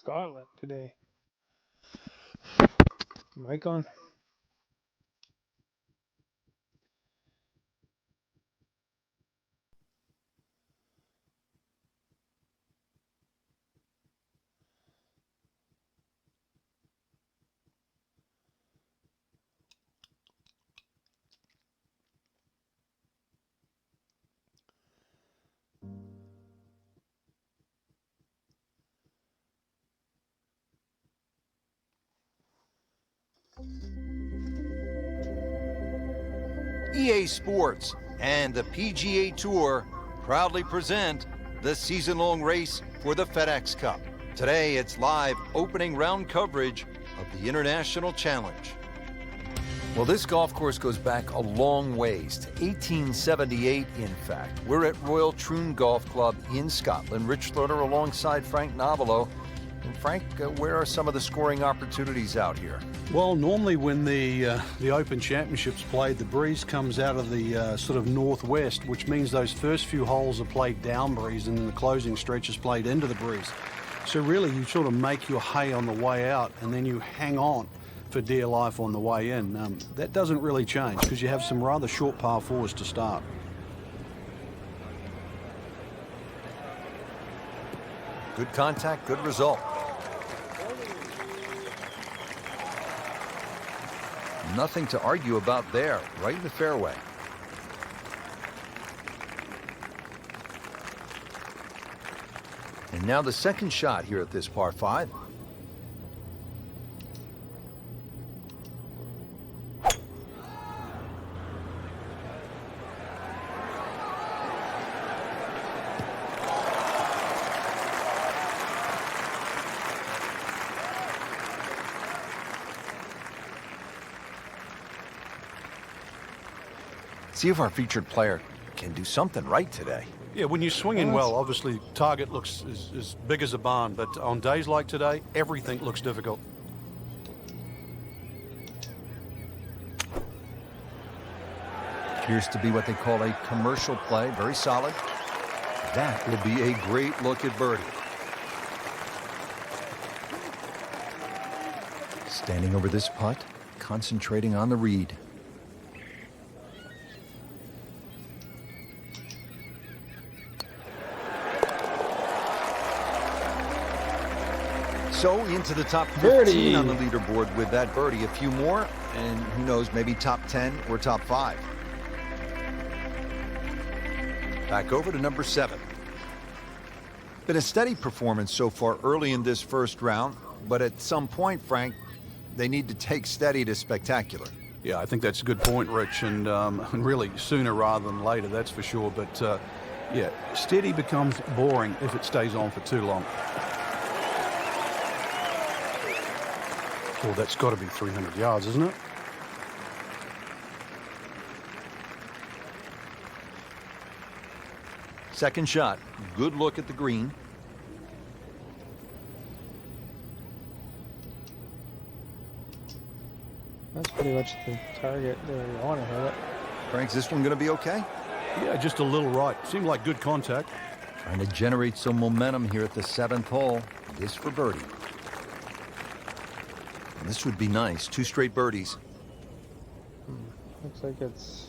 Scotland today. Mic on. EA Sports and the PGA Tour proudly present the season-long race for the FedEx Cup. Today, it's live opening round coverage of the International Challenge. Well, this golf course goes back a long ways, to 1878, in fact. We're at Royal Troon Golf Club in Scotland. Rich Slaughter alongside Frank Novelo. And Frank, where are some of the scoring opportunities out here? Well, normally when the Open Championships played, the breeze comes out of the sort of northwest, which means those first few holes are played down breeze and then the closing stretch is played into the breeze. So really you sort of make your hay on the way out and then you hang on for dear life on the way in. That doesn't really change because you have some rather short par fours to start. Good contact, good result. Nothing to argue about there, right in the fairway. And now the second shot here at this par 5. See if our featured player can do something right today. Yeah, when you're swinging well, obviously target looks as big as a barn, but on days like today, everything looks difficult. Appears to be what they call a commercial play, very solid. That will be a great look at birdie. Standing over this putt, concentrating on the read. So into the top 15 Birdie on the leaderboard with that birdie. A few more, and who knows, maybe top 10 or top 5. Back over to number 7. Been a steady performance so far early in this first round, but at some point, Frank, they need to take steady to spectacular. Yeah, I think that's a good point, Rich, and really sooner rather than later, that's for sure. But yeah, steady becomes boring if it stays on for too long. Well, that's got to be 300 yards, isn't it? Second shot, good look at the green. That's pretty much the target where you want to hit it. Frank's this one going to be okay? Yeah, just a little right. Seemed like good contact. Trying to generate some momentum here at the 7th hole. This for birdie. And this would be nice. 2 straight birdies. Looks like it's...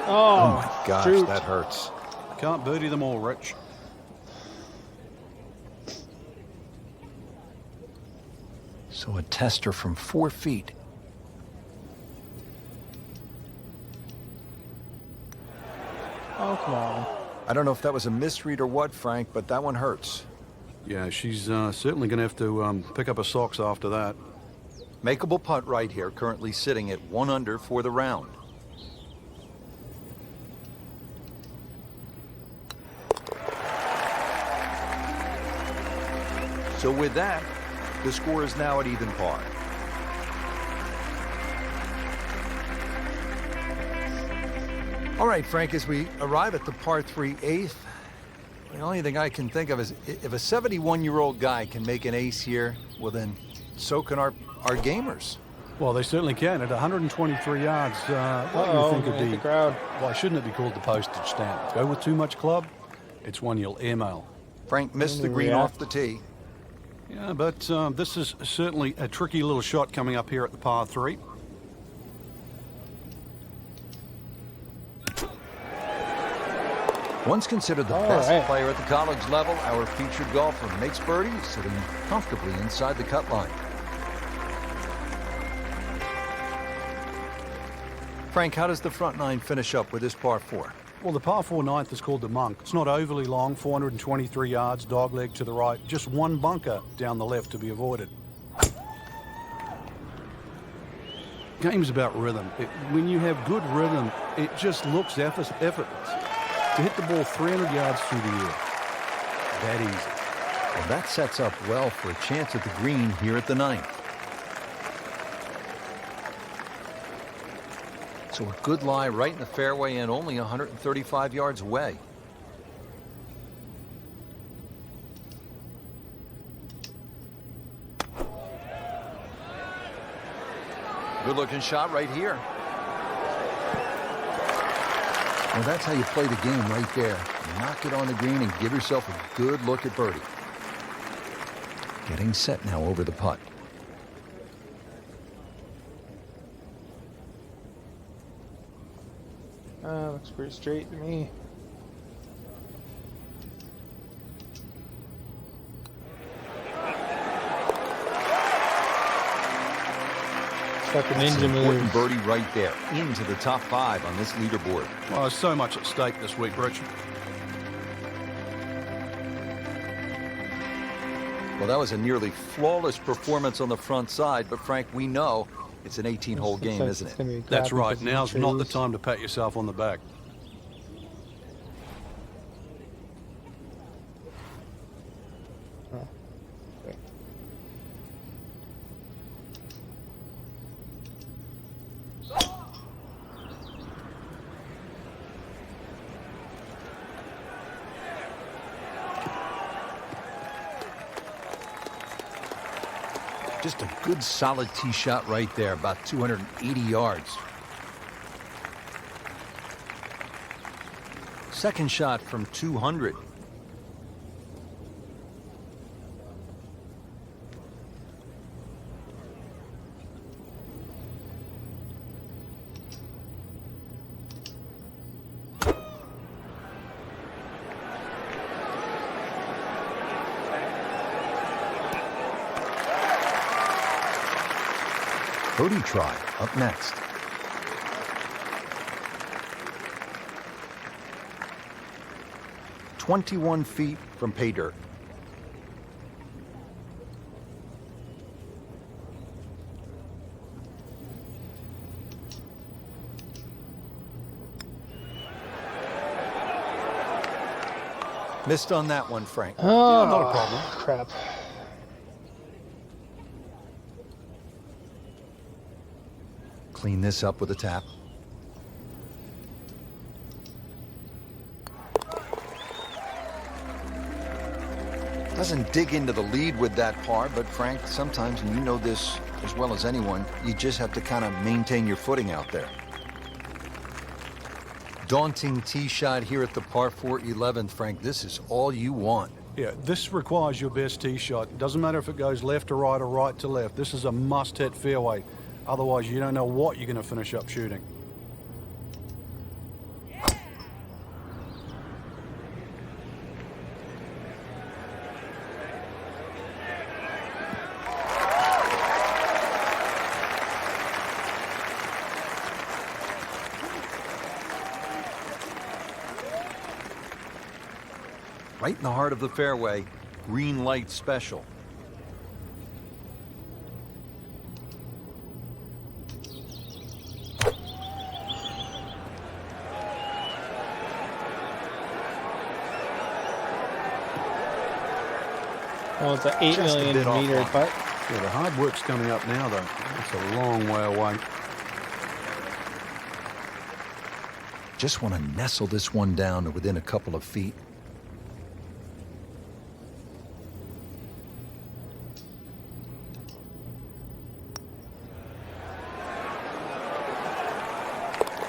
Oh my gosh, shoot. that hurts. Can't birdie them all, Rich. So a tester from 4 feet. Oh, come on. I don't know if that was a misread or what, Frank, but that one hurts. Yeah, she's certainly going to have to pick up her socks after that. Makeable putt right here, currently sitting at 1 under for the round. So with that, the score is now at even par. All right, Frank, as we arrive at the par 3 8th, the only thing I can think of is if a 71-year-old guy can make an ace here, well then, so can our gamers. Well, they certainly can. At 123 yards, what do you think would be... the crowd. Why shouldn't it be called the postage stamp? Go with too much club, it's one you'll airmail. Frank missed the green off the tee. Yeah, but this is certainly a tricky little shot coming up here at the par 3. Once considered the best player at the college level, our featured golfer makes birdie, sitting comfortably inside the cut line. Frank, how does the front 9 finish up with this par 4? Well, the par 4 ninth is called the Monk. It's not overly long, 423 yards, dogleg to the right, just one bunker down the left to be avoided. Game's about rhythm. When you have good rhythm, it just looks effortless. To hit the ball 300 yards through the air, that easy. Well, that sets up well for a chance at the green here at the 9th. So a good lie right in the fairway and only 135 yards away. Good looking shot right here. Well, that's how you play the game right there. Knock it on the green and give yourself a good look at birdie. Getting set now over the putt. Looks pretty straight to me. Got the That's ninja an important moves. birdie right there, into the top 5 on this leaderboard. Well, there's so much at stake this week, Rich. Well, that was a nearly flawless performance on the front side, but Frank, we know it's an 18-hole game, isn't it? That's right. Now's not the time to pat yourself on the back. Just a good solid tee shot right there, about 280 yards. Second shot from 200. Birdie try up next. "21 feet from pay dirt." Missed on that one, Frank. Oh, not a problem. Crap. Clean this up with a tap. Doesn't dig into the lead with that par, but Frank, sometimes, and you know this as well as anyone, you just have to kind of maintain your footing out there. Daunting tee shot here at the par 4 11th, Frank. This is all you want. Yeah, this requires your best tee shot. Doesn't matter if it goes left to right or right to left. This is a must-hit fairway. Otherwise, you don't know what you're going to finish up shooting. Right in the heart of the fairway, green light special. Well, it's an 8 Just a million bit off meter line. putt. Yeah, the hard work's coming up now, though. It's a long way away. Just want to nestle this one down to within a couple of feet.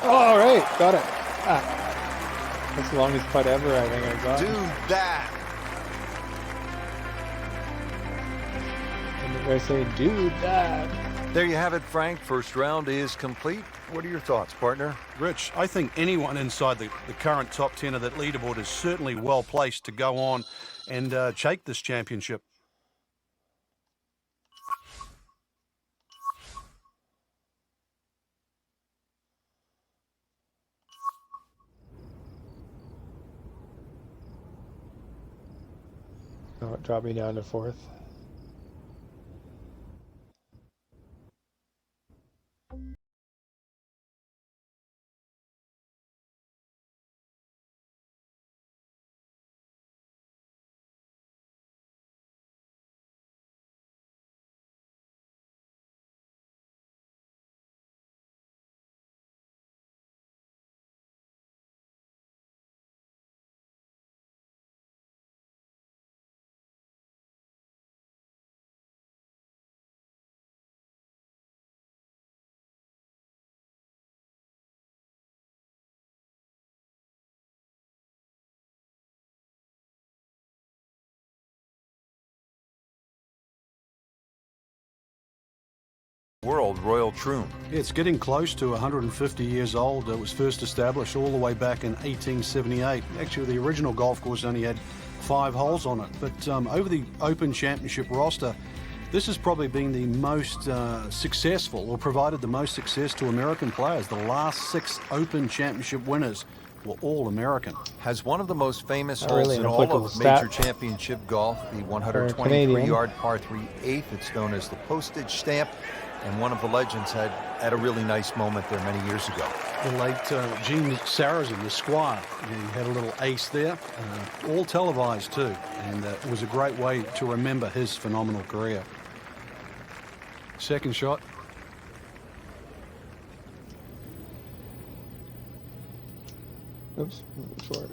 Oh, all right, got it. Ah, that's the longest putt ever I think I got. Do that. And I say, dude, that. There you have it, Frank. First round is complete. What are your thoughts, partner? Rich, I think anyone inside the current top 10 of that leaderboard is certainly well placed to go on and take this championship. Oh, it dropped me down to 4th. world, Royal Troon. It's getting close to 150 years old. It was first established all the way back in 1878. Actually, the original golf course only had 5 holes on it. But over the Open Championship roster, this has probably been the most successful, or provided the most success to American players. The last 6 Open Championship winners were all American. Has one of the most famous Not holes really in an all applicable of major stat championship golf, the Canadian. 123-yard par 3/8. It's known as the postage stamp, and one of the legends had a really nice moment there many years ago. The late Gene Sarazen, the Squire, he had a little ace there, all televised too, and it was a great way to remember his phenomenal career. Second shot. Oops, short.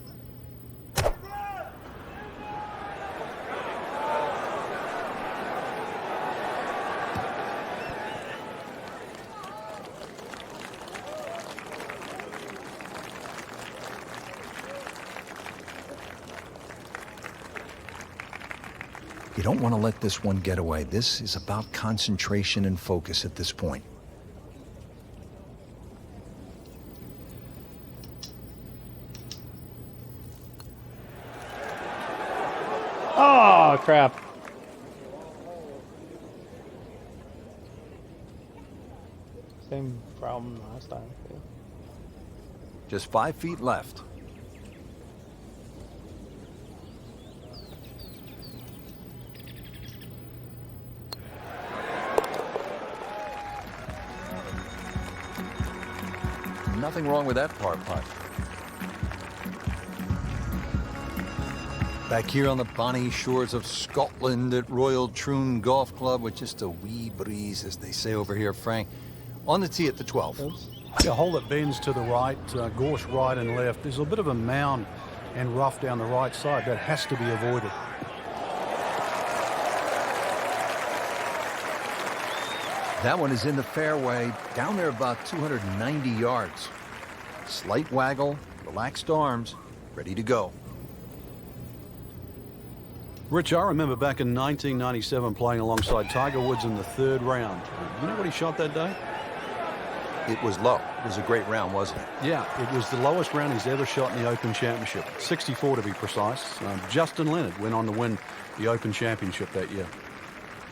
You don't want to let this one get away. This is about concentration and focus at this point. Oh, crap. Same problem last time. Just 5 feet left. Nothing wrong with that par putt. Back here on the bonny shores of Scotland at Royal Troon Golf Club with just a wee breeze, as they say over here, Frank. On the tee at the 12th. Oops. A hole that bends to the right, gauche right and left. There's a bit of a mound and rough down the right side that has to be avoided. That one is in the fairway, down there about 290 yards. Slight waggle, relaxed arms, ready to go. Rich, I remember back in 1997 playing alongside Tiger Woods in the 3rd round. You know what he shot that day? It was low. It was a great round, wasn't it? Yeah, it was the lowest round he's ever shot in the Open Championship. 64 to be precise. Justin Leonard went on to win the Open Championship that year.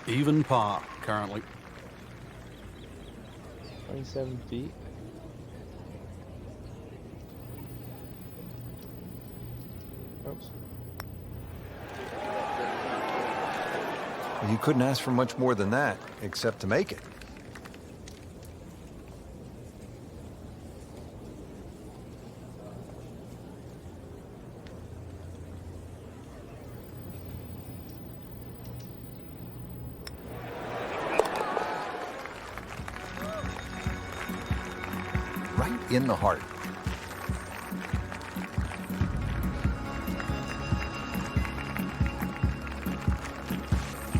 Even par currently. 27 feet. Oops. You couldn't ask for much more than that, except to make it. Right in the heart.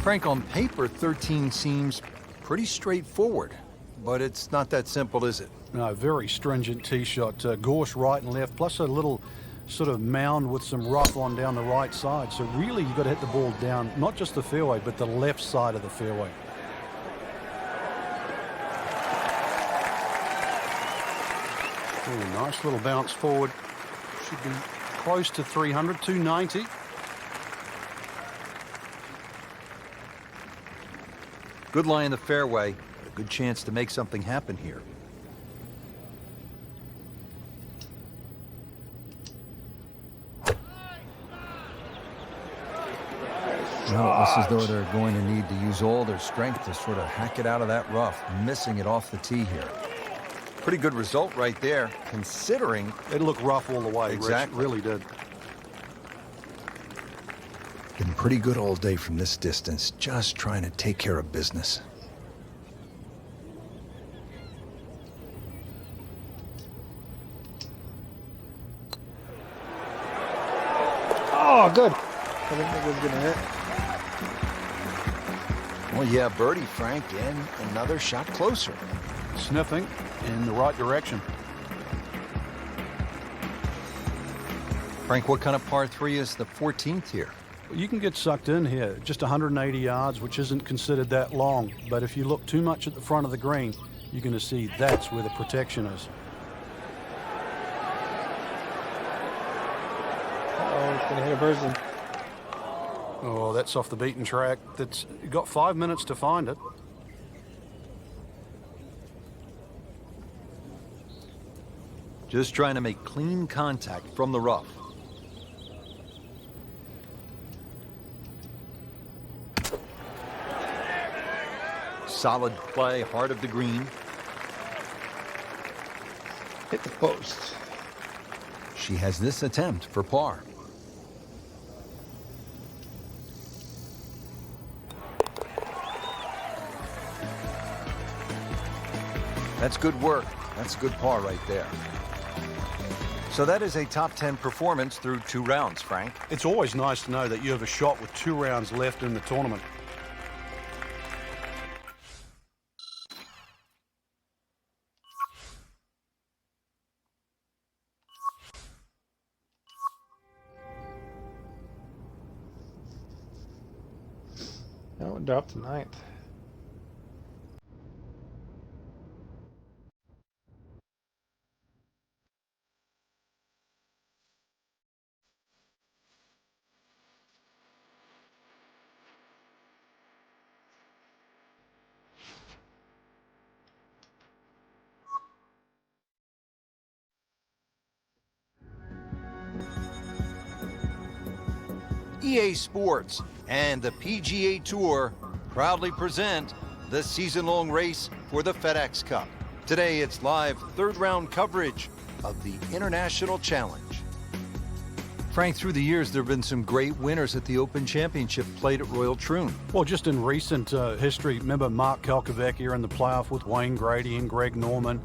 Frank, on paper, 13 seems pretty straightforward, but it's not that simple, is it? No, very stringent tee shot. Gauche right and left, plus a little sort of mound with some rough on down the right side. So really, you've got to hit the ball down, not just the fairway, but the left side of the fairway. Ooh, nice little bounce forward. Should be close to 300, 290. Good lie in the fairway. A good chance to make something happen here. Well, it looks as though they're going to need to use all their strength to sort of hack it out of that rough, missing it off the tee here. Pretty good result right there, considering... It looked rough all the way, Exactly. Rich. It really did. Been pretty good all day from this distance, just trying to take care of business. Oh, good. I didn't think it was going to hit. Well, yeah, birdie, Frank, and another shot closer. Sniffing in the right direction. Frank, what kind of par 3 is the 14th here? You can get sucked in here, just 180 yards, which isn't considered that long. But if you look too much at the front of the green, you're going to see that's where the protection is. Oh, it's going to hit a person. Oh, that's off the beaten track. That's got 5 minutes to find it. Just trying to make clean contact from the rough. Solid play, heart of the green. Hit the post. She has this attempt for par. That's good work. That's good par right there. So that is a top 10 performance through 2 rounds, Frank. It's always nice to know that you have a shot with 2 rounds left in the tournament. That one dropped to 9th. EA Sports and the PGA Tour proudly present the season-long race for the FedEx Cup. Today it's live 3rd round coverage of the International Challenge. Frank, through the years there have been some great winners at the Open Championship played at Royal Troon. Well, just in recent history, remember Mark Kalkoveckia in the playoff with Wayne Grady and Greg Norman.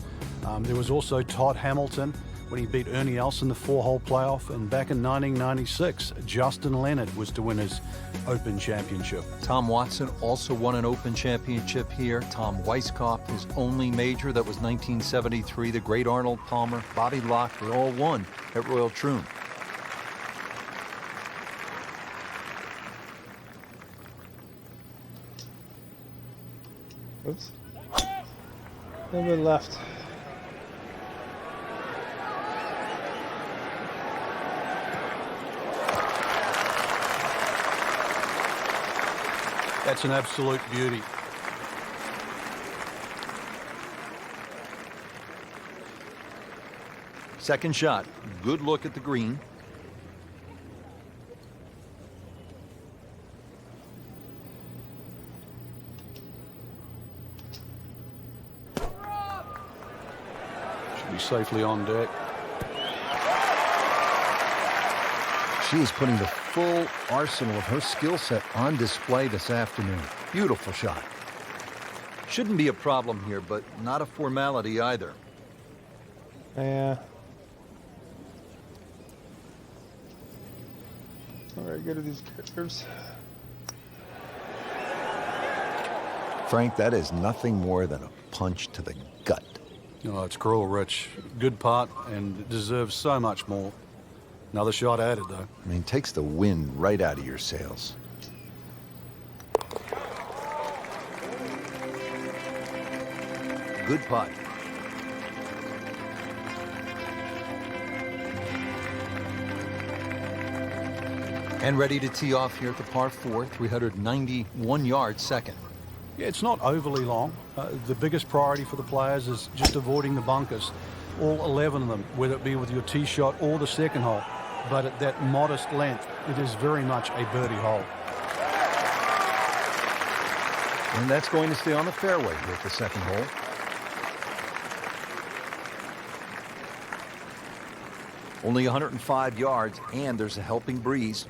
There was also Todd Hamilton when he beat Ernie Els in the 4-hole playoff. And back in 1996, Justin Leonard was to win his Open Championship. Tom Watson also won an Open Championship here. Tom Weiskopf, his only major, that was 1973. The great Arnold Palmer, Bobby Locke, they all won at Royal Troon. Oops. A little bit left. That's an absolute beauty. Second shot, good look at the green. Should be safely on deck. She is putting the full arsenal of her skill set on display this afternoon. Beautiful shot. Shouldn't be a problem here, but not a formality either. Yeah. Not very good at these curves. Frank, that is nothing more than a punch to the gut. Oh, it's cruel, Rich. Good putt and it deserves so much more. Another shot added, though. I mean, takes the wind right out of your sails. Good putt. And ready to tee off here at the par 4, 391 yards second. Yeah, it's not overly long. The biggest priority for the players is just avoiding the bunkers. All 11 of them, whether it be with your tee shot or the second hole. But at that modest length, it is very much a birdie hole. And that's going to stay on the fairway here at the second hole. Only 105 yards, and there's a helping breeze.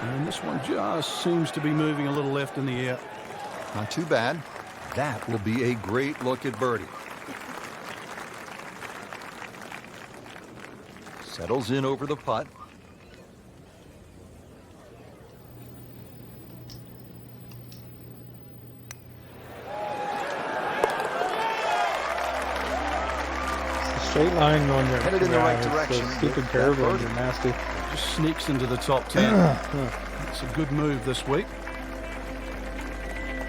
And this one just seems to be moving a little left in the air. Not too bad. That will be a great look at birdie. Settles in over the putt. Straight line going there. Headed in the right direction. Stupid That curve ones birdie. are nasty. Just sneaks into the top 10. It's a good move this week.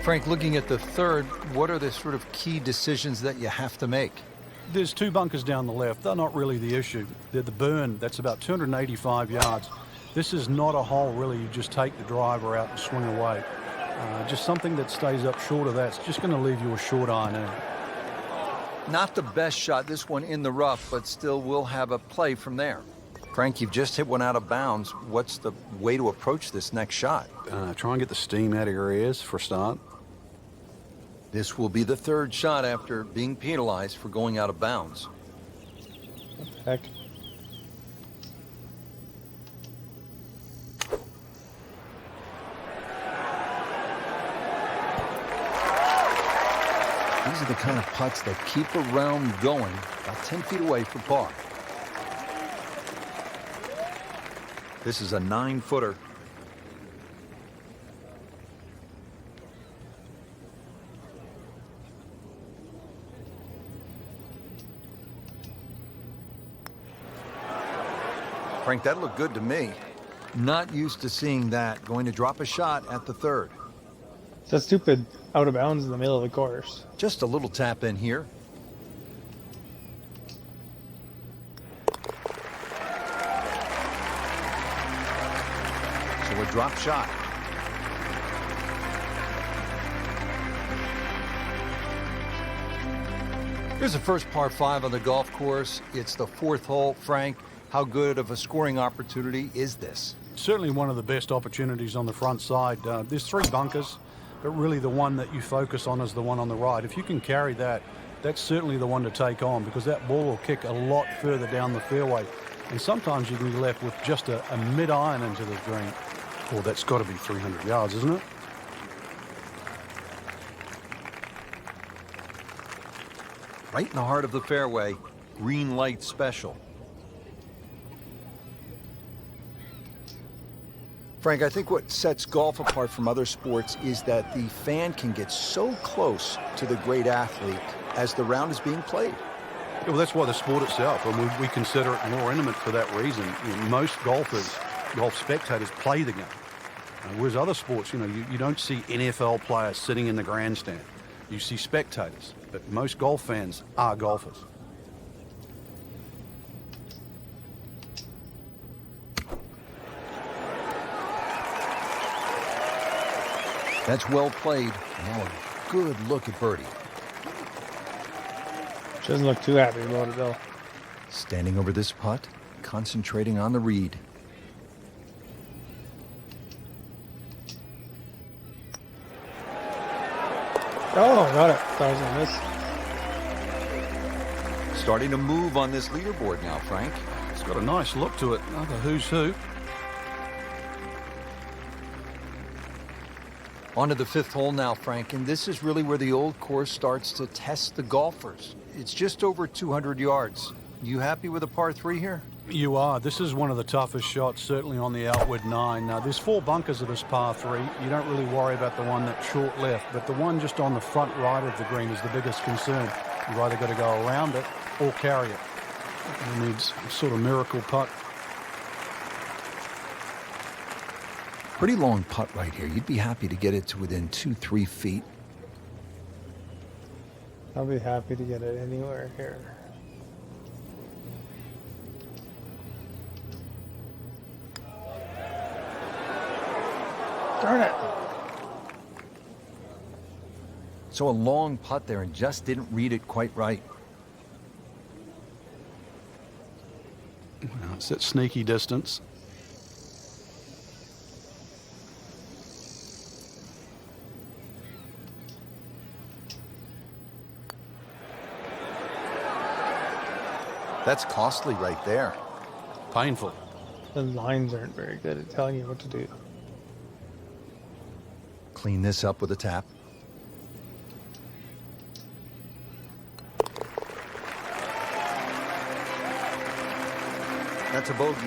Frank, looking at the third, what are the sort of key decisions that you have to make? There's 2 bunkers down the left. They're not really the issue. They're the burn. That's about 285 yards. This is not a hole, really. You just take the driver out and swing away. Just something that stays up short of that's just going to leave you a short iron in. Not the best shot, this one in the rough, but still will have a play from there. Frank, you've just hit one out of bounds. What's the way to approach this next shot? Try and get the steam out of your ears for a start. This will be the third shot after being penalized for going out of bounds. Heck. These are the kind of putts that keep a round going, about 10 feet away for par. This is a 9-footer. Frank, that looked good to me. Not used to seeing that. Going to drop a shot at the third. It's a stupid out of bounds in the middle of the course. Just a little tap in here. So a drop shot. Here's the first par 5 on the golf course. It's the 4th hole. Frank, how good of a scoring opportunity is this? Certainly one of the best opportunities on the front side. There's 3 bunkers, but really the one that you focus on is the one on the right. If you can carry that, that's certainly the one to take on, because that ball will kick a lot further down the fairway. And sometimes you can be left with just a mid-iron into the green. Oh, that's got to be 300 yards, isn't it? Right in the heart of the fairway, green light special. Frank, I think what sets golf apart from other sports is that the fan can get so close to the great athlete as the round is being played. Yeah, well, that's why the sport itself, and we consider it more intimate for that reason. You know, most golfers, golf spectators, play the game. Whereas other sports, you don't see NFL players sitting in the grandstand. You see spectators, but most golf fans are golfers. That's well played. Now a good look at birdie. She doesn't look too happy about it though. Standing over this putt, concentrating on the read. Oh, got it. Thought I was gonna miss. Starting to move on this leaderboard now, Frank. It's got a nice look to it. Another who's who. On to the 5th hole now, Frank, and this is really where the old course starts to test the golfers. It's just over 200 yards. You happy with a par 3 here? You are. This is one of the toughest shots, certainly on the outward 9. Now, there's 4 bunkers of this par 3. You don't really worry about the one that's short left, but the one just on the front right of the green is the biggest concern. You've either got to go around it or carry it. It needs a sort of miracle putt. Pretty long putt right here. You'd be happy to get it to within 2-3 feet. I'll be happy to get it anywhere here. Darn it. So a long putt there and just didn't read it quite right. Well, it's that sneaky distance. That's costly right there. Painful. The lines aren't very good at telling you what to do. Clean this up with a tap. That's a bogey.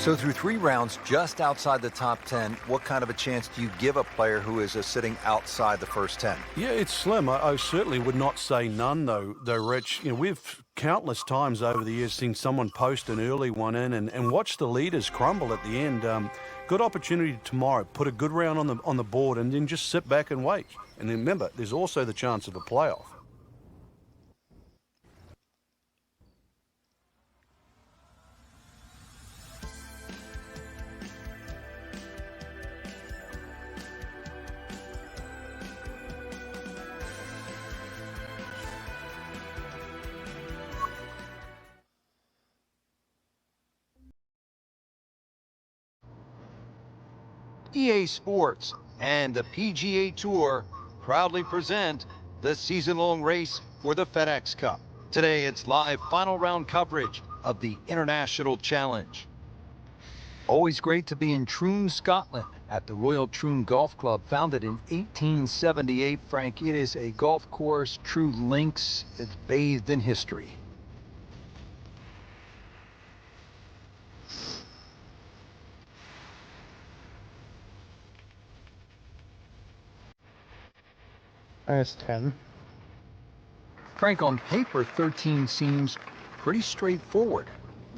So through 3 rounds, just outside the top 10, what kind of a chance do you give a player who is sitting outside the first 10? Yeah, it's slim. I certainly would not say none, though, Rich. You know, we've countless times over the years seen someone post an early one in and watch the leaders crumble at the end. Good opportunity tomorrow. Put a good round on the board and then just sit back and wait. And then remember, there's also the chance of a playoff. EA Sports and the PGA Tour proudly present the season-long race for the FedEx Cup. Today, it's live final round coverage of the International Challenge. Always great to be in Troon, Scotland, at the Royal Troon Golf Club, founded in 1878. Frank, it is a golf course, true links. It's bathed in history. -10. Frank, on paper, 13 seems pretty straightforward,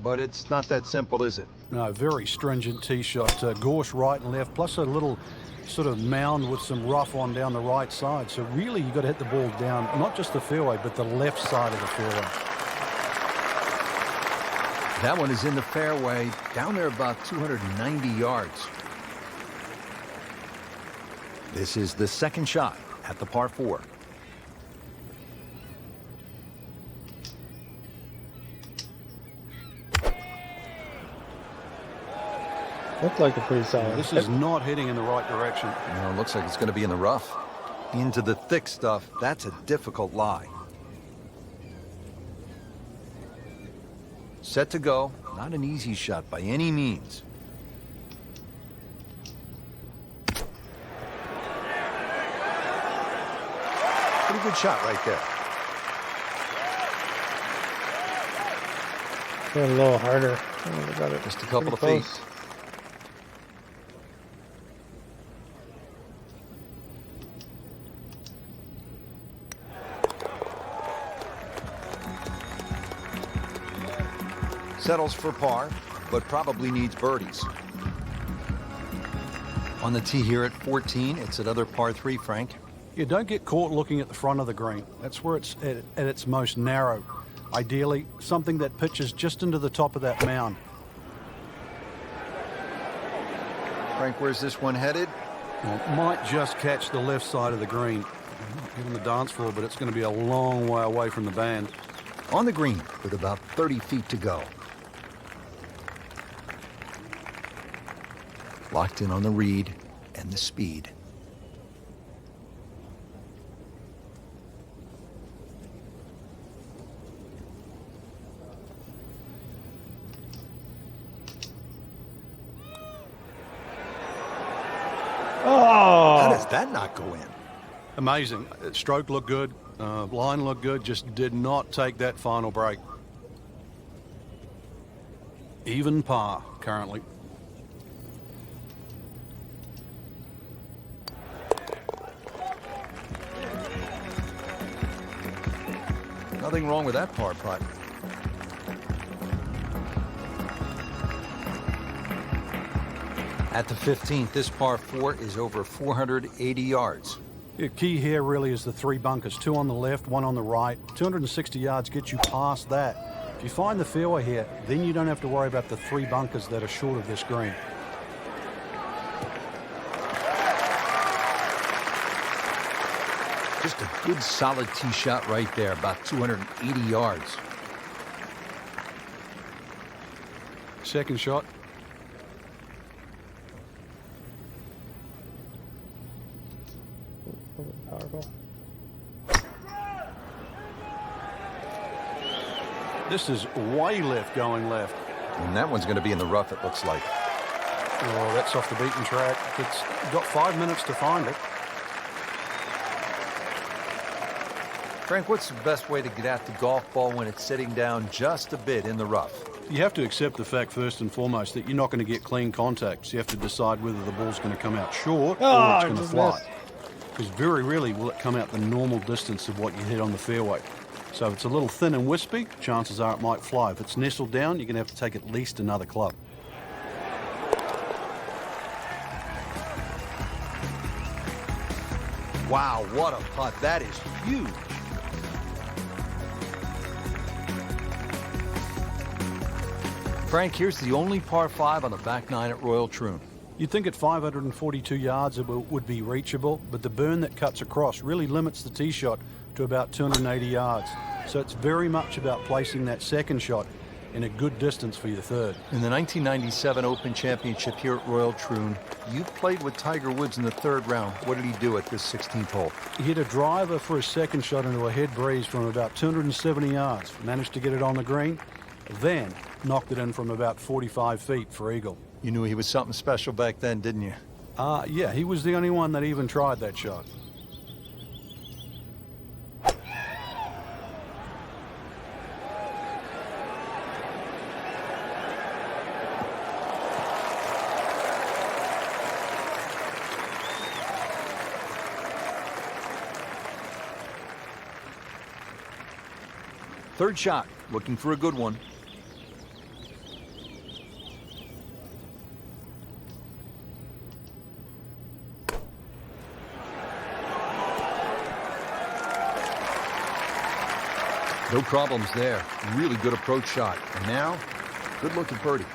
but it's not that simple, is it? No, very stringent tee shot. Gorse right and left, plus a little sort of mound with some rough on down the right side. So really, you got to hit the ball down, not just the fairway, but the left side of the fairway. That one is in the fairway, down there about 290 yards. This is the second shot at the par 4. Looked like a pretty solid. This is not heading in the right direction. No, it looks like it's going to be in the rough. Into the thick stuff, that's a difficult lie. Set to go. Not an easy shot by any means. Pretty good shot right there. Going a little harder. Oh, they got it Just a couple of pretty feet. close. Settles for par, but probably needs birdies. On the tee here at 14, it's another par 3, Frank. You don't get caught looking at the front of the green. That's where it's at its most narrow. Ideally, something that pitches just into the top of that mound. Frank, where's this one headed? Well, might just catch the left side of the green. Given the dance floor, but it's going to be a long way away from the band. On the green with about 30 feet to go. Locked in on the read and the speed. Oh! How does that not go in? Amazing. Stroke looked good. Line looked good. Just did not take that final break. Even par currently. Nothing wrong with that par putt. At the 15th, this par 4 is over 480 yards. The key here really is the 3 bunkers. 2 on the left, 1 on the right. 260 yards gets you past that. If you find the fairway here, then you don't have to worry about the 3 bunkers that are short of this green. Just a good solid tee shot right there, about 280 yards. Second shot. Powerful. This is way left going left. And that one's going to be in the rough, it looks like. Oh, that's off the beaten track. It's got 5 minutes to find it. Frank, what's the best way to get at the golf ball when it's sitting down just a bit in the rough? You have to accept the fact, first and foremost, that you're not going to get clean contact. So you have to decide whether the ball's going to come out short or it's going to fly. Because very rarely will it come out the normal distance of what you hit on the fairway. So if it's a little thin and wispy, chances are it might fly. If it's nestled down, you're going to have to take at least another club. Wow, what a putt. That is huge. Frank, here's the only par 5 on the back 9 at Royal Troon. You'd think at 542 yards it would be reachable, but the burn that cuts across really limits the tee shot to about 280 yards. So it's very much about placing that second shot in a good distance for your third. In the 1997 Open Championship here at Royal Troon, you played with Tiger Woods in the 3rd round. What did he do at this 16th hole? He hit a driver for his second shot into a head breeze from about 270 yards. Managed to get it on the green, then knocked it in from about 45 feet for eagle. You knew he was something special back then, didn't you? Yeah, he was the only one that even tried that shot. Third shot, looking for a good one. No problems there. Really good approach shot. And now, good look at birdie.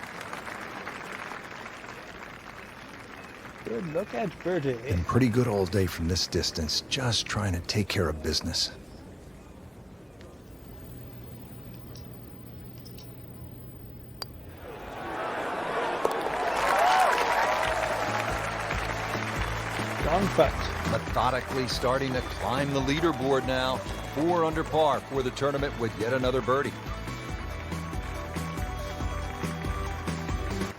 Good look at birdie. Been pretty good all day from this distance, just trying to take care of business. Long putt. Methodically starting to climb the leaderboard now. 4 under par for the tournament with yet another birdie.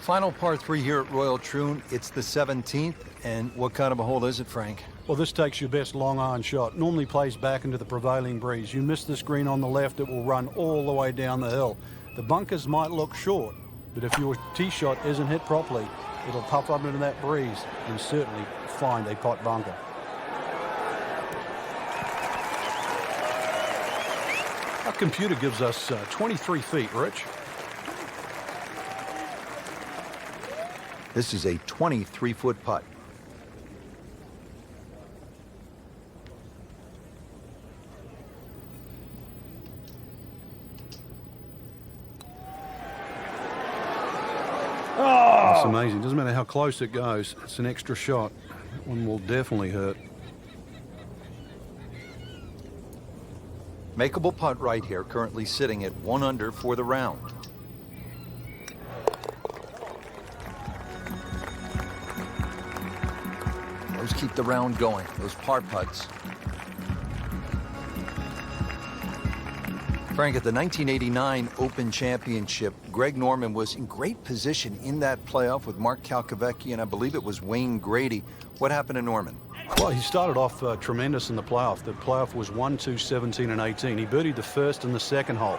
Final par 3 here at Royal Troon. It's the 17th. And what kind of a hole is it, Frank? Well, this takes your best long iron shot. Normally plays back into the prevailing breeze. You miss this green on the left, it will run all the way down the hill. The bunkers might look short, but if your tee shot isn't hit properly, it'll puff up into that breeze and certainly find a pot bunker. Our computer gives us 23 feet, Rich. This is a 23-foot putt. It's amazing. Doesn't matter how close it goes. It's an extra shot. That one will definitely hurt. Makeable putt right here, currently sitting at 1 under for the round. Those keep the round going, those par putts. Frank, at the 1989 Open Championship, Greg Norman was in great position in that playoff with Mark Calcavecchi and I believe it was Wayne Grady. What happened to Norman? Well, he started off tremendous in the playoff. The playoff was 1, 2, 17, and 18. He birdied the first and the second hole.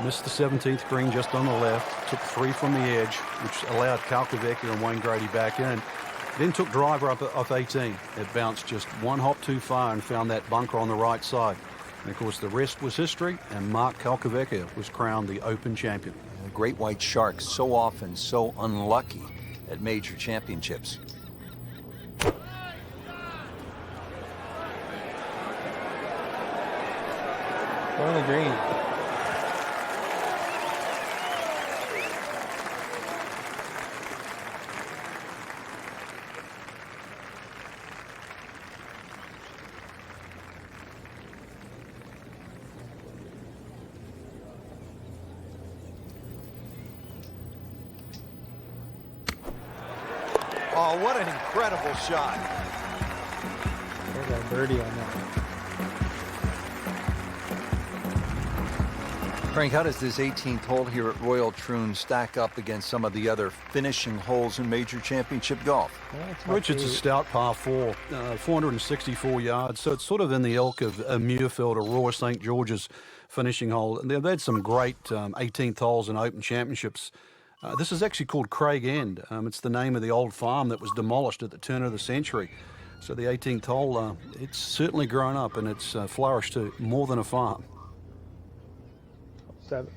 Missed the 17th green just on the left. Took 3 from the edge, which allowed Calcavecchi and Wayne Grady back in. Then took driver up off 18. It bounced just 1 hop too far and found that bunker on the right side. And, of course, the rest was history, and Mark Calcavecchi was crowned the Open champion. The great white shark, so often so unlucky at major championships. On the green. Oh, what an incredible shot. There's a birdie on that. Frank, how does this 18th hole here at Royal Troon stack up against some of the other finishing holes in major championship golf? Rich, it's a stout par 4, 464 yards, so it's sort of in the ilk of Muirfield or Royal St. George's. finishing hole. They've had some great 18th holes in Open Championships. This is actually called Craig End. It's the name of the old farm that was demolished at the turn of the century. So the 18th hole, it's certainly grown up and it's flourished to more than a farm. 7.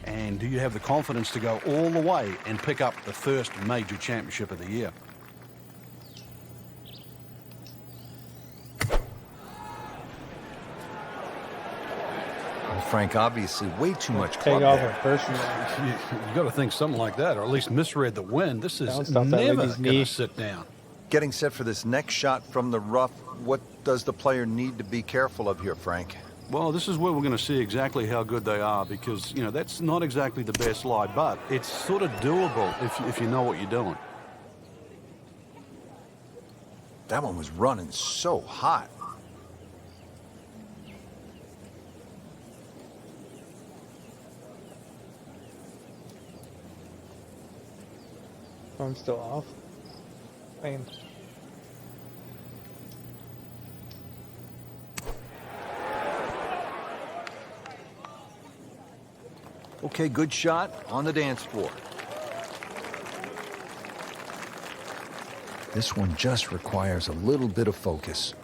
And do you have the confidence to go all the way and pick up the first major championship of the year? Frank, obviously way too much Take club off there. a person. You got to think something like that, or at least misread the wind. This is Bounced off that never lady's going knee. to sit down. Getting set for this next shot from the rough, what does the player need to be careful of here, Frank? Well, this is where we're going to see exactly how good they are because, you know, that's not exactly the best lie, but it's sort of doable if you know what you're doing. That one was running so hot. I'm still off. Fine. Okay, good shot on the dance floor. This one just requires a little bit of focus.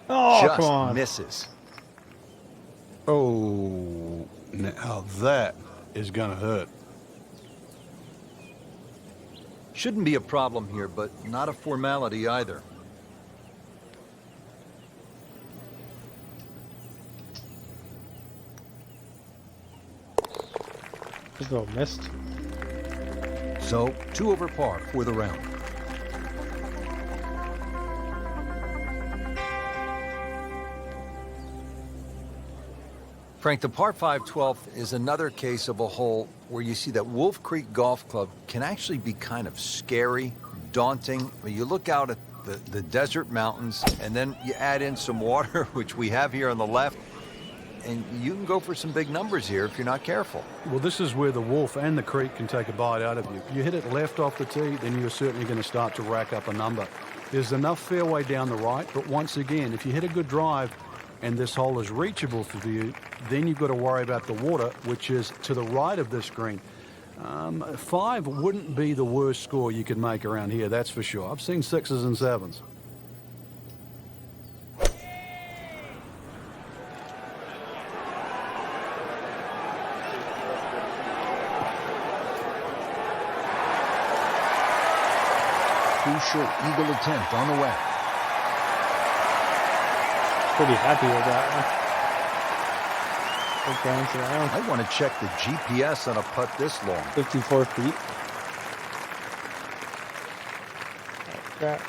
Oh, Just come on. misses. Oh, now that is going to hurt. Shouldn't be a problem here, but not a formality either. Just a little missed. So, 2 over par for the round. Frank, the par 5 12th is another case of a hole where you see that Wolf Creek Golf Club can actually be kind of scary, daunting. I mean, you look out at the desert mountains, and then you add in some water, which we have here on the left, and you can go for some big numbers here if you're not careful. Well, this is where the Wolf and the Creek can take a bite out of you. You hit it left off the tee, then you're certainly going to start to rack up a number. There's enough fairway down the right, but once again, if you hit a good drive and this hole is reachable for you, then you've got to worry about the water, which is to the right of this green. 5 wouldn't be the worst score you could make around here, that's for sure. I've seen 6s and 7s. Crucial eagle attempt on the way. Pretty happy with that one. Good bounce around. I want to check the GPS on a putt this long. 54 feet. Oh, crap.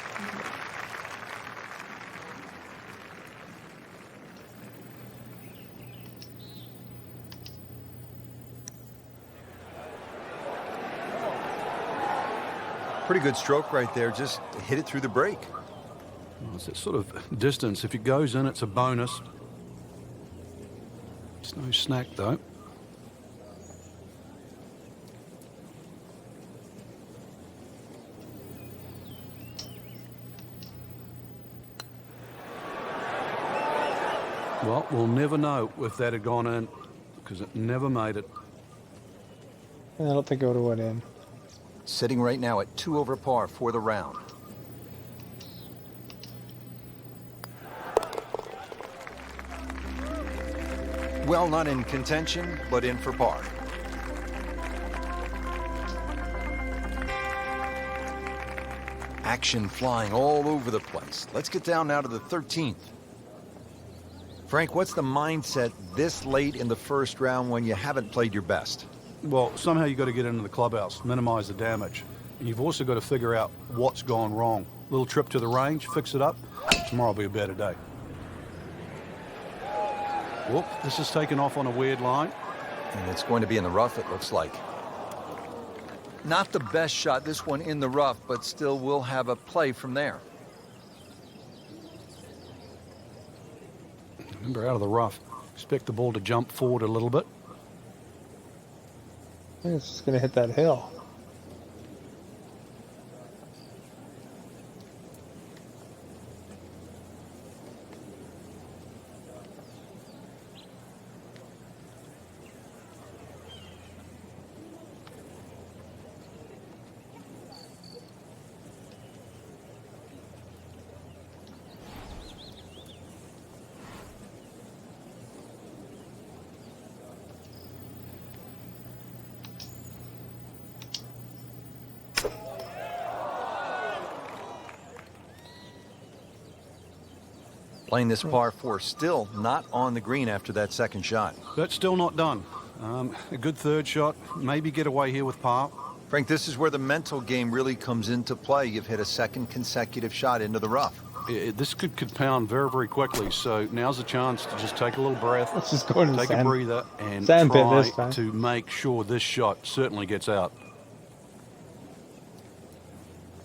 Pretty good stroke right there. Just hit it through the break. Well, it's that sort of distance. If it goes in, it's a bonus. It's no snack, though. Well, we'll never know if that had gone in, because it never made it. I don't think it would have went in. Sitting right now at 2 over par for the round. Well, not in contention, but in for par. Action flying all over the place. Let's get down now to the 13th. Frank, what's the mindset this late in the first round when you haven't played your best? Well, somehow you've got to get into the clubhouse, minimize the damage. And you've also got to figure out what's gone wrong. Little trip to the range, fix it up. Tomorrow will be a better day. Whoop, this is taken off on a weird line. And it's going to be in the rough, it looks like. Not the best shot, this one in the rough, but still will have a play from there. Remember, out of the rough. Expect the ball to jump forward a little bit. I think it's just going to hit that hill. Playing this par 4, still not on the green after that second shot. That's still not done. A good third shot. Maybe get away here with par. Frank, this is where the mental game really comes into play. You've hit a second consecutive shot into the rough. This could compound very, very quickly. So now's the chance to just take a little breath. Let's just go in Take a breather and sand pit this try time. to make sure this shot certainly gets out.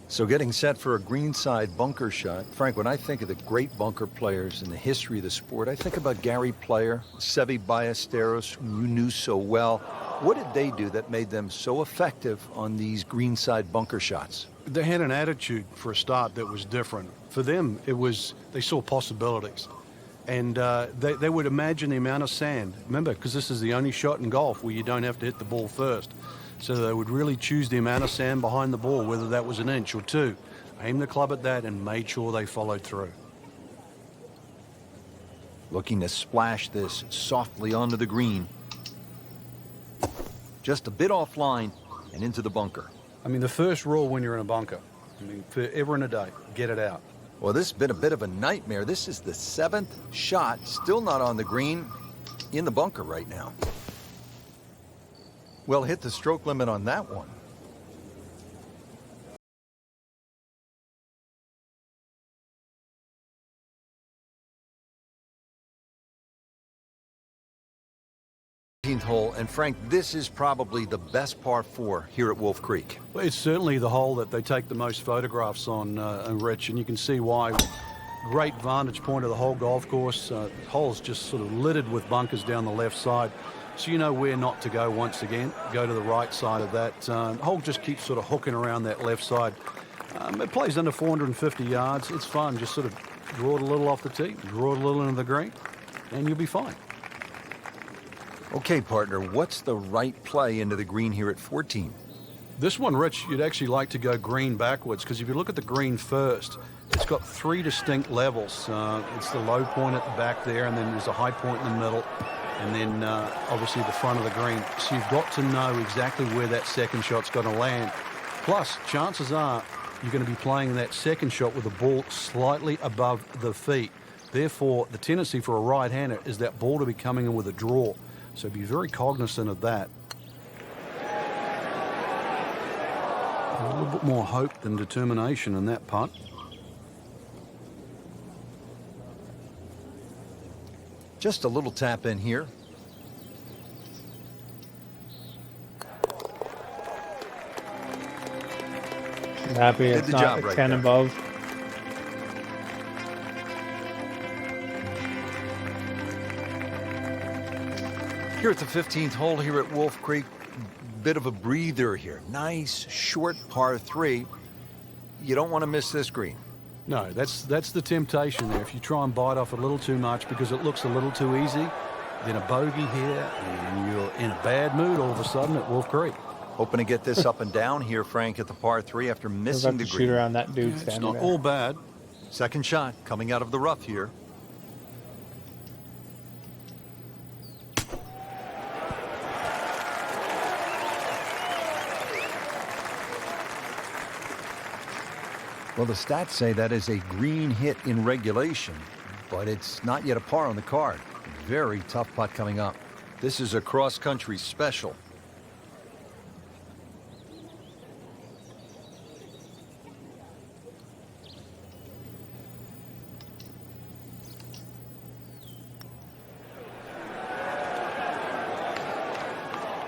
So getting set for a greenside bunker shot. Frank, when I think of the great bunker players in the history of the sport, I think about Gary Player, Seve Ballesteros, who you knew so well. What did they do that made them so effective on these greenside bunker shots? They had an attitude for a start that was different. For them, it was they saw possibilities. And they would imagine the amount of sand. Remember, because this is the only shot in golf where you don't have to hit the ball first. So they would really choose the amount of sand behind the ball, whether that was an inch or two. Aim the club at that and made sure they followed through. Looking to splash this softly onto the green. Just a bit offline and into the bunker. I mean, the first rule when you're in a bunker, forever and a day, get it out. Well, this has been a bit of a nightmare. This is the 7th shot, still not on the green, in the bunker right now. Well, hit the stroke limit on that one. Hole, and Frank, this is probably the best par 4 here at Wolf Creek. Well, it's certainly the hole that they take the most photographs on, Rich, and you can see why. Great vantage point of the whole golf course. The hole's just sort of littered with bunkers down the left side, so you know where not to go once again. Go to the right side of that. The hole just keeps sort of hooking around that left side. It plays under 450 yards. It's fun. Just sort of draw it a little off the tee, draw it a little into the green, and you'll be fine. Okay, partner, what's the right play into the green here at 14? This one, Rich, you'd actually like to go green backwards, because if you look at the green first, it's got 3 distinct levels. It's the low point at the back there, and then there's a high point in the middle, and then obviously the front of the green. So you've got to know exactly where that second shot's going to land. Plus, chances are you're going to be playing that second shot with the ball slightly above the feet. Therefore, the tendency for a right-hander is that ball to be coming in with a draw. So be very cognizant of that. A little bit more hope than determination in that putt. Just a little tap in here. I'm happy it's not a 10 above. Here at the 15th hole here at Wolf Creek, bit of a breather here. Nice, short par 3. You don't want to miss this green. No, that's the temptation there. If you try and bite off a little too much because it looks a little too easy, then a bogey here, and you're in a bad mood all of a sudden at Wolf Creek. Hoping to get this up and down here, Frank, at the par 3 after missing the green. Shoot around that dude standing It's not there. all bad. Second shot coming out of the rough here. Well, the stats say that is a green hit in regulation, but it's not yet a par on the card. Very tough putt coming up. This is a cross-country special.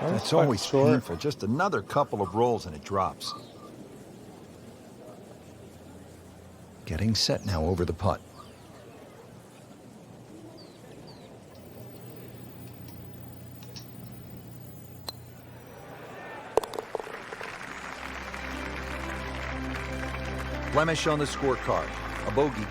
That's always painful. Just another couple of rolls and it drops. Getting set now over the putt. Blemish on the scorecard. A bogey.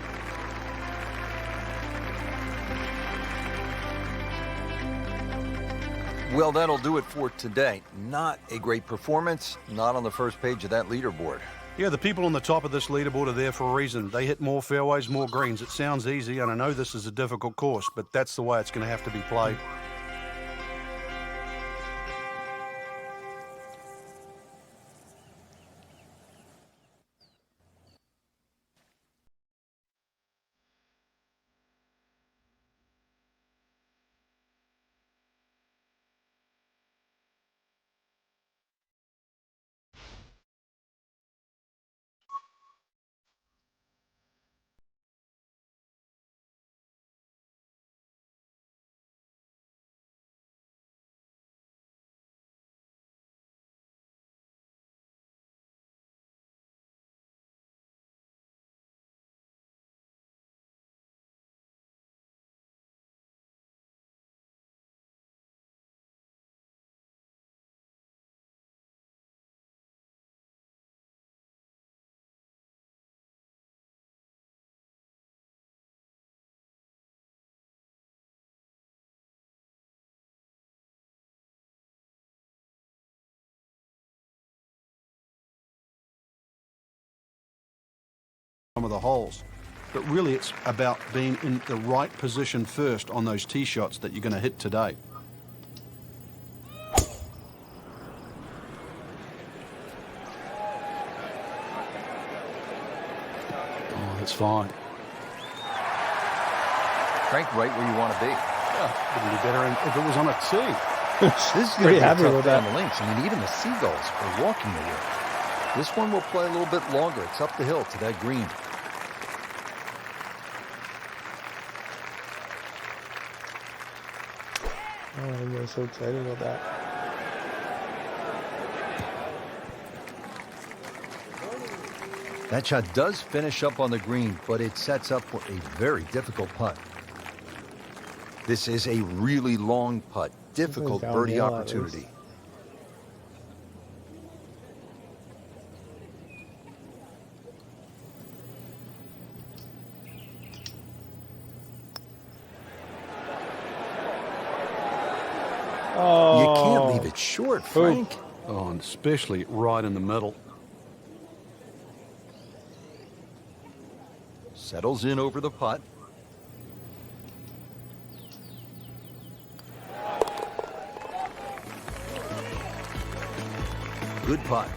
Well, that'll do it for today. Not a great performance, not on the first page of that leaderboard. Yeah, the people on the top of this leaderboard are there for a reason. They hit more fairways, more greens. It sounds easy, and I know this is a difficult course, but that's the way it's going to have to be played. some of the holes. But really, it's about being in the right position first on those tee shots that you're going to hit today. Oh, that's fine. Frank, right where you want to be. Yeah, it would be better if it was on a tee. This is going to Pretty be a happy tough with day on that. the links. I mean, even the Seagulls are walking away. This one will play a little bit longer. It's up the hill to that green. Oh, I'm so excited about that. That shot does finish up on the green, but it sets up for a very difficult putt. This is a really long putt. Difficult birdie downhill at least. opportunity. Oh, You can't leave it short, Frank. Oh, and especially right in the middle. Settles in over the putt. Good putt.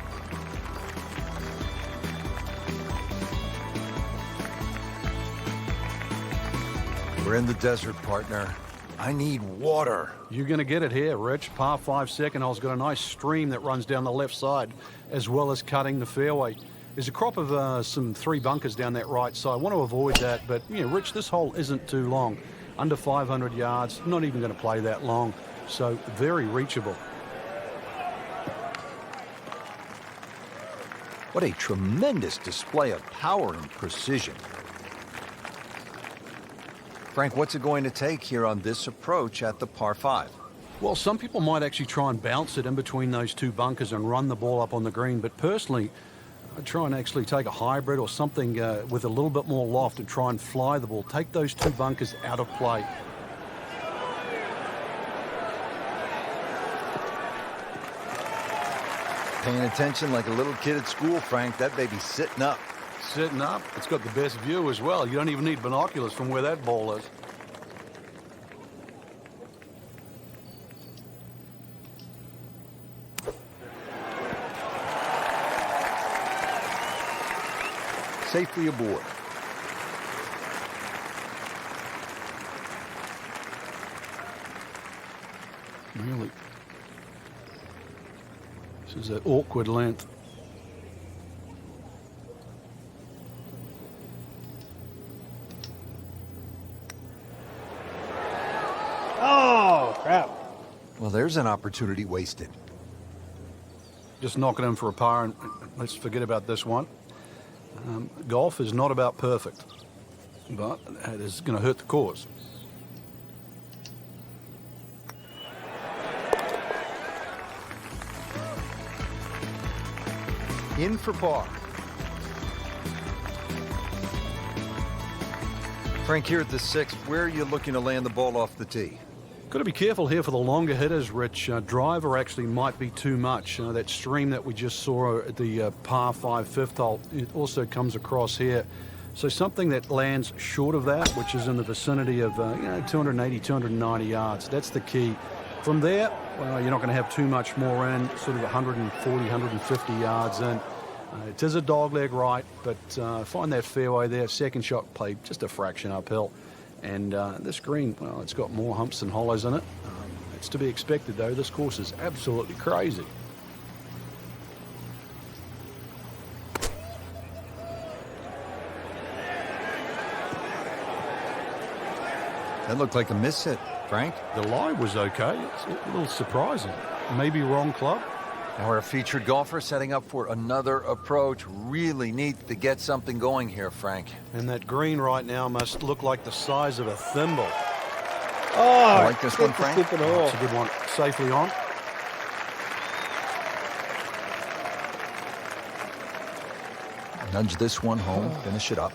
We're in the desert, partner. I need water. You're going to get it here, Rich. Par 5 second hole's got a nice stream that runs down the left side, as well as cutting the fairway. There's a crop of some 3 bunkers down that right side. I want to avoid that, but, you know, Rich, this hole isn't too long. Under 500 yards, not even going to play that long, so very reachable. What a tremendous display of power and precision. Frank, what's it going to take here on this approach at the par 5? Well, some people might actually try and bounce it in between those 2 bunkers and run the ball up on the green, but personally, I'd try and actually take a hybrid or something with a little bit more loft and try and fly the ball. Take those 2 bunkers out of play. Paying attention like a little kid at school, Frank. That baby's sitting up. Sitting up, it's got the best view as well. You don't even need binoculars from where that ball is. Safely aboard. Really. This is an awkward length. oh, crap. Well, there's an opportunity wasted. Just knock it in for a par and let's forget about this one. Golf is not about perfect, but it is going to hurt the cause. In for par. Frank, here at the 6th, where are you looking to land the ball off the tee? Got to be careful here for the longer hitters, Rich. Driver actually might be too much. That stream that we just saw at the par 5 5th hole, it also comes across here. So something that lands short of that, which is in the vicinity of 280, 290 yards. That's the key. From there, well, you're not going to have too much more in, sort of 140, 150 yards in. It is a dogleg right, but find that fairway there. Second shot played just a fraction uphill. And this green, well, it's got more humps than hollows in it. It's to be expected, though. This course is absolutely crazy. That looked like a miss hit, Frank. The lie was okay. It's a little surprising. Maybe wrong club. Now we're a featured golfer setting up for another approach. Really neat to get something going here, Frank. And that green right now must look like the size of a thimble. Oh, I like this hit one, the Frank. stupid hole. It's a good one. Safely on. Nudge this one home, finish it up.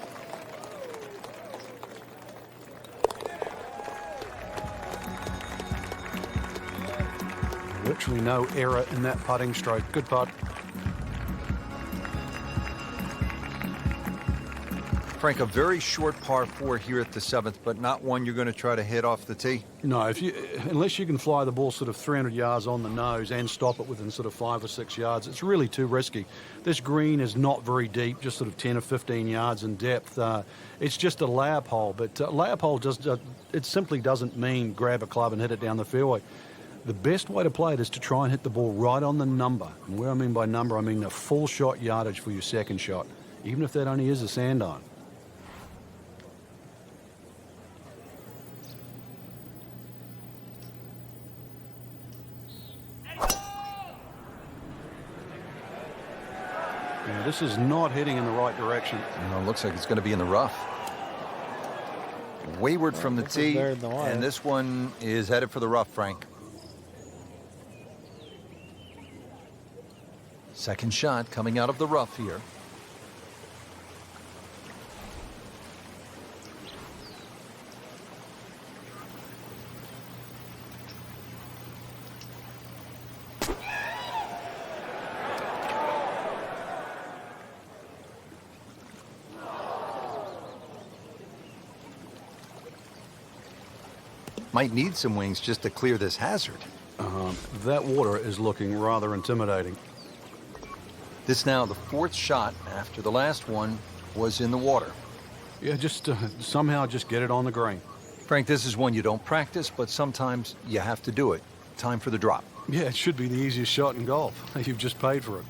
Literally no error in that putting stroke. Good putt. Frank, a very short par 4 here at the 7th, but not one you're going to try to hit off the tee? No, unless you can fly the ball sort of 300 yards on the nose and stop it within sort of 5 or 6 yards, it's really too risky. This green is not very deep, just sort of 10 or 15 yards in depth. It's just a layup hole, but layup hole it simply doesn't mean grab a club and hit it down the fairway. The best way to play it is to try and hit the ball right on the number. And where I mean by number, I mean the full shot yardage for your second shot, even if that only is a sand iron. Yeah, this is not heading in the right direction. No, it looks like it's going to be in the rough. Wayward from the tee, and this one is headed for the rough, Frank. Second shot coming out of the rough here. Might need some wings just to clear this hazard. That water is looking rather intimidating. This now the 4th shot after the last one was in the water. Yeah, just somehow just get it on the green. Frank, this is one you don't practice, but sometimes you have to do it. Time for the drop. Yeah, it should be the easiest shot in golf. You've just paid for it.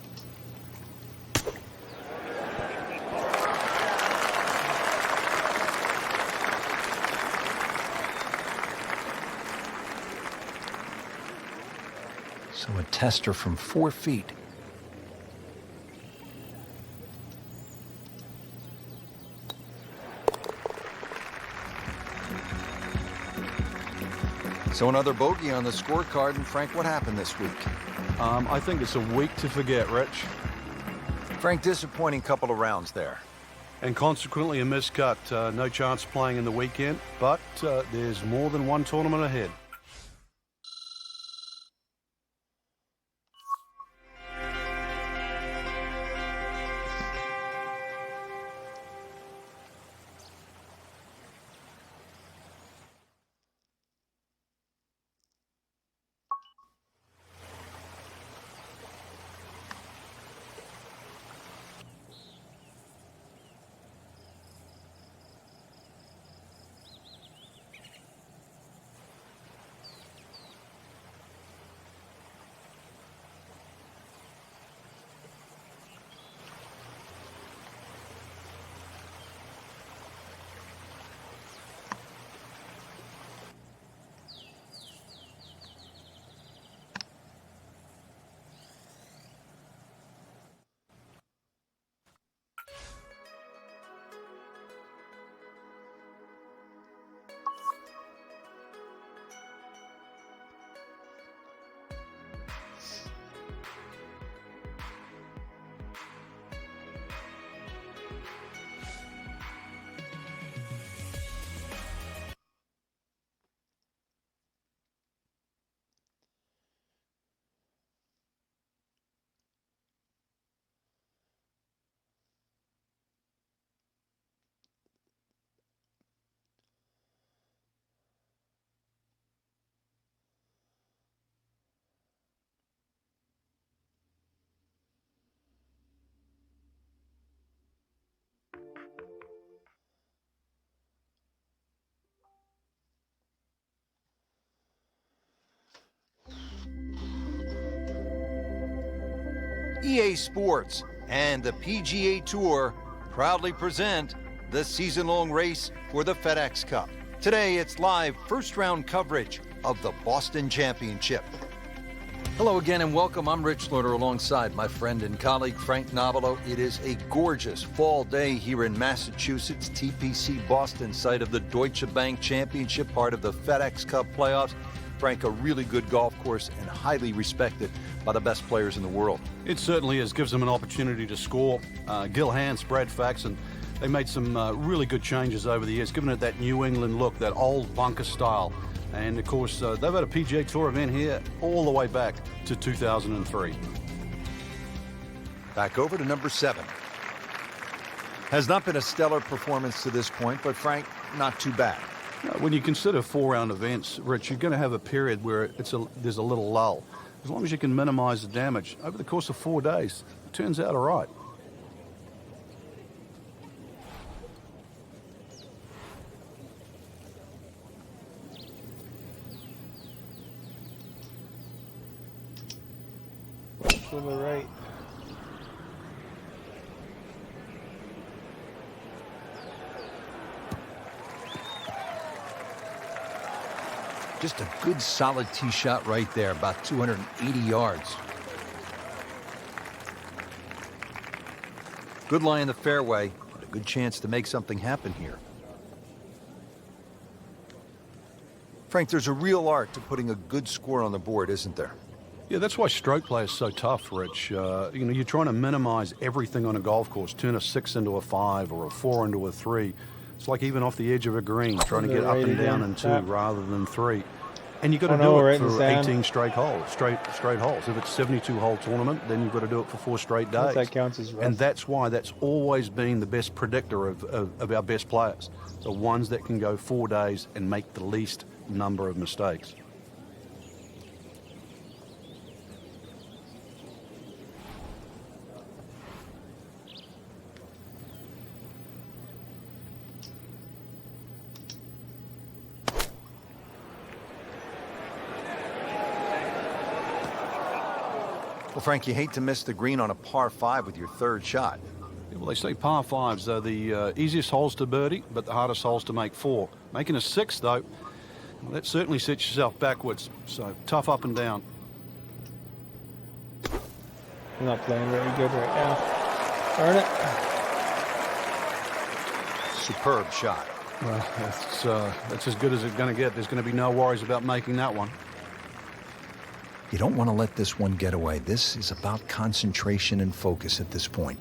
So a tester from 4 feet. So another bogey on the scorecard. And Frank, what happened this week? I think it's a week to forget, Rich. Frank, disappointing couple of rounds there. And consequently a miscut. No chance playing in the weekend, but there's more than one tournament ahead. EA Sports and the PGA Tour proudly present the season-long race for the FedEx Cup. Today, it's live first-round coverage of the Boston Championship. Hello again and welcome. I'm Rich Lerner alongside my friend and colleague Frank Novelo. It is a gorgeous fall day here in Massachusetts, TPC Boston, site of the Deutsche Bank Championship, part of the FedEx Cup playoffs. Frank, a really good golf course and highly respected by the best players in the world. It certainly is. Gives them an opportunity to score. Gil Hanse, Brad Faxon, they made some really good changes over the years, giving it that New England look, that old bunker style. And, of course, they've had a PGA Tour event here all the way back to 2003. Back over to number 7. Has not been a stellar performance to this point, but Frank, not too bad. When you consider 4-round events, Rich, you're going to have a period where there's a little lull. As long as you can minimize the damage over the course of 4 days, it turns out all right. To the right. Just a good solid tee shot right there, about 280 yards. Good lie in the fairway, but a good chance to make something happen here. Frank, there's a real art to putting a good score on the board, isn't there? Yeah, that's why stroke play is so tough, Rich. You're trying to minimize everything on a golf course, turn a 6 into a 5 or a 4 into a 3. It's like even off the edge of a green, trying to get up and down in 2 rather than 3. And you've got to do it for 18 straight holes, straight holes. If it's a 72-hole tournament, then you've got to do it for 4 straight days. That counts as rough. And that's why that's always been the best predictor of our best players. The ones that can go 4 days and make the least number of mistakes. Well, Frank, you hate to miss the green on a par 5 with your 3rd shot. Well, they say par 5s are the easiest holes to birdie, but the hardest holes to make 4. Making a 6, though, well, that certainly sets yourself backwards. So tough up and down. I'm not playing very good right now. Darn it. Superb shot. Well, that's as good as it's going to get. There's going to be no worries about making that one. You don't want to let this one get away. This is about concentration and focus at this point.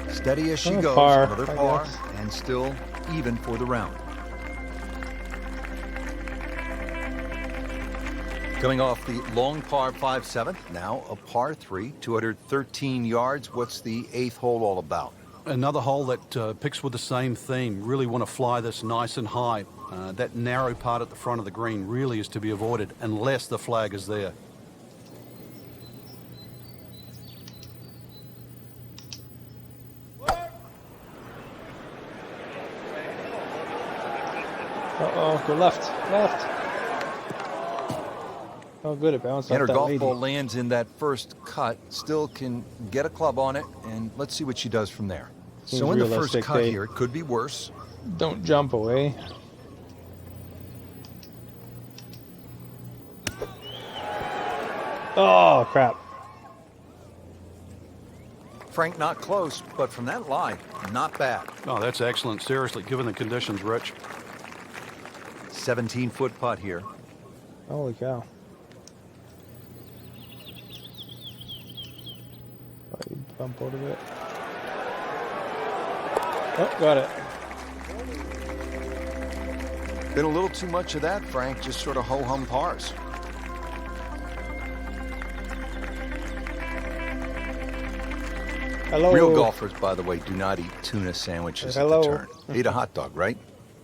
Steady as she goes, par, another par, and still even for the round. Coming off the long par 5-7, now a par 3, 213 yards. What's the 8th hole all about? Another hole that picks with the same theme. Really want to fly this nice and high. That narrow part at the front of the green really is to be avoided unless the flag is there. Uh-oh, go left. Oh, good, it bounced off And her that golf lady. ball lands in that first cut, still can get a club on it, and let's see what she does from there. Seems so in the first realistic, cut here, it could be worse. Don't jump away. Oh, crap. Frank, not close, but from that line, not bad. Oh, that's excellent. Seriously, given the conditions, Rich. 17-foot putt here. Holy cow. Probably bump out of it. Oh, got it. Been a little too much of that, Frank, just sort of ho-hum pars. Hello. Real golfers, by the way, do not eat tuna sandwiches at the turn. They eat a hot dog, right?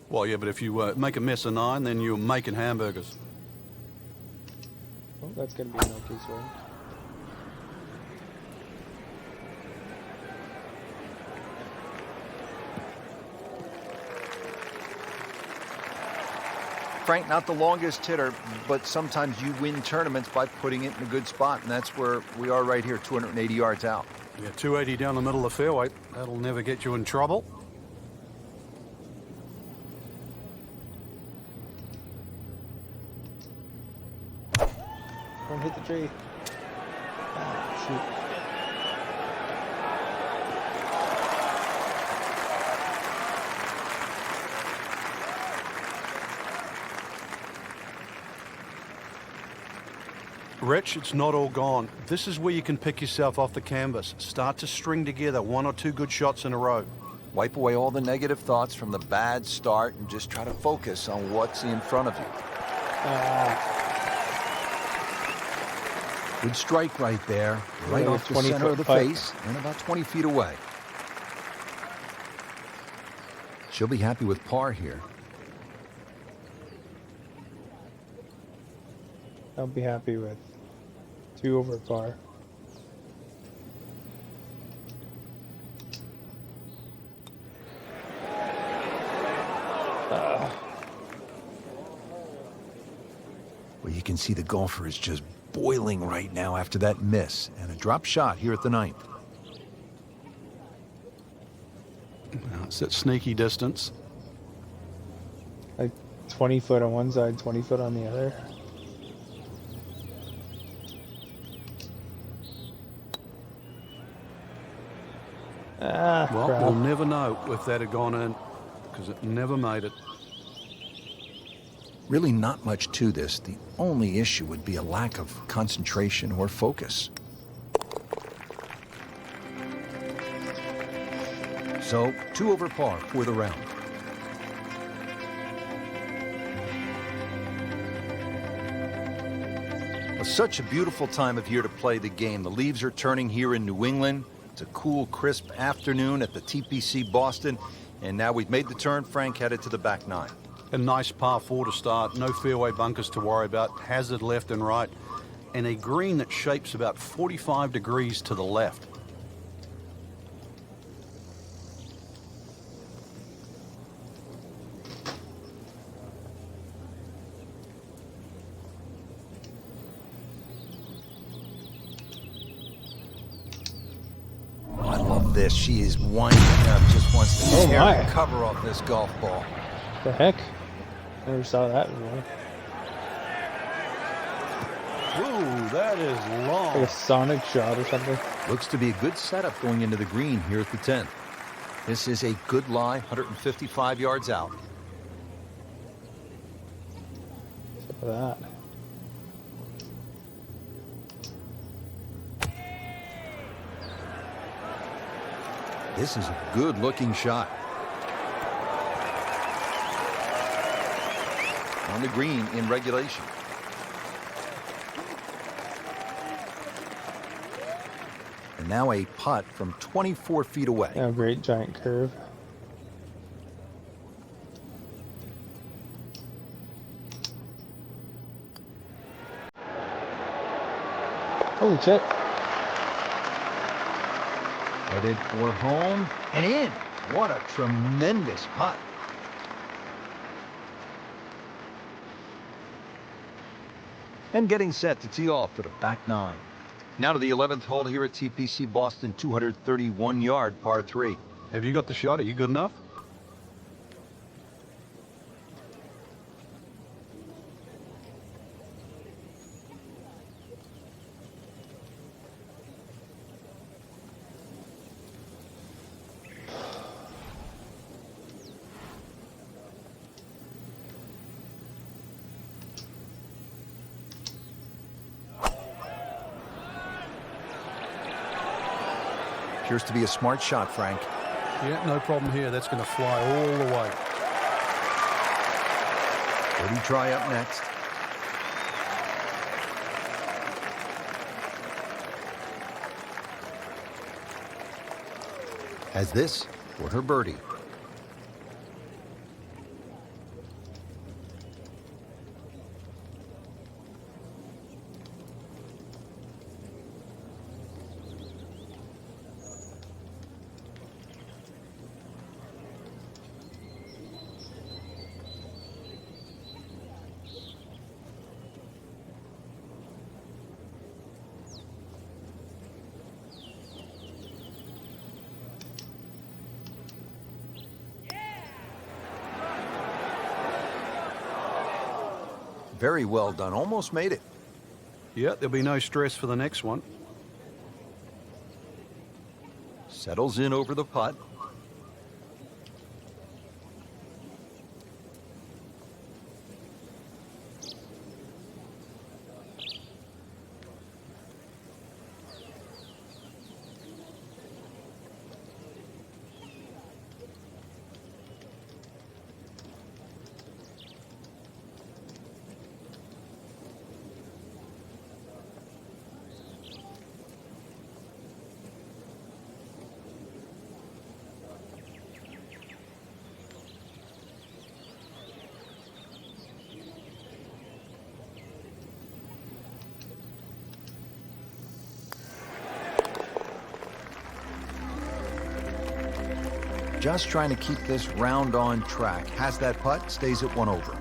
Well, yeah, but if you make a mess of 9, then you're making hamburgers. Oh, that's going to be no case, right? Frank, not the longest hitter, but sometimes you win tournaments by putting it in a good spot, and that's where we are right here, 280 yards out. Yeah, 280 down the middle of the fairway. That'll never get you in trouble. Don't hit the tree. Oh, shoot. Rich, it's not all gone. This is where you can pick yourself off the canvas. Start to string together 1 or 2 good shots in a row. Wipe away all the negative thoughts from the bad start and just try to focus on what's in front of you. Good strike right there, right Yeah, off the 20 center foot of the putt. face and about 20 feet away. She'll be happy with par here. I'll be happy with 2 over par. Well, you can see the golfer is just boiling right now after that miss and a drop shot here at the 9th. Now it's that sneaky distance. Like 20 foot on one side, 20 foot on the other. Ah, Well, crap. we'll never know if that had gone in because it never made it. Really not much to this. The only issue would be a lack of concentration or focus. So, 2 over par for the round. Well, such a beautiful time of year to play the game. The leaves are turning here in New England. It's a cool, crisp afternoon at the TPC Boston. And now we've made the turn, Frank, headed to the back 9. A nice par 4 to start, no fairway bunkers to worry about, hazard left and right, and a green that shapes about 45 degrees to the left. Oh, I love this. She is winding up, just wants to Oh, tear my. the cover off this golf ball. The heck? Never saw that before. Ooh, that is long. Like a sonic shot or something. Looks to be a good setup going into the green here at the 10th. This is a good lie, 155 yards out. Look at that. This is a good-looking shot. On the green in regulation. And now a putt from 24 feet away. Yeah, great giant curve. Holy shit. Headed for home and in. What a tremendous putt. And getting set to tee off for the back 9. Now to the 11th hole here at TPC Boston, 231-yard par 3. Have you got the shot? Are you good enough? Appears to be a smart shot, Frank. Yeah, no problem here. That's going to fly all the way. Birdie try up next. Has this for her birdie. Very well done. Almost made it. Yeah, there'll be no stress for the next one. Settles in over the putt. just trying to keep this round on track. Has that putt, stays at 1 over.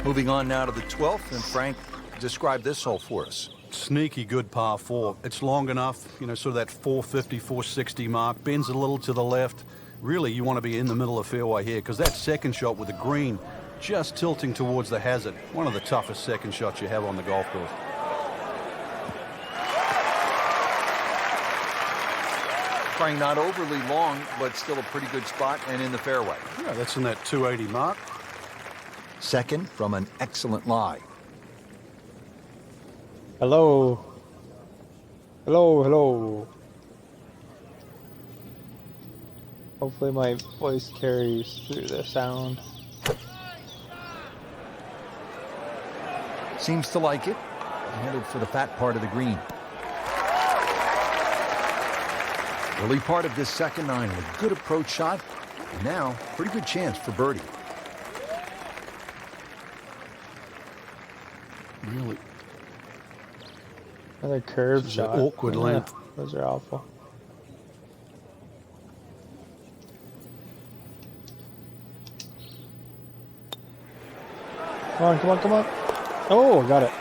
Moving on now to the 12th, and Frank, describe this hole for us. Sneaky good par 4. It's long enough, sort of that 450, 460 mark. Bends a little to the left. Really, you want to be in the middle of fairway here, because that second shot with the green just tilting towards the hazard. One of the toughest second shots you have on the golf course. Frank, not overly long, but still a pretty good spot and in the fairway. Yeah, that's in that 280 mark. Second from an excellent lie. Hello. Hello, hello. Hopefully my voice carries through the sound. Seems to like it. Headed for the fat part of the green. Early part of this second nine, a good approach shot. And now, pretty good chance for birdie. Really. Another curve This is shot. an awkward length. Those are awful. Come on, come on, come on. Oh, got it.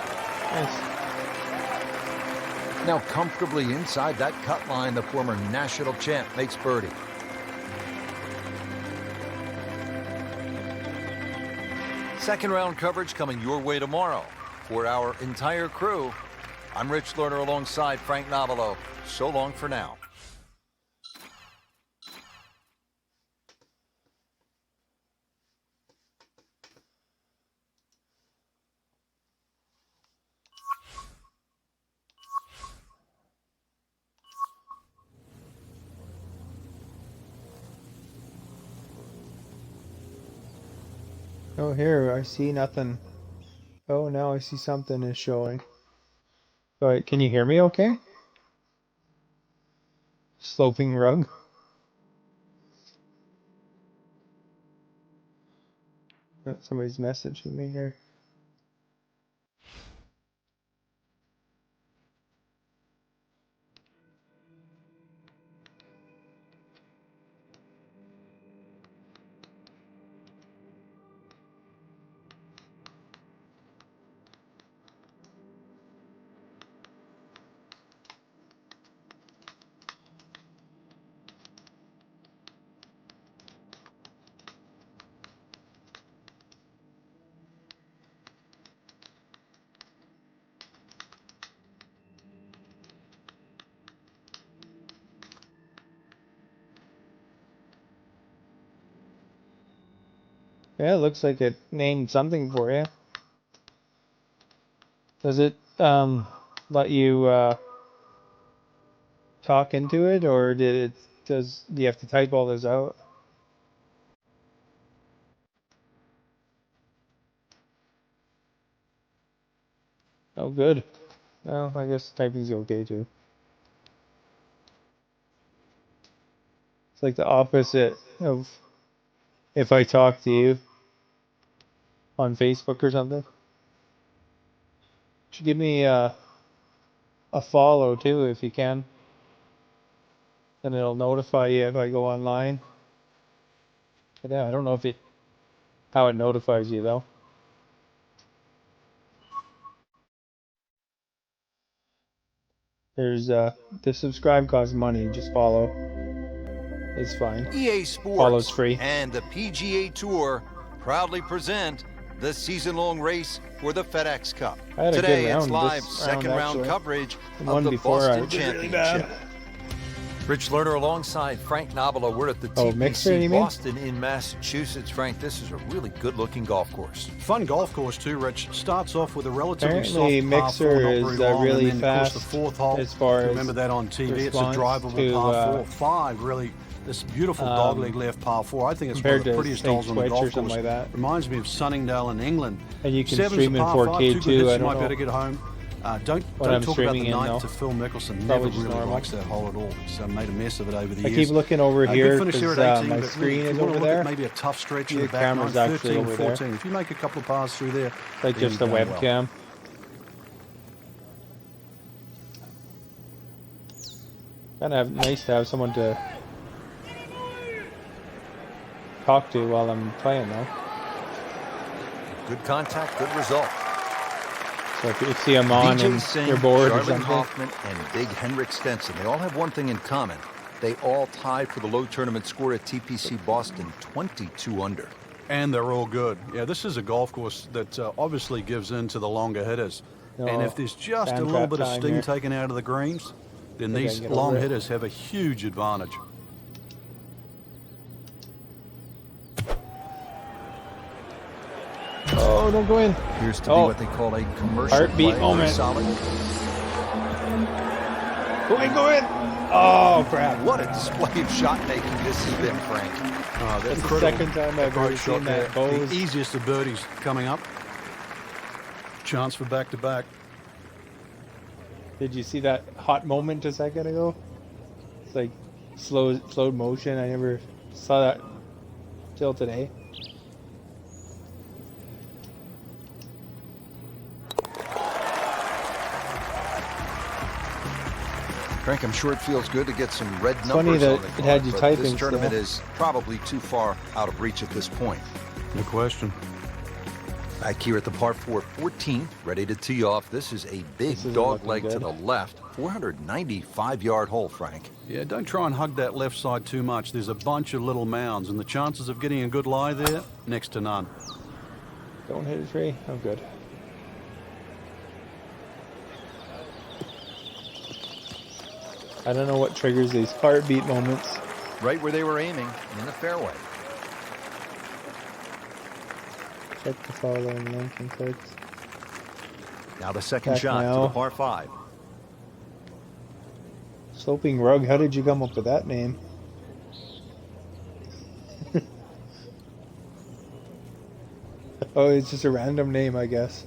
Nice. Now comfortably inside that cut line, the former national champ makes birdie. Second round coverage coming your way tomorrow. For our entire crew, I'm Rich Lerner alongside Frank Nobilo. So long for now. Oh, here, I see nothing. Oh, now I see something is showing. Alright, can you hear me okay? Sloping rug. Somebody's messaging me here. Yeah, it looks like it named something for you. Does it let you talk into it, or do you have to type all this out? Oh, good. Well, I guess typing's okay too. It's like the opposite of if I talk to you on Facebook or something. Should give me a follow too if you can. Then it'll notify you if I go online. But yeah, I don't know if how it notifies you though. There's the subscribe costs money, just follow. It's fine. EA Sports Follow's free. and the PGA Tour proudly present the season-long race for the FedEx Cup. I had a Today good round it's live this second round actually. coverage The of one the before I Boston did really bad. Championship. Rich Lerner alongside Frank Nobilo. We're at the Mixer, TPC you mean? Boston in Massachusetts. Frank, this is a really good-looking golf course. Fun golf course too, Rich. Starts off with a relatively Apparently, soft par Mixer 4, not is, very long, really and then, of course, fast the fourth hole. as far if you as remember that on TV. It's a response drivable to, par 4. 5, really, this beautiful dogleg left par 4. I think it's one compared of the to prettiest Snake holes on the Twitch golf or course. something like that. Reminds me of Sunningdale in England. And you can 7's stream a in par 4K 5, two good too, hits, I you don't might know better get home. Don't what I'm talk about streaming the in, ninth though. to Phil Mickelson. Probably Never just really normal. likes that hole at all. So made a mess of it over the I years. keep looking over Good here finish here because at 18, my but screen if you is want over to look there. at maybe a tough stretch in Your the back nine, camera's actually 13, over there. 14. If you make a couple of passes through there, Like then just a you're going well. webcam. Kind of nice to have someone to talk to while I'm playing, though. Good contact, good result. So if you see them on DJ and Singh, you're bored or Charlie something. Hoffman, and Big Henrik Stenson, they all have one thing in common. They all tied for the low tournament score at TPC Boston, 22 under. And they're all good. Yeah, this is a golf course that obviously gives in to the longer hitters. And if there's just a sand little trap bit of time sting here. taken out of the greens, then Think I these can get long over it. hitters have a huge advantage. Oh, don't go in. Appears to be Oh. what they call a commercial Heartbeat play. moment. Solid. Go in, go in. Oh, crap. What a display of shot making this has been, Frank. That's That's the incredible. second time I've Great ever shot seen that there. Bose. The easiest of birdies coming up. Chance for back-to-back. Did you see that hot moment a second ago? It's like slow motion. I never saw that till today. Frank, I'm sure it feels good to get some red It's numbers funny that on the it card, had you but typing this tournament still. is probably too far out of reach at this point. No question. Back here at the par 4 14th, ready to tee off. This is a big This isn't dog looking leg to good. the left. 495-yard hole, Frank. Yeah, don't try and hug that left side too much. There's a bunch of little mounds, and the chances of getting a good lie there, next to none. Don't hit a tree. Oh, good. I don't know what triggers these heartbeat moments. Right where they were aiming, in the fairway. Check the following link and clicks. Now the second Back shot to now. the par 5. Sloping Rug. How did you come up with that name? Oh, it's just a random name, I guess.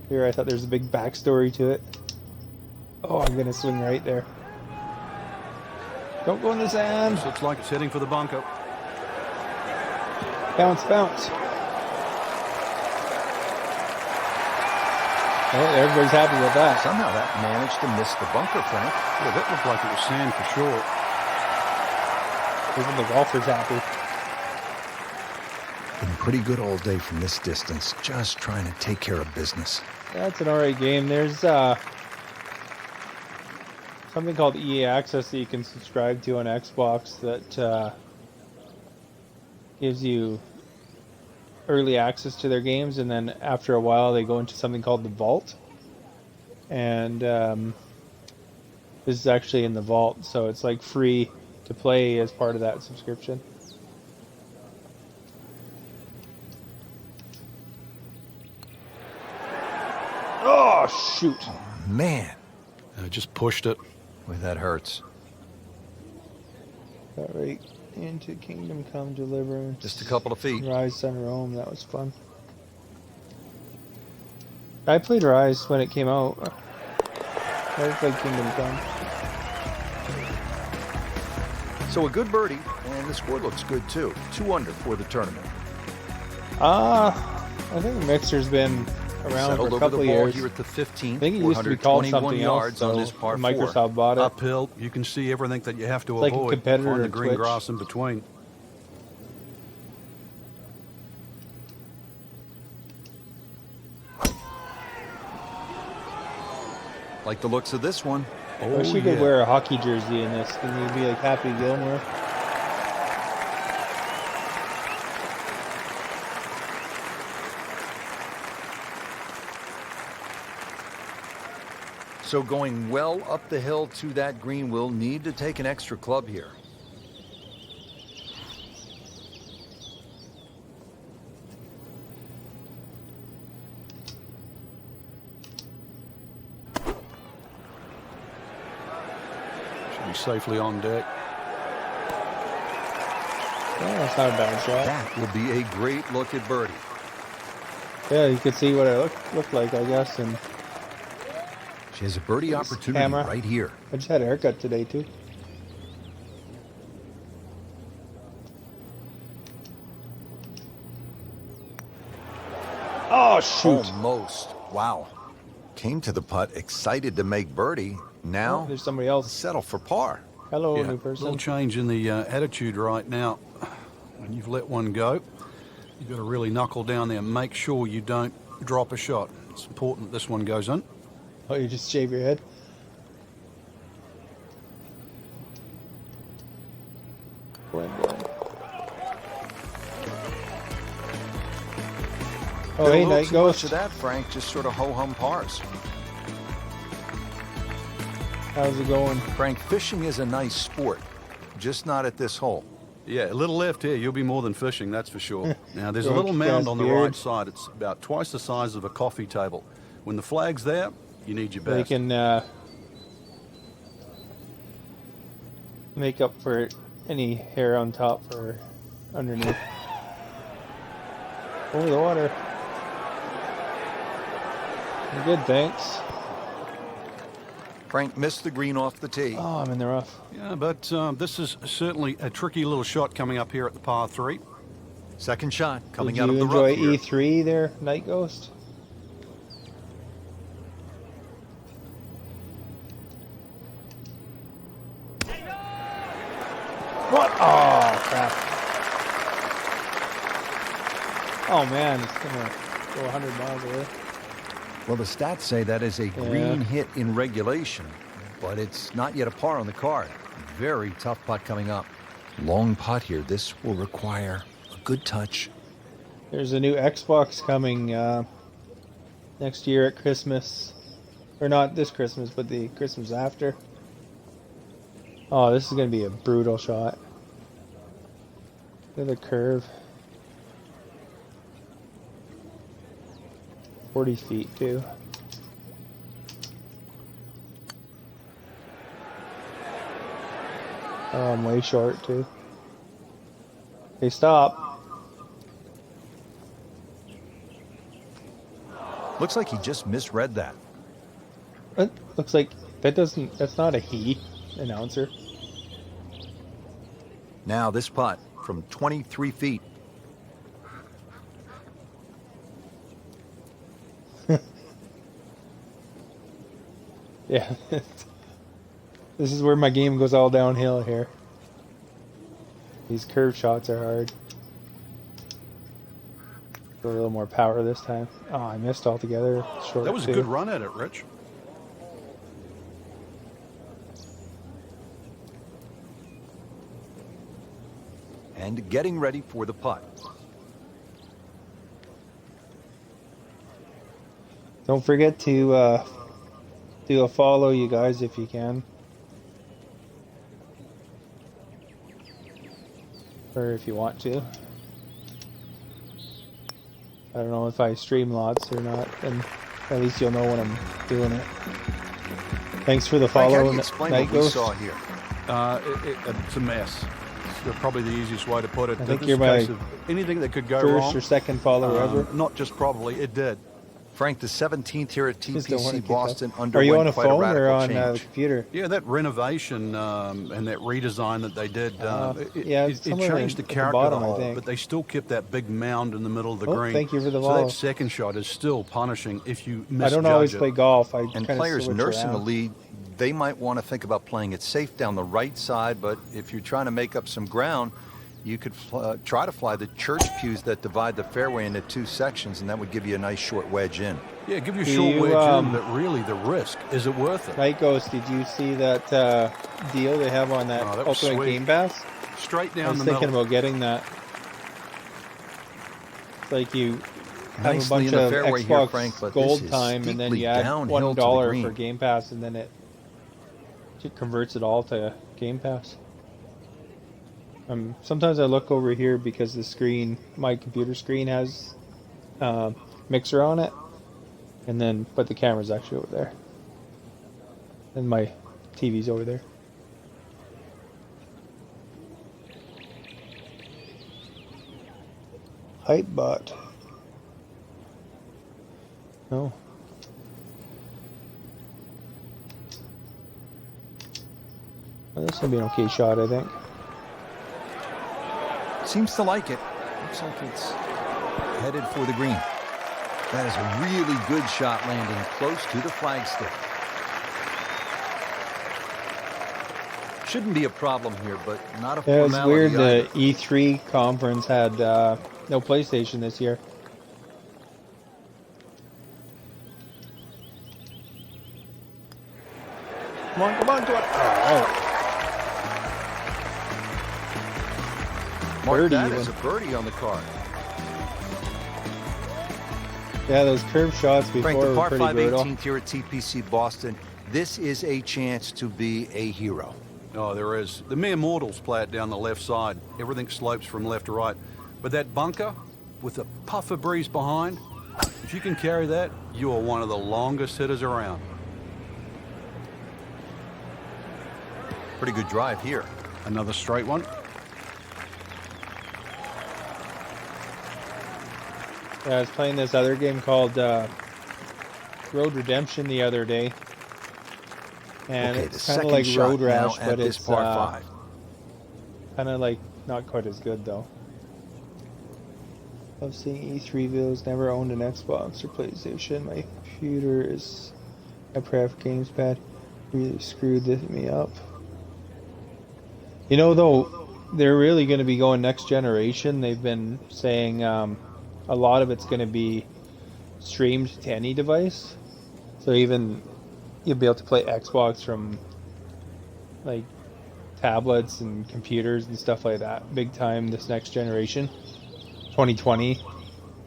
Here, I thought there's a big backstory to it. Oh, I'm gonna swing right there. Don't go in the sand. This looks like it's heading for the bunker. Bounce, bounce. Oh, everybody's happy with that. Somehow that managed to miss the bunker, Frank. Yeah, that looked like it was sand for sure. Even the golfer's happy. Been pretty good all day from this distance, just trying to take care of business. That's an alright game. There's something called EA Access that you can subscribe to on Xbox that gives you early access to their games, and then after a while they go into something called the Vault. And this is actually in the Vault, so it's like free to play as part of that subscription. Oh, shoot. Man, Just pushed it. boy, that hurts. Got right into Kingdom Come Deliverance. Just a couple of feet. Rise, Sun, Rome. That was fun. I played Rise when it came out. I played Kingdom Come. So a good birdie, and the score looks good too. 2 under for the tournament. I think Mixer's been around Settled for a over couple the of ball years. here at the 15th. I think it used to be called 421 something yards else, on so this par 4. Microsoft bought it. Uphill, you can see everything that you have to It's like a avoid. competitor Find the to green Twitch. grass in between. Like the looks of this one. I wish you could wear a hockey jersey in this. Can you be like Happy Gilmore? So going well up the hill to that green, will need to take an extra club here. Should be safely on deck. Oh, that's not a bad shot. That will be a great look at birdie. Yeah, you could see what I looked like, I guess. And She has a birdie This opportunity camera. right here. I just had a haircut today too. Oh shoot! Almost. Wow. Came to the putt excited to make birdie. Now, Oh, there's somebody else. settle for par. Hello, Yeah, new little person. change in the attitude right now. When you've let one go, you've got to really knuckle down there and make sure you don't drop a shot. It's important that this one goes in. Oh, you just shave your head? Oh, Been a hey, little Night too much Ghost. of that, Frank. Just sort of ho-hum pars. How's it going? Frank, fishing is a nice sport, just not at this hole. Yeah, a little left here, you'll be more than fishing, that's for sure. Now, there's a George little mound Gaz on the beard. right side. It's about twice the size of a coffee table. When the flag's there, you need your They best. can make up for any hair on top or underneath. Oh, the water. You're good, thanks. Frank missed the green off the tee. Oh, I'm in the rough. Yeah, but this is certainly a tricky little shot coming up here at the par 3. Second shot coming Did out of you the enjoy rough here. E3 there, Night Ghost? What? Oh, crap. Oh, man, it's going to go 100 miles away. Well, the stats say that is a green hit in regulation, but it's not yet a par on the card. Very tough putt coming up. Long putt here. This will require a good touch. There's a new Xbox coming next year at Christmas. Or not this Christmas, but the Christmas after. Oh, this is going to be a brutal shot. Look at the curve. 40 feet, too. Oh, I'm way short, too. Hey, stop. Looks like he just misread that. It looks like that's not a he, announcer. Now this putt from 23 feet. Yeah. This is where my game goes all downhill here. These curve shots are hard. Go a little more power this time. Oh, I missed altogether. Short That was a too. good run at it, Rich. And getting ready for the putt. Don't forget to do a follow, you guys, if you can. Or if you want to. I don't know if I stream lots or not, and at least you'll know when I'm doing it. Thanks for the Frank, how follow, do you explain Night what we Ghost. saw here? It's a mess. It's probably the easiest way to put it. I think This you're is a my case of anything that could go First wrong. or second follower ever. Not just probably, it did. Frank, the 17th here at Just don't wanna TPC keep Boston up. underwent Are you on a quite phone a radical or on the change. computer? Yeah, that renovation and that redesign that they did, yeah, it somewhere changed the at the character bottom, of the I hole, think. but they still kept that big mound in the middle of the Oh, green. thank you for the So follow. that second shot is still punishing if you I misjudge don't always it. play golf. I And kind of players switch nursing the around. lead, they might want to think about playing it safe down the right side, but if you're trying to make up some ground, you could try to fly the church pews that divide the fairway into two sections, and that would give you a nice short wedge in. Yeah, give you a Do short you, wedge in, but really the risk, is it worth it? Night Ghost, did you see that deal they have on that Oh, that was Ultimate sweet. Game Pass? Straight I down was the thinking middle. about getting that. It's like you have a Nicely bunch in the of fairway here, Xbox Frank, but Gold this is time, and then steeply you add downhill to the $1 green. for Game Pass, and then it converts it all to Game Pass. Sometimes I look over here because the screen, my computer screen, has Mixer on it, but the camera's actually over there, and my TV's over there. Hype bot. No. Well, this will be an okay shot, I think. Seems to like it. Looks like it's headed for the green. That is a really good shot landing close to the flagstick. Shouldn't be a problem here, but not a Yeah, it's formality weird the either. E3 conference had no PlayStation this year. Come on, come on, come on. Oh, Mark birdie that even. as a birdie on the card. yeah, those curve shots before Frank, the were par pretty 5 brutal. 18th here at TPC Boston. This is a chance to be a hero. Oh, there is. The mere mortals play it down the left side. Everything slopes from left to right. But that bunker with a puff of breeze behind, if you can carry that, you are one of the longest hitters around. Pretty good drive here. Another straight one. Yeah, I was playing this other game called Road Redemption the other day. And Okay, the it's kind of second like shot Road now Rash, at but this it's par 5. kind of like not quite as good though. Love seeing E3 videos. Never owned an Xbox or PlayStation. My computer is my pref games pad. Really screwed me up. You know, though, they're really going to be going next generation. They've been saying a lot of it's going to be streamed to any device. So even you'll be able to play Xbox from like tablets and computers and stuff like that. Big time this next generation. 2020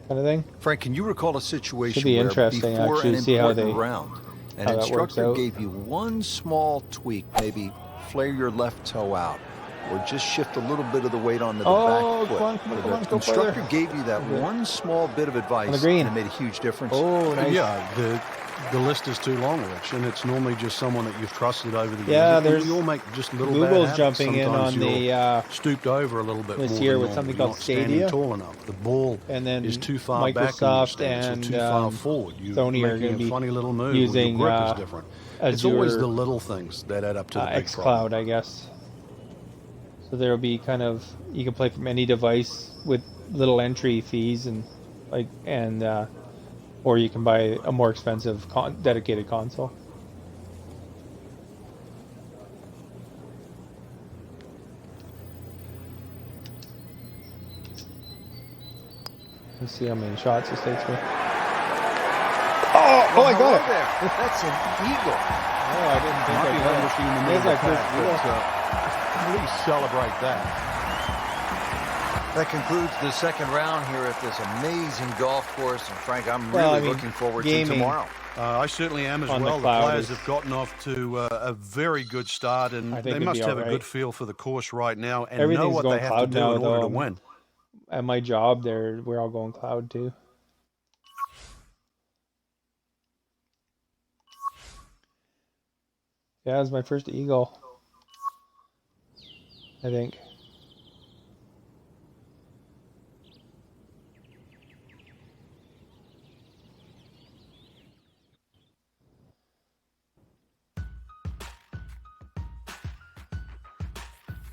kind of thing. Frank, can you recall a situation Should be where interesting, before actually, an see how important they- round, an how that works instructor out. gave you one small tweak, maybe flare your left toe out, or just shift a little bit of the weight onto the Oh, back foot. come on, come on, Or come the on, go instructor further. gave you that Okay. one small bit of advice, On the green. and it made a huge difference. Oh, nice. Yeah, the list is too long, Rich, and it's normally just someone that you've trusted over the years. Yeah, And there's- you all make just little bad Google's habits. jumping in Sometimes on the you're stooped over a little bit this more year than with normal. something You're called not standing Stadia. tall enough. The ball And then is too far back in your Microsoft stance and or too far forward. You're Sony are making going to a be funny little move. using Your grip is different. It's Azure, always the little things that add up to the big problem. xCloud, I guess. So there will be kind of, you can play from any device with little entry fees and or you can buy a more expensive dedicated console. Let's see how many shots this takes me. Oh, I got it! That's an eagle. Oh, I didn't think Might I be got hard it. to see in the There's middle my of the first pack, eagle. but at least celebrate that. That concludes the second round here at this amazing golf course. And Frank, I'm really Well, I mean, looking forward to gaming. tomorrow. I certainly am as On the well. The cloud players is- have gotten off to a very good start, and I think they it'd must be have a alright. good feel for the course right now and know Everything's what going they have to cloud do now, in order to though. win. At my job, we're all going cloud too. Yeah, it was my first eagle, I think.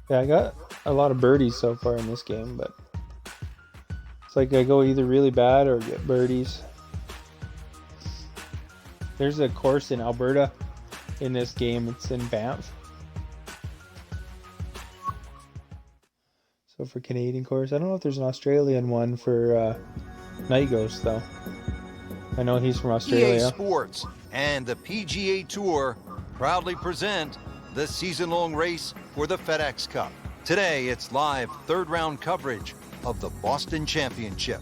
Yeah, I got a lot of birdies so far in this game, but it's like I go either really bad or get birdies. There's a course in Alberta in this game. It's in Banff. So for Canadian course, I don't know if there's an Australian one for Night Ghost though. I know he's from EA Australia. Sports and the PGA Tour proudly present the season-long race for the FedEx Cup. Today, it's live third-round coverage of the Boston Championship.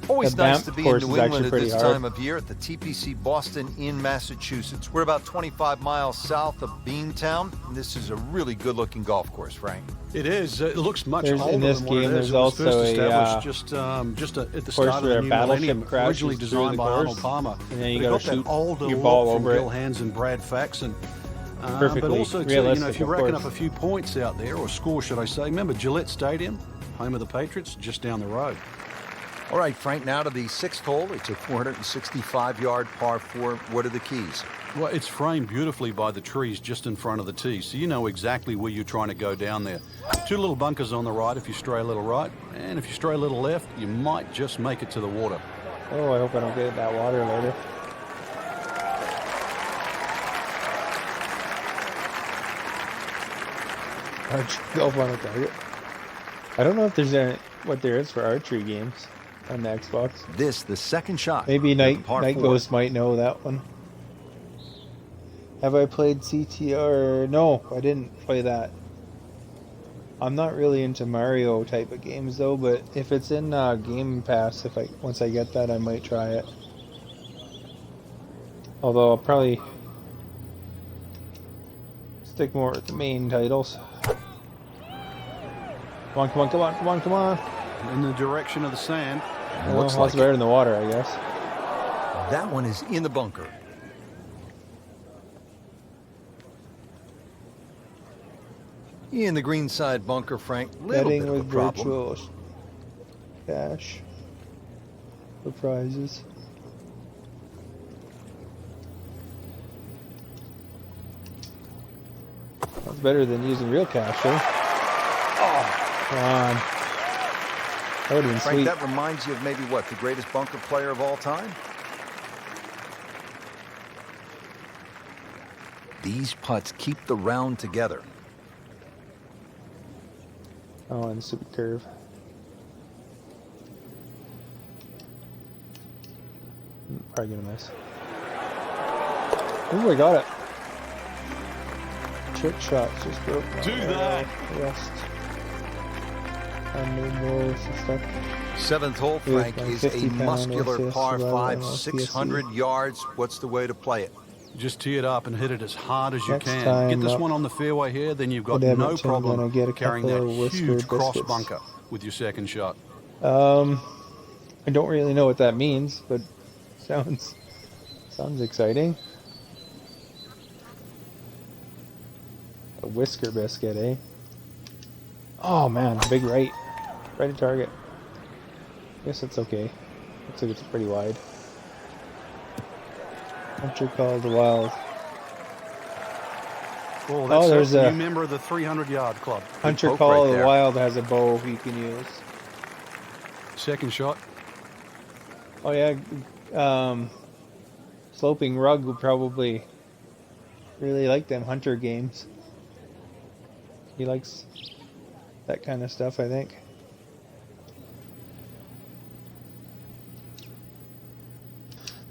Always The nice Banff to be in course New is actually England at pretty this hard. time of year at the TPC Boston in Massachusetts. We're about 25 miles south of Beantown. And this is a really good-looking golf course, Frank. It is. It looks much There's- older in this than what game, it is. there's It was first also a, established just at the course start of where the a new battleship millennium, crashes originally through designed the by course, Arnold Palmer. and then you But it gotta got that shoot older your ball look over from it. Gil Hands and Brad Faxon. But Perfectly also, too, you know, realistic, if you of reckon course. up a few points out there, or score, should I say, remember Gillette Stadium, home of the Patriots, just down the road. All right, Frank, now to the sixth hole. It's a 465-yard par 4. What are the keys? Well, it's framed beautifully by the trees just in front of the tee, so you know exactly where you're trying to go down there. Two little bunkers on the right if you stray a little right, and if you stray a little left, you might just make it to the water. Oh, I hope I don't get in that water later. Archery golf on a target. I don't know if there's any, what there is for archery games on the Xbox. This, the second shot. Maybe of the Night par 4. Ghost might know that one. Have I played CTR? No, I didn't play that. I'm not really into Mario type of games though, but if it's in Game Pass, once I get that, I might try it. Although I'll probably stick more with the main titles. Come on, come on, come on, come on, come on. In the direction of the sand. Well, Looks it's like better in the water, I guess. that one is in the bunker. In the green side bunker, Frank. Little bit Betting of a with problem. virtual cash for prizes. That's better than using real cash, though. Oh, come on. That would have been Frank, sweet. that reminds you of maybe what, the greatest bunker player of all time? These putts keep the round together. Oh, and the super curve. Probably gonna miss. Ooh, I got it. Trick shots just broke. Do that. Rest. And more stuff. Seventh hole, With Frank, my is a 50-pound muscular assist par rather 5, than a 600 yards. What's the way to play it? Just tee it up and hit it as hard as you Next can. time Get this up one on the fairway here, then you've got at no Edmonton, problem gonna get a carrying that couple of Whisker huge cross biscuits. bunker with your second shot. I don't really know what that means, but sounds exciting. A whisker biscuit, eh? Oh man, big right. Right at target. Guess it's okay. Looks like it's pretty wide. Hunter called the wild. Oh, that's there's a a new member of the 300-yard club. Hunter poke call right of the there. wild has a bow you can use. Second shot. Oh yeah, Sloping Rug would probably really like them Hunter games. He likes that kind of stuff, I think.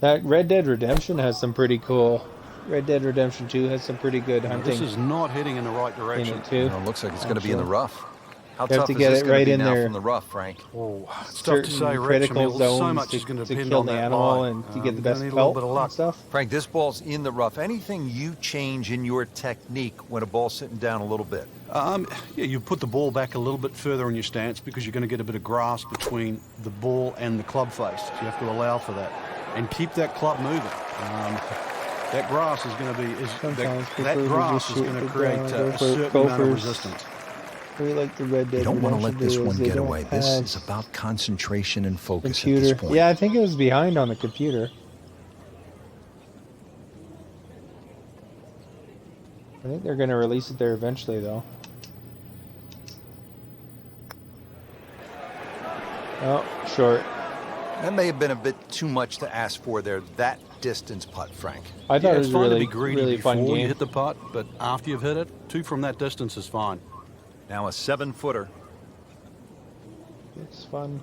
That Red Dead Redemption has some pretty cool. Red Dead Redemption 2 has some pretty good Now, hunting this is not heading in the right in direction. it too. It looks like it's going to be in the rough. How You have tough to is get this it going right to be in now there. from the rough, Frank? Oh, it's tough Certain to say, Rich. I critical mean, so zones much is to going to depend kill on the that animal lie. and to get the Gonna best need a little pelt bit of and luck. stuff. Frank, this ball's in the rough. Anything you change in your technique when a ball's sitting down a little bit? Yeah, you put the ball back a little bit further in your stance because you're going to get a bit of grass between the ball and the club face. So you have to allow for that. And keep that club moving. That grass is going to be... Sometimes that people grass just is shoot going to the create ground, a go for certain amount of gophers. resistance. We like the Red Dead You don't want to let Redemption this do one is they get don't away. This have is about concentration and focus at computer. this point. Yeah, I think it was behind on the computer. I think they're going to release it there eventually, though. Oh, short. That may have been a bit too much to ask for there, that distance putt, Frank. I thought it It's was a fine to really, be greedy really before fun you game. hit the putt, but after you've hit it, 2 from that distance is fine. Now a 7-footer. It's fun.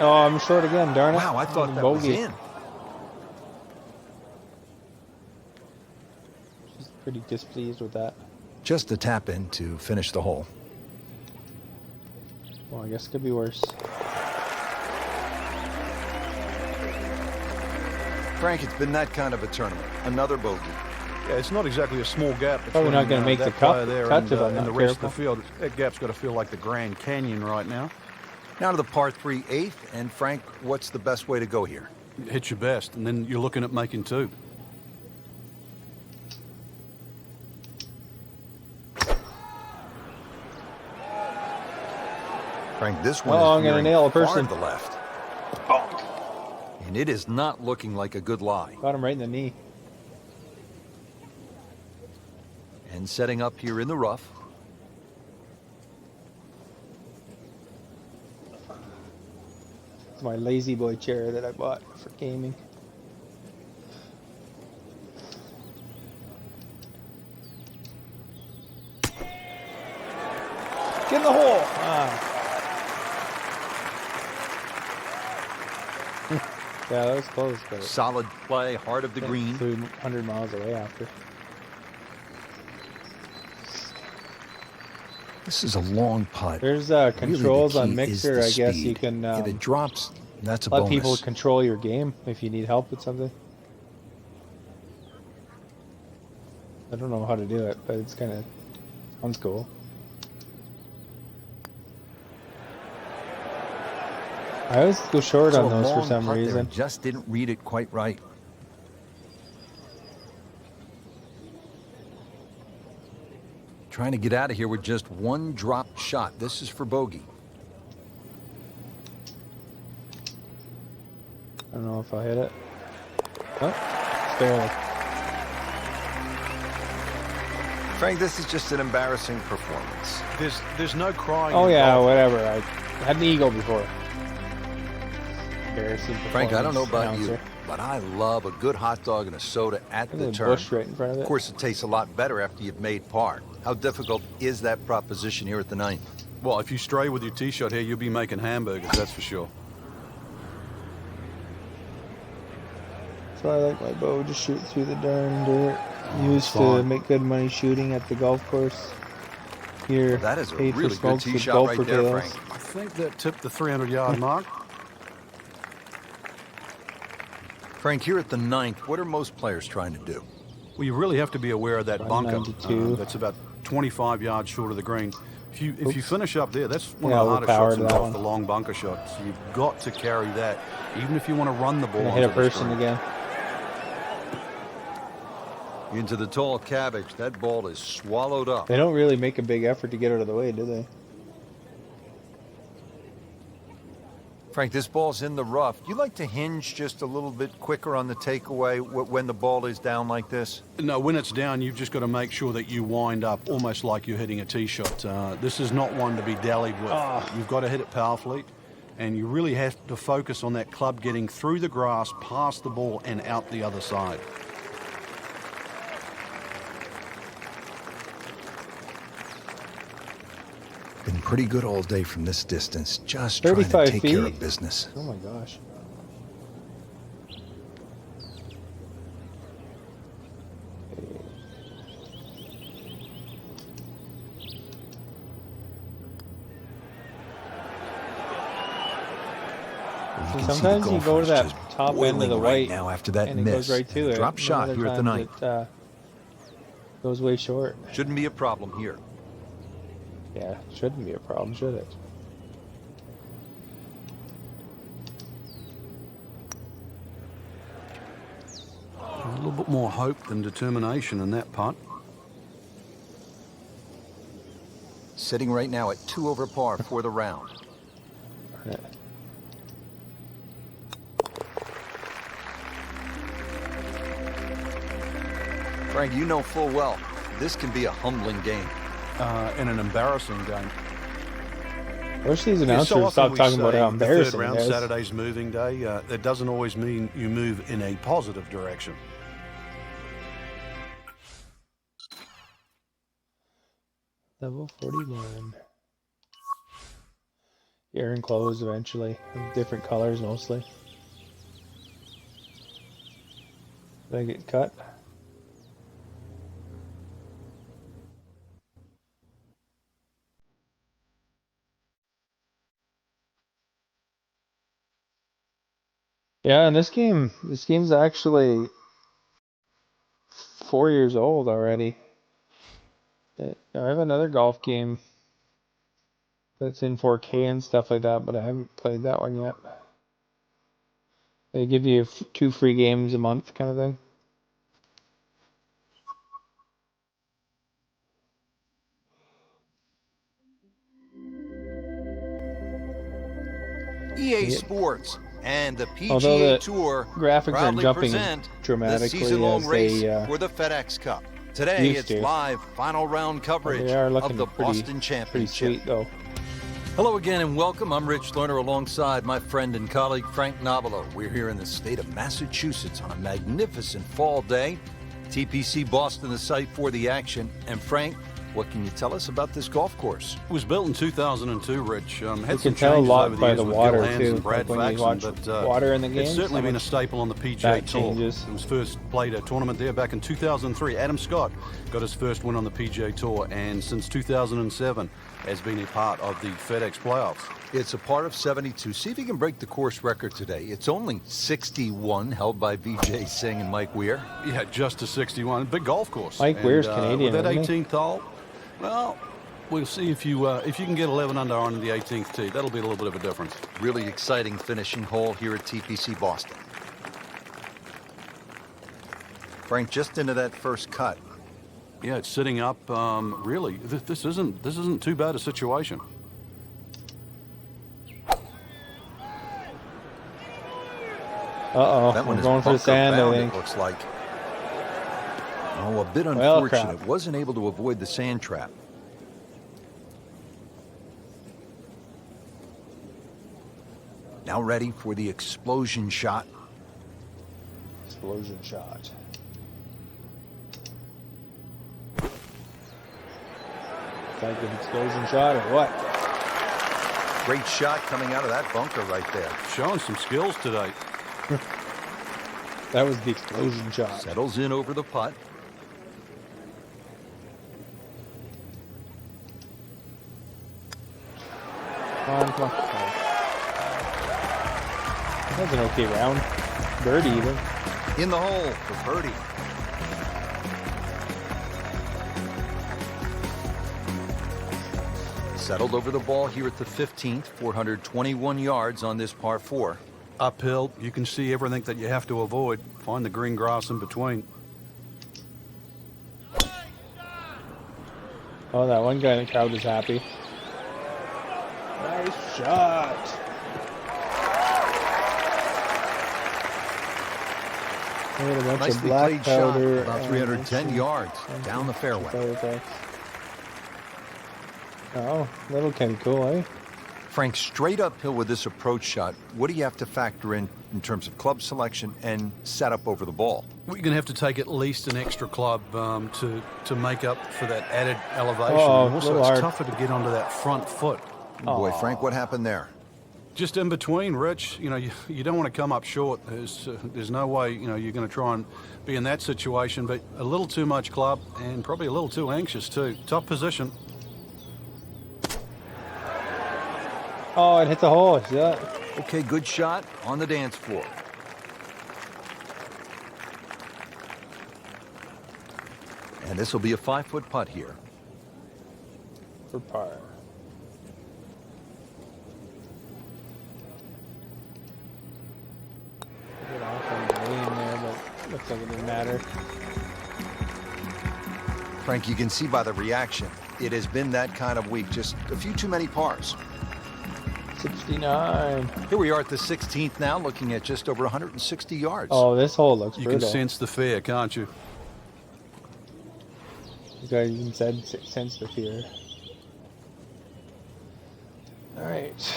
Oh, I'm short again, darn it. Wow, I thought that was Bogey. in. She's pretty displeased with that. Just a tap in to finish the hole. Well, I guess it could be worse. Frank, it's been that kind of a tournament. Another bogey. Yeah, it's not exactly a small gap Probably between not gonna make that the cut- player there cut and, if I'm and not the rest of the careful. field. That gap's got to feel like the Grand Canyon right now. Now to the par 3 8th. And Frank, what's the best way to go here? Hit your best, and then you're looking at making 2. Frank, this one Oh, is I'm gonna veering nail a far person. to the left. And it is not looking like a good lie. Got him right in the knee. And setting up here in the rough. to my lazy boy chair that I bought for gaming. Get in the hole! Ah. Yeah, that was close, but Solid play, heart of the green. flew 100 miles away after. This is a long putt. There's Really, controls the on key Mixer. is the I guess you speed. can If it drops, that's a let bonus. people control your game if you need help with something. I don't know how to do it, but it's kind of sounds cool. I always go short So on a those for long some putt there, reason. just didn't read it quite right. Trying to get out of here with just one dropped shot. This is for bogey. I don't know if I hit it. Oh, barely. Frank, this is just an embarrassing performance. There's no crying. Oh in yeah, golf. whatever. I had an eagle before. Embarrassing Frank, I don't know performance about you, announcer. but I love a good hot dog and a soda at the There's a turn. bush right in front of it. Of course, it tastes a lot better after you've made par. How difficult is that proposition here at the ninth? Well, if you stray with your tee shot here, you'll be making hamburgers, that's for sure. That's why I like my bow, just shoot through the darn dirt. Used to fine. make good money shooting at the golf course. Here, That is a paid really for good smokes tee with shot gulper right there, tails. Frank. I think that tipped the 300-yard mark. Frank, here at the ninth, what are most players trying to do? Well, you really have to be aware of that bunker. 192. That's about 25 yards short of the green. If you finish up there, that's one Yeah, of the hardest overpowered shots in that golf, one. the long bunker shot. So you've got to carry that, even if you want to run the ball. Gonna hit a onto the person screen. again. Into the tall cabbage. That ball is swallowed up. They don't really make a big effort to get out of the way, do they? Frank, this ball's in the rough. You like to hinge just a little bit quicker on the takeaway when the ball is down like this? No, when it's down, you've just got to make sure that you wind up almost like you're hitting a tee shot. This is not one to be dallied with. You've got to hit it powerfully, and you really have to focus on that club getting through the grass, past the ball, and out the other side. Been pretty good all day from this distance. Just trying 35 to take care feet. of business. Oh my gosh. You can see the Sometimes you go to golfers that just top end of boiling the right white now after that and it miss. goes right to it. Drop And shot other here at the times ninth. It, goes way short. Shouldn't be a problem here. Yeah, shouldn't be a problem, should it? A little bit more hope than determination in that putt. Sitting right now at 2 over par for the round. Yeah. Frank, you know full well, this can be a humbling game. And an embarrassing game. I wish these So announcers often stopped we talking about say how the embarrassing third round, it is. Saturday's moving day. That doesn't always mean you move in a positive direction. Level 41. Air and clothes eventually. Different colors mostly. Did I get cut? Yeah, and this game's actually 4 years old already. I have another golf game that's in 4K and stuff like that, but I haven't played that one yet. They give you 2 free games a month kind of thing. EA Sports and the Although PGA the Tour graphics aren't proudly jumping present the dramatically season-long as race they for the FedEx Cup. Today, used it's to. live final round coverage They are of looking the pretty Boston Championship. sweet though. Hello again and welcome. I'm Rich Lerner alongside my friend and colleague Frank Nobilo. We're here in the state of Massachusetts on a magnificent fall day. TPC Boston, the site for the action. And Frank, what can you tell us about this golf course? It was built in 2002, Rich. You Had can some tell a changes lot over the by years the with water Bill Hands too. and Brad Like when you watch Faxon, but water in the games, it's certainly been a staple on the that PGA Tour. changes. It was first played a tournament there back in 2003. Adam Scott got his first win on the PGA Tour, and since 2007 has been a part of the FedEx playoffs. It's a part of 72. See if you can break the course record today. It's only 61, held by Vijay Singh and Mike Weir. Yeah, just to 61. Big golf course. Mike Weir's Canadian, With that isn't he? 18th hole, well, we'll see if you can get 11 under on the 18th tee. That'll be a little bit of a difference. Really exciting finishing hole here at TPC Boston. Frank, just into that first cut. Yeah, it's sitting up. Really, this isn't too bad a situation. Uh-oh, That one I'm is going for the bunker sand, I bound, think. it looks like. Oh, a bit Well, unfortunate. crap. Wasn't able to avoid the sand trap. Now ready for the explosion shot. Explosion shot. Like an explosion shot or what? Great shot coming out of that bunker right there. Showing some skills today. That was the explosion shot. Settles in over the putt. Come on, come on. That's an okay round. Birdie even. In the hole for birdie. Settled over the ball here at the 15th, 421 yards on this par 4. Uphill, you can see everything that you have to avoid. Find the green grass in between. Oh, that one guy in the crowd is happy. Nice shot. Look at a bunch of Nicely black played shot, powder about and 310 some- yards and down the some fairway. powder packs. Oh, that'll kind of cool, eh? Frank, straight uphill with this approach shot, what do you have to factor in terms of club selection and setup over the ball? Well, you're going to have to take at least an extra club to make up for that added elevation. Oh, And also, little it's hard. tougher to get onto that front foot. Boy, Frank, what happened there? Just in between, Rich, you don't want to come up short. There's no way, you're going to try and be in that situation, but a little too much club and probably a little too anxious too. Tough position. Oh, it hit the hole. See that? Okay, good shot on the dance floor. And this will be a 5-foot putt here. For par. Get off on the green there, but looks like it didn't matter. Frank, you can see by the reaction, it has been that kind of week. Just a few too many pars. 69. Here we are at the 16th now, looking at just over 160 yards. Oh, this hole looks You brutal. can sense the fear, can't you? You guys even said sense the fear. All right.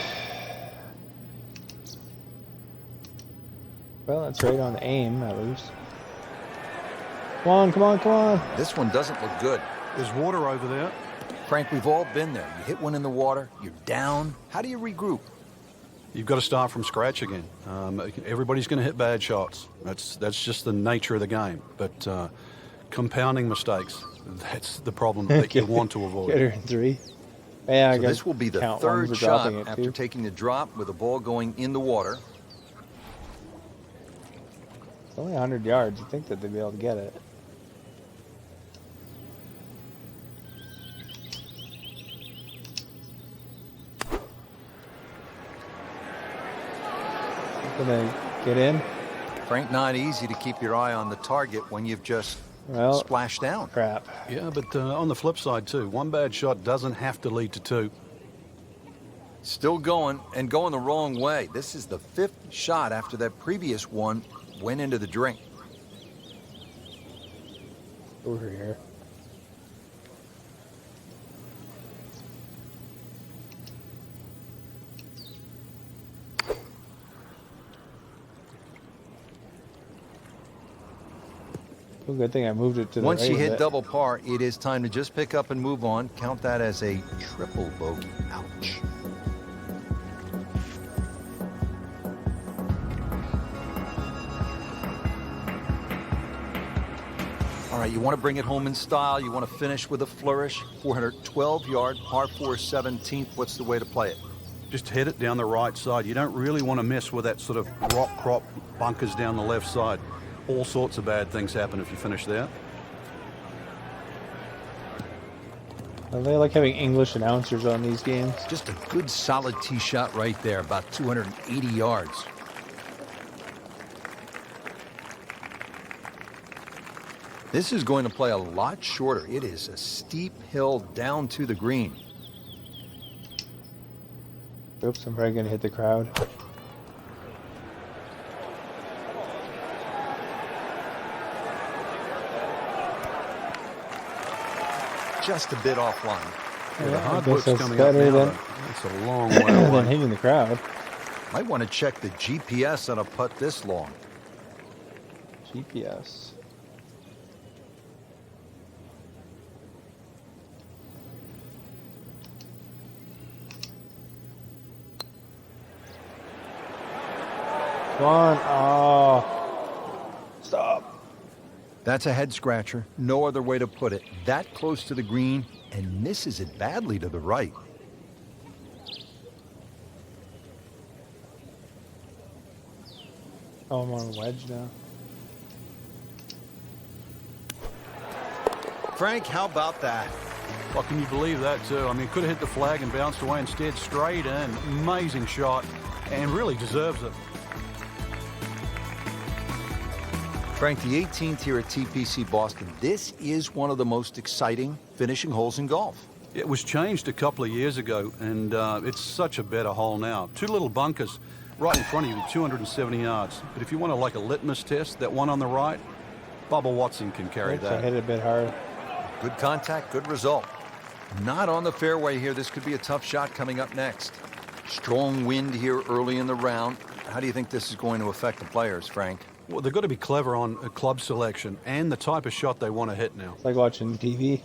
Well, that's right on the aim, at least. Come on, come on, come on. This one doesn't look good. There's water over there. Frank, we've all been there. You hit one in the water, you're down. How do you regroup? You've got to start from scratch again. Everybody's going to hit bad shots. That's just the nature of the game. But compounding mistakes, that's the problem that you want to Get avoid. her in 3. Yeah, I So guess this will be the count one third for shot dropping it, after too. taking the drop with the ball going in the water. It's only 100 yards. You think that they'd be able to get it. Gonna get in? Frank, not easy to keep your eye on the target when you've just Well, splashed down. crap. Yeah, but on the flip side too, one bad shot doesn't have to lead to 2. Still going and going the wrong way. This is the 5th shot after that previous one went into the drink. Over here. Oh, good thing I moved it to the Once right you a hit bit. double par, it is time to just pick up and move on. Count that as a triple bogey. Ouch. All right, you want to bring it home in style. You want to finish with a flourish. 412-yard, par 4 17th. What's the way to play it? Just head it down the right side. You don't really want to mess with that sort of rock crop bunkers down the left side. All sorts of bad things happen if you finish there. They like having English announcers on these games. Just a good solid tee shot right there, about 280 yards. This is going to play a lot shorter. It is a steep hill down to the green. Oops, I'm probably going to hit the crowd. Just a bit offline. Yeah, the Yeah, I hard guess work's that's coming up better now. than, Though. It's a long way than away. hitting the crowd. Might want to check the GPS on a putt this long. GPS. Come on. Oh. Stop. That's a head scratcher. No other way to put it. That close to the green and misses it badly to the right. Oh, I'm on a wedge now. Frank, how about that? Well, can you believe that, too? I mean, could have hit the flag and bounced away instead, straight in. Amazing shot, and really deserves it. Frank, the 18th here at TPC Boston. This is one of the most exciting finishing holes in golf. It was changed a couple of years ago, and it's such a better hole now. Two little bunkers right in front of you, 270 yards. But if you want to like a litmus test, that one on the right, Bubba Watson can carry Oops, I that. hit it a bit hard. Good contact, good result. Not on the fairway here. This could be a tough shot coming up next. Strong wind here early in the round. How do you think this is going to affect the players, Frank? Well, they've got to be clever on a club selection and the type of shot they want to hit now. It's like watching TV.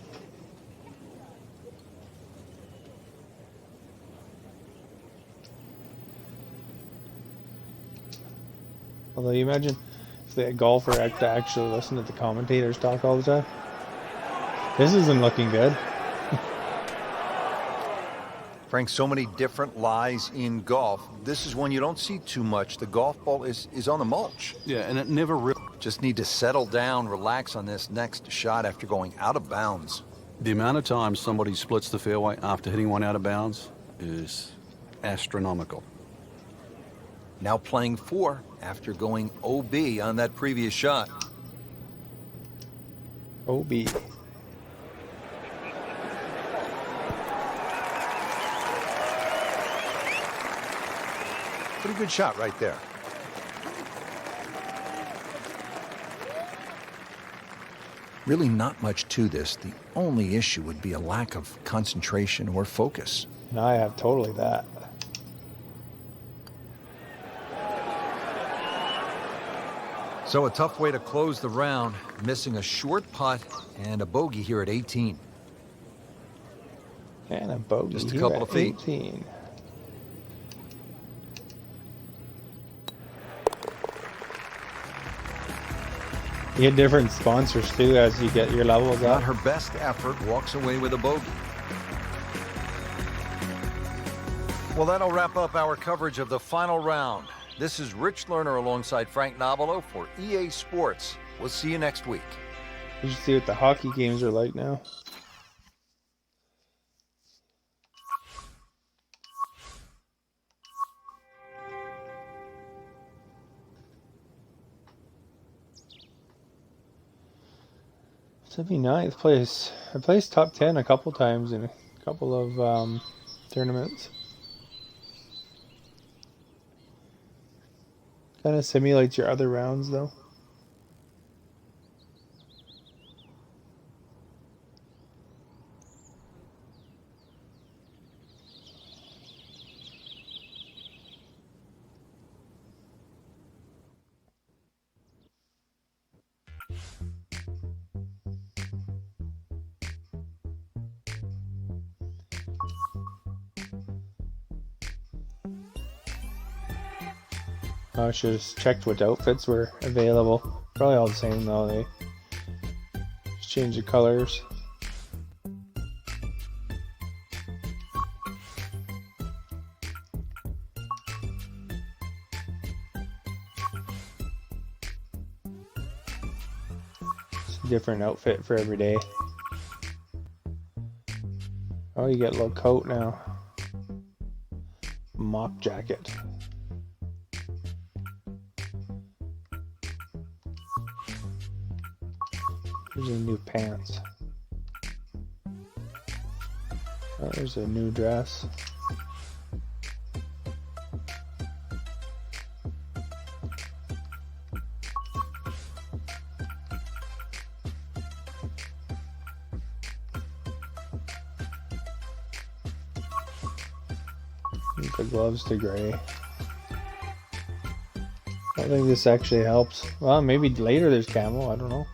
Although you imagine if the golfer had to actually listen to the commentators talk all the time. This isn't looking good. Frank, so many different lies in golf. This is one you don't see too much. The golf ball is on the mulch. Yeah, and it never really... Just need to settle down, relax on this next shot after going out of bounds. The amount of times somebody splits the fairway after hitting one out of bounds is astronomical. Now playing 4 after going OB on that previous shot. OB. Pretty good shot right there. Really not much to this. The only issue would be a lack of concentration or focus. And I have totally that. So a tough way to close the round, missing a short putt and a bogey here at 18. And a bogey Just a here couple at of feet. 18. You get different sponsors too as you get your levels Not up. her best effort, walks away with a bogey. Well, that'll wrap up our coverage of the final round. This is Rich Lerner alongside Frank Nobilo for EA Sports. We'll see you next week. You should see what the hockey games are like now. To be ninth place. I placed top 10 a couple times in a couple of tournaments. Kind of simulates your other rounds though. I should have checked what outfits were available. Probably all the same though. They just change the colors. It's a different outfit for every day. Oh, you get a little coat now. Mock jacket. There's a new pants. Oh, there's a new dress. The gloves to gray. I don't think this actually helps. Well, maybe later there's camo. I don't know.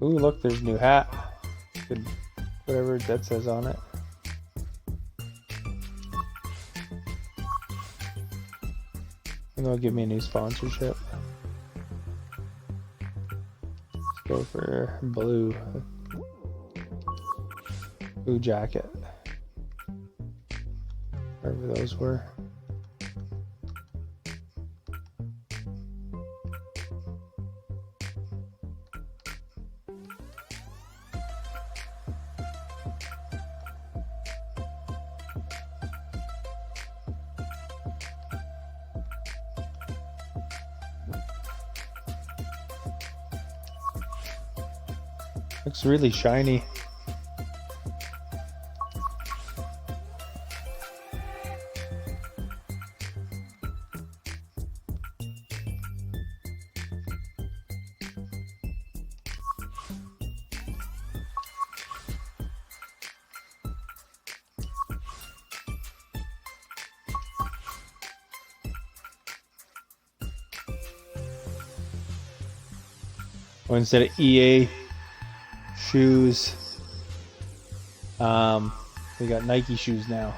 Ooh, look, there's a new hat. Good, whatever that says on it. And they'll give me a new sponsorship. Let's go for blue. Blue jacket. Wherever those were. Looks really shiny. Well, instead of EA shoes, we got Nike shoes now.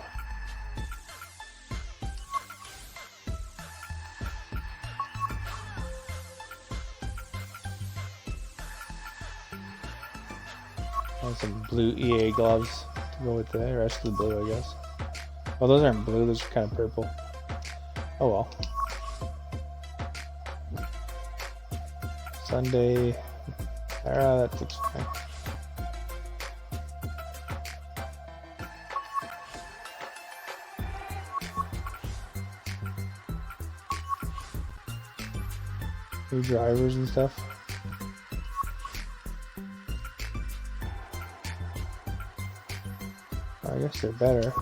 And some blue EA gloves to go with the rest of the blue, I guess. Oh, those aren't blue, those are kind of purple. Oh well. Sunday. That looks fine. New drivers and stuff. I guess they're better.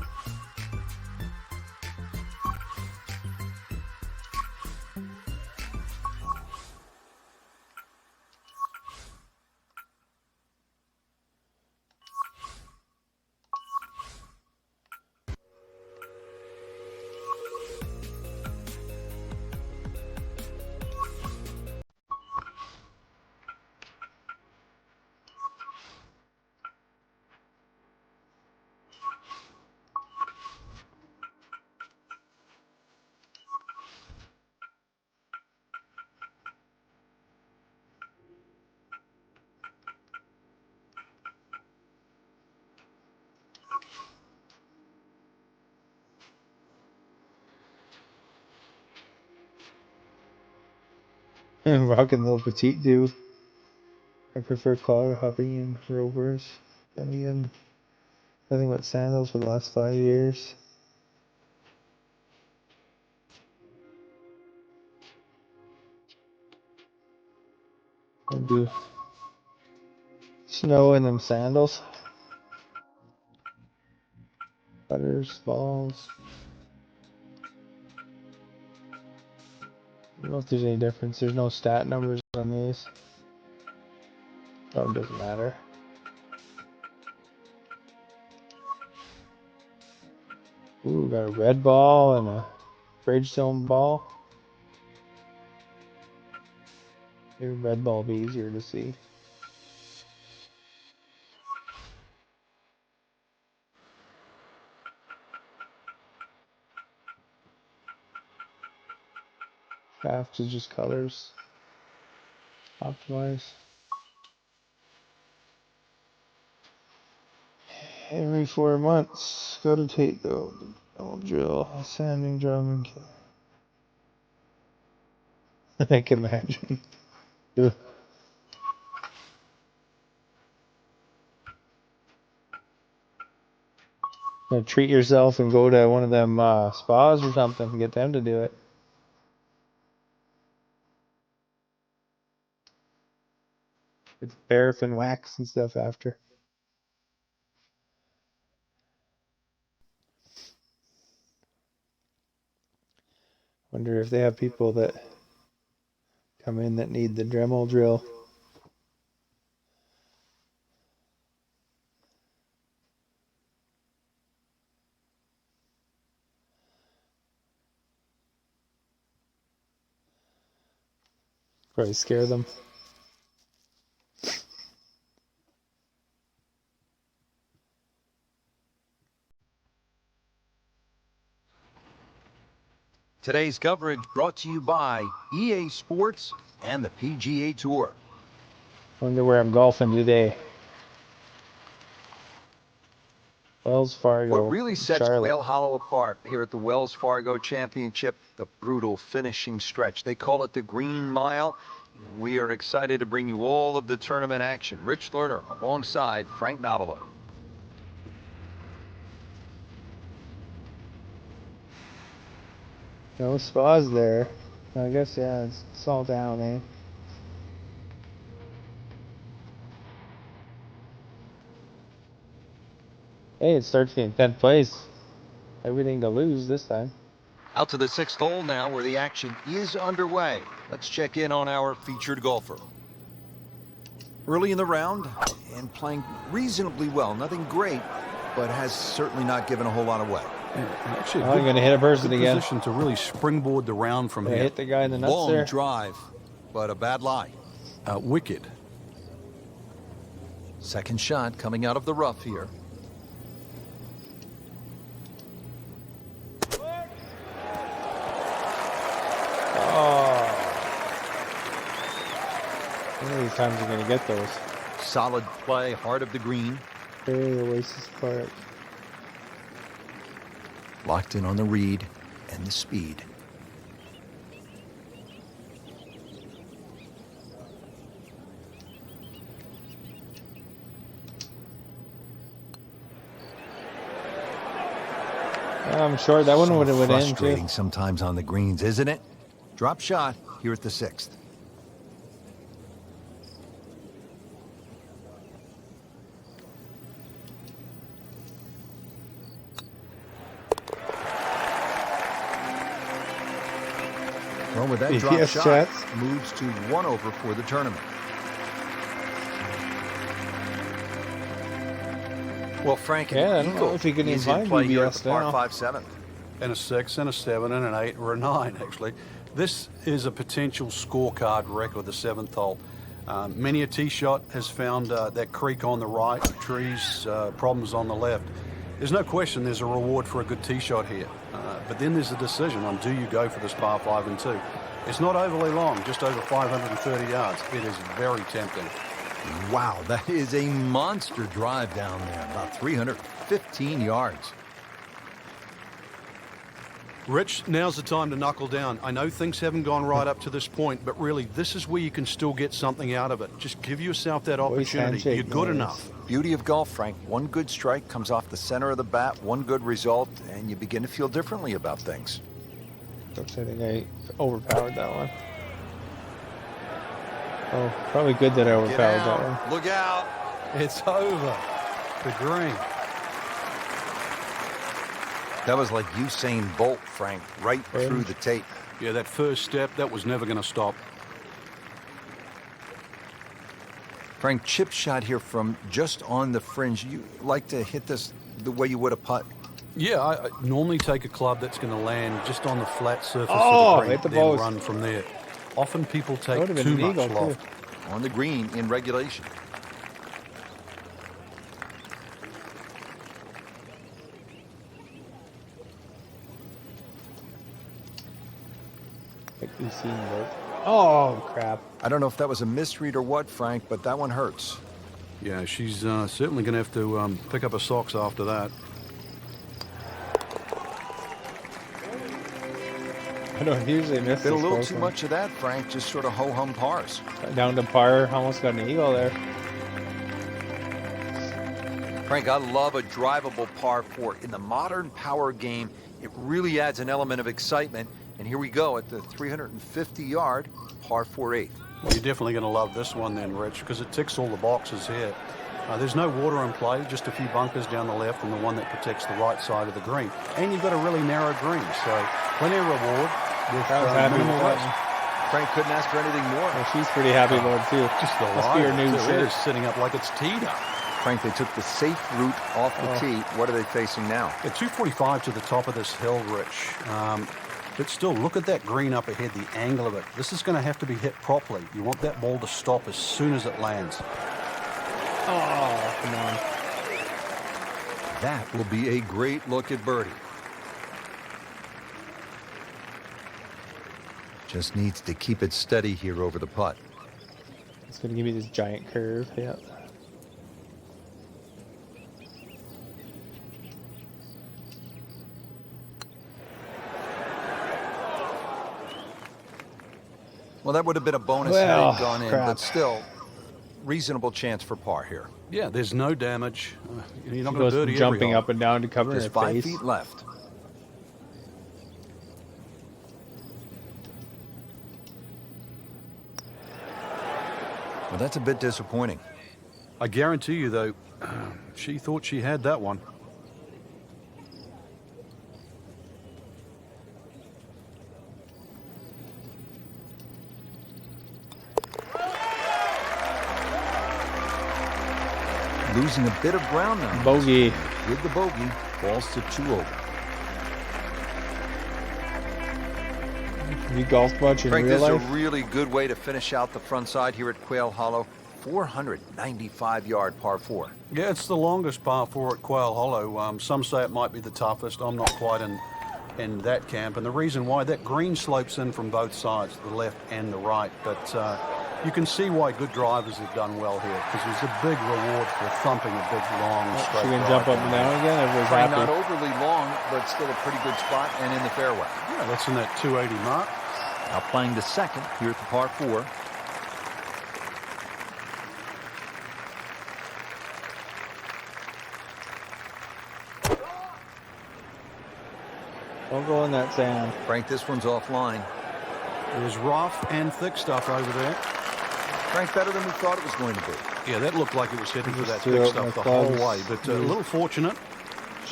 Rocking little petite do. I prefer clog hopping and rovers. Then again, nothing but sandals for the last 5 years. I do snow in them sandals. Butters, balls. I don't know if there's any difference. There's no stat numbers on these. Oh, it doesn't matter. Ooh, got a red ball and a Bridgestone ball. Maybe red ball will be easier to see. Path to just colors. Optimize. Every 4 months, go to take the old drill, sanding drum, and I can imagine. Ugh. Treat yourself and go to one of them spas or something and get them to do it. It's paraffin wax and stuff after. Wonder if they have people that come in that need the Dremel drill. Probably scare them. Today's coverage brought to you by EA Sports and the PGA Tour. Wonder where I'm golfing today. Wells Fargo. What really sets Charlotte. Quail Hollow apart here at the Wells Fargo Championship, the brutal finishing stretch. They call it the Green Mile. We are excited to bring you all of the tournament action. Rich Lerner alongside Frank Novola. No spas there. I guess, yeah, it's all down, eh? Hey, it starts in 10th place. Everything to lose this time. Out to the 6th hole now where the action is underway. Let's check in on our featured golfer. Early in the round and playing reasonably well. Nothing great, but has certainly not given a whole lot away. Yeah, actually, Oh, you're going to hit a person good again. position to really springboard the round from Gonna here. hit the guy in the nuts Long there. drive, but a bad lie. Wicked. Second shot coming out of the rough here. Oh. How many times are you going to get those? Solid play, heart of the green. Very Oasis Park. Locked in on the read and the speed. I'm sure that one would have went in too. Frustrating sometimes on the greens, isn't it? Drop shot here at the 6th. Well, with that drop Yes, shot, chats. moves to 1 over for the tournament. Well, Frank, Yeah, I an don't know eagle if you can is even in play find here at BBS the par now. 5/7. And a 6, and a 7, and an 8, or a 9, actually. This is a potential scorecard record, the 7th hole. Many a tee shot has found that creek on the right, trees, problems on the left. There's no question there's a reward for a good tee shot here. But then there's a decision on do you go for this par 5 and 2. It's not overly long, just over 530 yards. It is very tempting. Wow, that is a monster drive down there, about 315 yards. Rich, now's the time to knuckle down. I know things haven't gone right up to this point, but really, this is where you can still get something out of it. Just give yourself that opportunity. handshake You're good noise. enough. Beauty of golf, Frank. One good strike comes off the center of the bat, one good result, and you begin to feel differently about things. Oops, I think I overpowered that one. Oh, probably good that I Get overpowered that one. out, look out. It's over. The green. That was like Usain Bolt, Frank, right through the tape. Yeah, that first step, that was never going to stop. Frank, chip shot here from just on the fringe. You like to hit this the way you would a putt? Yeah, I normally take a club that's going to land just on the flat surface Oh, of the green, hit the then post. run from there. Often people take That would have too been an much eagle, too. loft. On the green in regulation. Like we've seen both. Oh crap! I don't know if that was a misread or what, Frank, but that one hurts. Yeah, she's certainly going to have to pick up her socks after that. I don't usually miss Been a this little close too one. much of that, Frank. Just sort of ho-hum pars. Down to par, almost got an eagle there. Frank, I love a drivable par 4. In the modern power game, it really adds an element of excitement. And here we go at the 350-yard par 4/8. Well, you're definitely going to love this one then, Rich, because it ticks all the boxes here. There's no water in play, just a few bunkers down the left and the one that protects the right side of the green. And you've got a really narrow green, so plenty of reward. That was happy with that place. one. Frank couldn't ask for anything more. Well, she's pretty happy about it too. Just the Must be her line, new too. It shirt. is sitting up like it's teed up. Frank, they took the safe route off the tee. What are they facing now? At 245 to the top of this hill, Rich. But still, look at that green up ahead, the angle of it. This is going to have to be hit properly. You want that ball to stop as soon as it lands. Oh, come on. That will be a great look at birdie. Just needs to keep it steady here over the putt. It's going to give me this giant curve. Yeah. Well, that would have been a bonus Well, had it gone in, crap. but still, reasonable chance for par here. Yeah, there's no damage. You're not She going goes to from dirty jumping every hole. up and down to cover her Just 5 face. feet left. Well, that's a bit disappointing. I guarantee you, though, she thought she had that one. Losing a bit of ground now. Bogey. With the bogey, falls to 2 over. Have you golfed much in Frank, real this is life? a really good way to finish out the front side here at Quail Hollow. 495-yard par 4. Yeah, it's the longest par 4 at Quail Hollow. Some say it might be the toughest. I'm not quite in that camp. And the reason why, that green slopes in from both sides, the left and the right. But you can see why good drivers have done well here, because there's a big reward for thumping a big, long, straight She can drive. jump up and down again. Everybody's Frank, happy. not overly long, but still a pretty good spot and in the fairway. Yeah, that's in that 280 mark. Now playing the second here at the par 4. Don't go in that sand. Frank, this one's offline. There's rough and thick stuff over there. Frank, better than we thought it was going to be. Yeah, that looked like it was heading for Just that threw thick out stuff my the whole thumbs. way, but a little fortunate.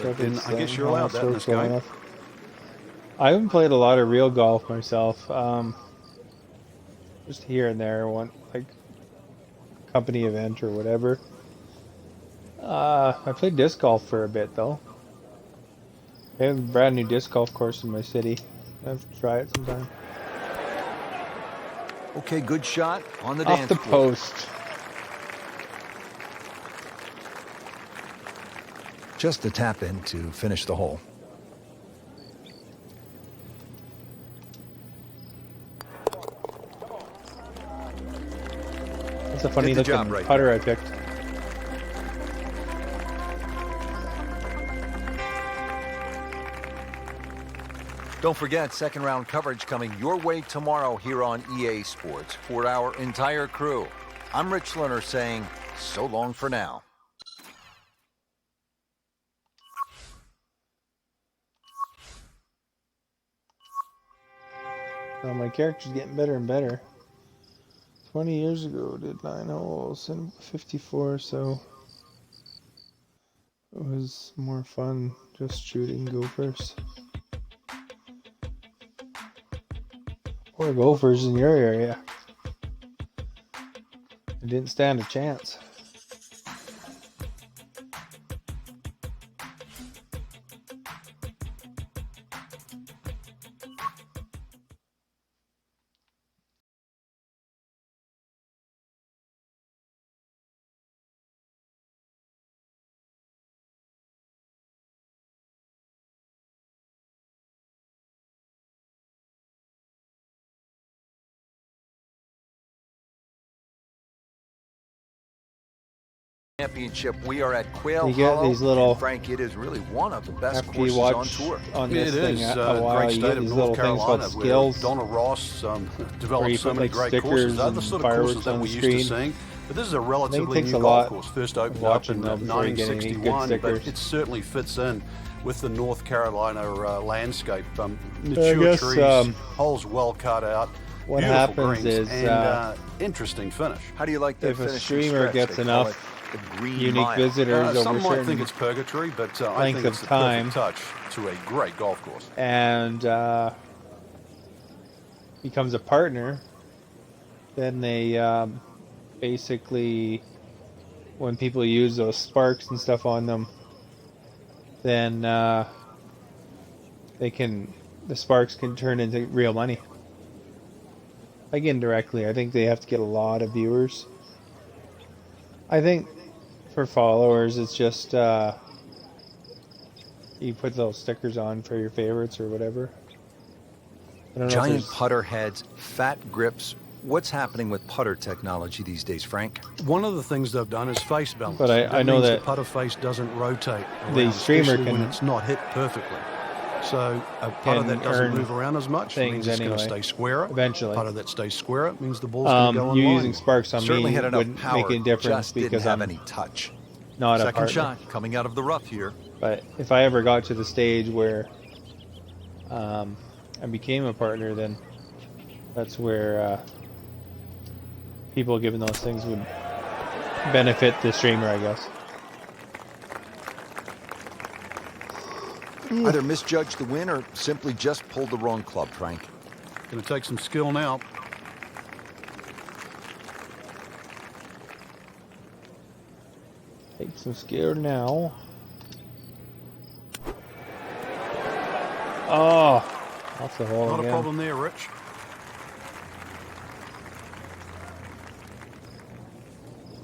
But then I guess you're allowed that in this game. I haven't played a lot of real golf myself. Just here and there, one like company event or whatever. I played disc golf for a bit though. They have a brand new disc golf course in my city. I have to try it sometime. Okay, good shot on the Off dance the floor. post. Just a tap in to finish the hole. That's a funny Did the looking job right putter I picked. Don't forget, second round coverage coming your way tomorrow here on EA Sports for our entire crew. I'm Rich Lerner saying so long for now. Oh, my character's getting better and better. 20 years ago, did 9 holes and 54, so it was more fun just shooting gophers. Or gophers in your area. It didn't stand a chance. Championship. We are at Quail You get Hollow. these little- and Frank, it is really one of the best After you courses on watch tour. on Yeah, this it thing is. a while, Great you state get of these North little things Carolina called where skills. Donald Ross Where developed you so put, many like, great stickers courses. They're the and sort of courses fireworks that on we're the used to screen. seeing. But this is a relatively takes new a golf lot course. First opened up watching in them before you get any good 1961, but stickers. it certainly fits in with the North Carolina landscape. I Mature guess, trees, holes well cut out. what beautiful happens greens, is, and interesting finish. How do you like that if a finishing streamer stretch? gets They call enough it the green unique mile. visitors over Some a might certain think it's purgatory, but I length think of it's the time. perfect touch to a great golf course. and becomes a partner, then they basically, when people use those sparks and stuff on them, then the sparks can turn into real money. Like indirectly, I think they have to get a lot of viewers. I think for followers, it's just you put those stickers on for your favorites or whatever. I don't know if Giant there's- putter heads, fat grips. What's happening with putter technology these days, Frank? One of the things they've done is face balance. But I know means that the putter face doesn't rotate the around, streamer especially when can- it's not hit perfectly. So a putter can that doesn't earn move around as much things means it's going to anyway, stay squarer. eventually. Putter that stays squarer means the ball's going to go on You line. using sparks on Certainly me had enough wouldn't power, make any difference just didn't because have I'm any touch. not a Second partner. shot coming out of the rough here. But if I ever got to the stage where I became a partner, then that's where people giving those things would benefit the streamer, I guess. Either misjudged the win or simply just pulled the wrong club, Frank. Going to take some skill now. Take some skill now. Oh, that's the hole Not again. a problem there, Rich.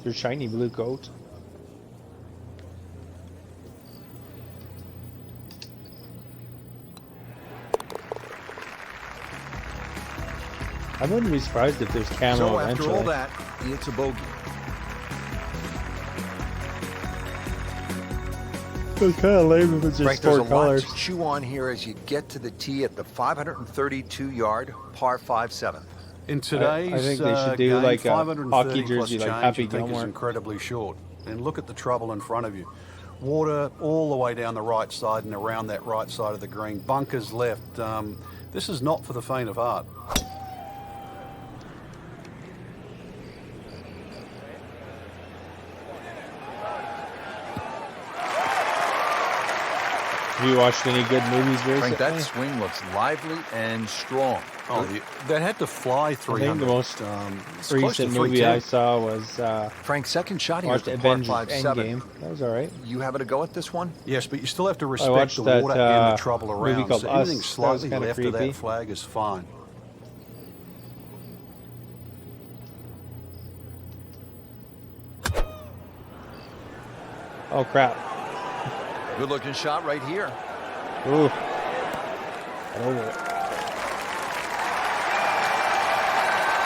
Your shiny blue coat. I wouldn't be surprised if there's camo So after eventually. all that, it's a bogey. It's kind of lame if it's just Frank, there's four a colors. lot to chew on here as you get to the tee at the 532-yard par 5/7. In today's I think they should do game, like a 530 hockey plus jersey, like change, Happy I think is Gilmore. incredibly short. And look at the trouble in front of you. Water all the way down the right side and around that right side of the green. Bunkers left. This is not for the faint of heart. Have you watched any good movies recently? Frank, that swing looks lively and strong. Oh, that had to fly I 300. think the most it's close to recent movie 310. I saw was Frank's second shot here at watched the par Avengers 5/7. Endgame. That was all right. You having a go at this one? Yes, but you still have to respect watched the that, water and the uh, trouble movie around. called So anything Us. That was slightly kinda left of creepy. that flag is fine. Oh crap! Good looking shot right here. Ooh. Over it.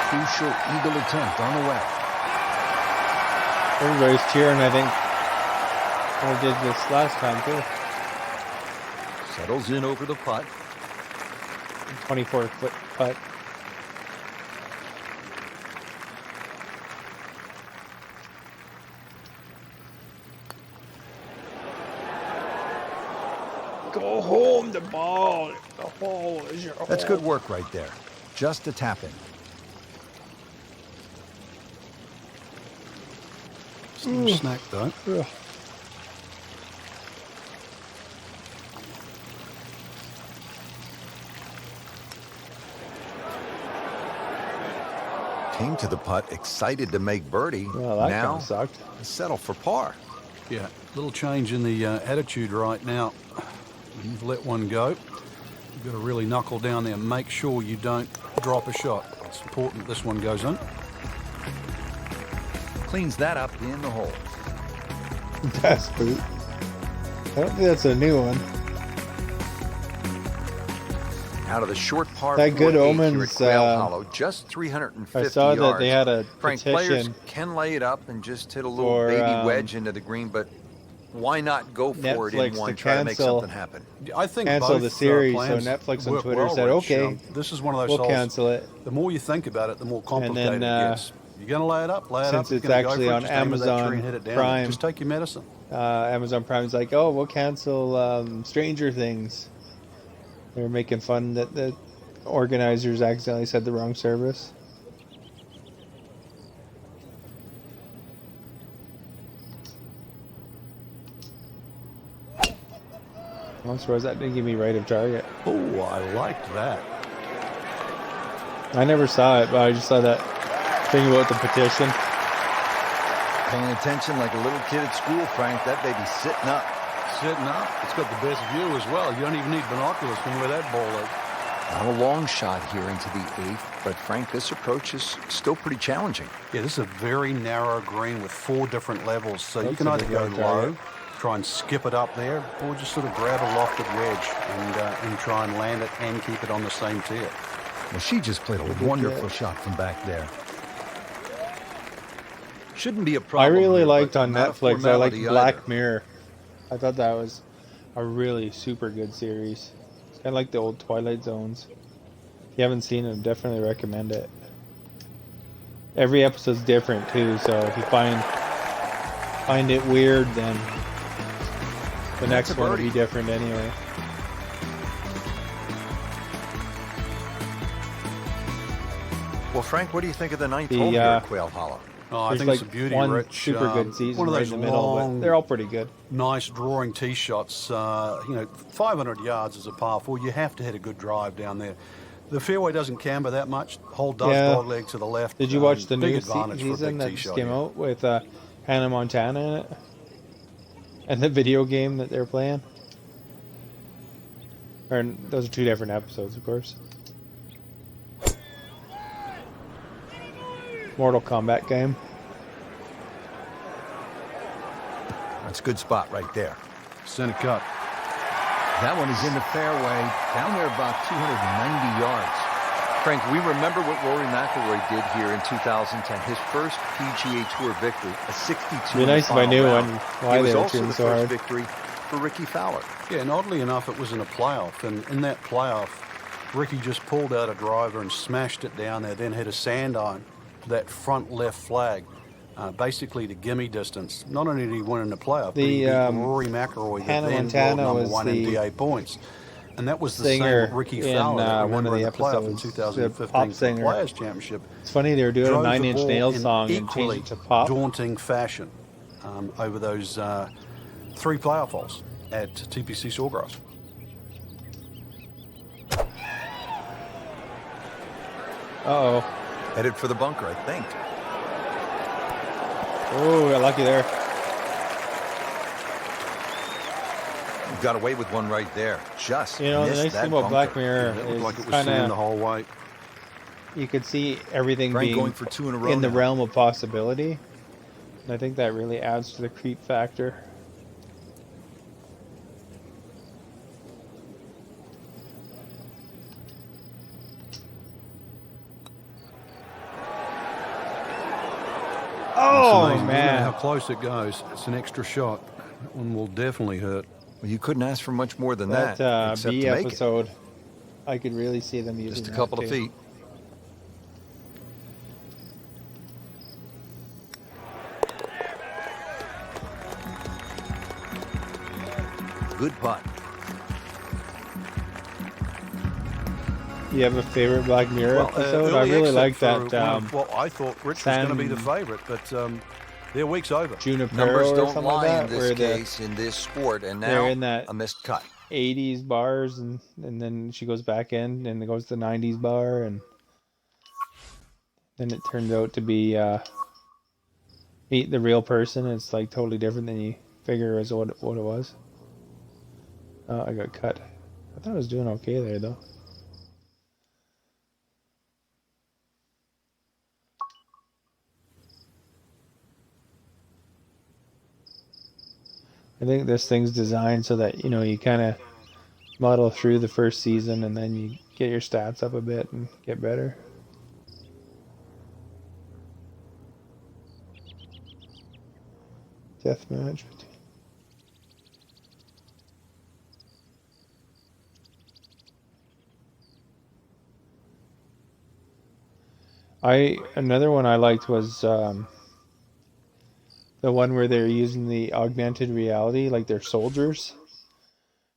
Crucial eagle attempt on the way. Everybody's cheering. I think I did this last time too. Settles in over the putt. 24-foot putt. Go home, the ball. The hole is your hole. That's good work right there. Just a tap in. Still a snack though. Ugh. Came to the putt, excited to make birdie. Well, that kind now, of sucked. settle for par. Yeah, little change in the attitude right now. You've let one go. You've got to really knuckle down there and make sure you don't drop a shot. It's important this one goes in. Cleans that up in the hole. That's boot. I don't think that's a new one. out of the short par That 4 Good 8 here at Omens, Quail Hollow, just 350 I saw yards. that they had a Frank, players petition can lay it up and just hit a little for baby wedge into the green, but why not go for it in Netflix one, to try to make cancel something happen? I think cancel both the series. So plans Netflix on work Twitter well, said, Rich. "Okay, This is one of those we'll holes. cancel it." The more you think about it, the more complicated then, it gets. You're going to lay it up, since If it's you're gonna go actually for it, on just aim at that tree Amazon and hit it down. Prime. Just take your medicine. Amazon Prime's like, "Oh, we'll cancel Stranger Things." They were making fun that the organizers accidentally said the wrong service. I'm surprised that didn't give me right of target. Oh, I liked that. I never saw it, but I just saw that thing about the petition. Paying attention like a little kid at school, Frank. That baby's sitting up. Sitting up. It's got the best view as well. You don't even need binoculars from where that ball is. Not a long shot here into the 8th, but Frank, this approach is still pretty challenging. Yeah, this is a very narrow green with 4 different levels. So you That's can a either big go right low, target. try and skip it up there, or just sort of grab a lofted wedge and try and land it and keep it on the same tier. Well, she just played a wonderful shot from back there. Shouldn't be a I problem. really here, liked but on not a Netflix. I liked formality Black either. Mirror. I thought that was a really super good series. It's kind of like the old Twilight Zones. If you haven't seen it, definitely recommend it. Every episode's different too, so if you find it weird, then the next one will be different anyway. Well, Frank, what do you think of the 9th The, hole here at Quail Hollow? Oh, I There's think like it's a beauty, one Rich. super good season One of right those in the middle, long, but they're all pretty good. nice drawing tee shots. 500 yards is a par 4. You have to hit a good drive down there. The fairway doesn't camber that much. Hole does Yeah. dogleg to the left. Did you watch the big new advantage for a season big that tee just shot came here. out with Hannah Montana in it? And the video game that they're playing? Or those are 2 different episodes, of course. Mortal Kombat game. That's a good spot right there. Center cut. That one is in the fairway, down there about 290 yards. Frank, we remember what Rory McIllroy did here in 2010. His first PGA Tour victory, a 62 Be nice if I knew round. why It was they were also shooting the so first hard. victory for Ricky Fowler. Yeah, and oddly enough, it was in a playoff. And in that playoff, Ricky just pulled out a driver and smashed it down there, then hit a sand iron to that front left flag, basically to gimme distance. Not only did he win in the playoff, but he beat Rory McIllroy, the Hannah then Montana world was number 1 in the DA points. And that was the singer same Ricky in, Fowler that one of remember the in the playoff in episodes, the 2015 pop for the singer. Players Championship. It's funny they were doing a Drove the 9 Inch ball Nails in song and equally changed it to pop. daunting fashion over those 3 playoff holes at TPC Sawgrass. Uh-oh. Headed for the bunker, I think. Oh, got lucky there. Got away with one right there. Just You know, the missed nice that thing about bunker. Black Mirror It looked is like it was kind sand the of, whole way. you could see everything Frank being going for 2 in a row in the now. realm of possibility. And I think that really adds to the creep factor. Oh, It's amazing, isn't it, how man. close it goes. It's an extra shot. That one will definitely hurt. Well, you couldn't ask for much more than that, That except B to make episode, I could really see them it. using Just a that couple of too. feet. Good putt. You have a favorite Black Mirror episode? I early really exit like for that one of what I thought Rich was going to be the favorite, but their week's over. Junipero Numbers or don't something lie like that, in this where the case, in this sport, and they're now in that a missed cut. 80s bars and then she goes back in and it goes to the 90s bar and then it turns out to be meet the real person. It's like totally different than you figure as what it was. I got cut. I thought I was doing okay there though. I think this thing's designed so that, you know, you kind of muddle through the first season, and then you get your stats up a bit and get better. Deathmatch. Another one I liked was the one where they're using the augmented reality, like they're soldiers.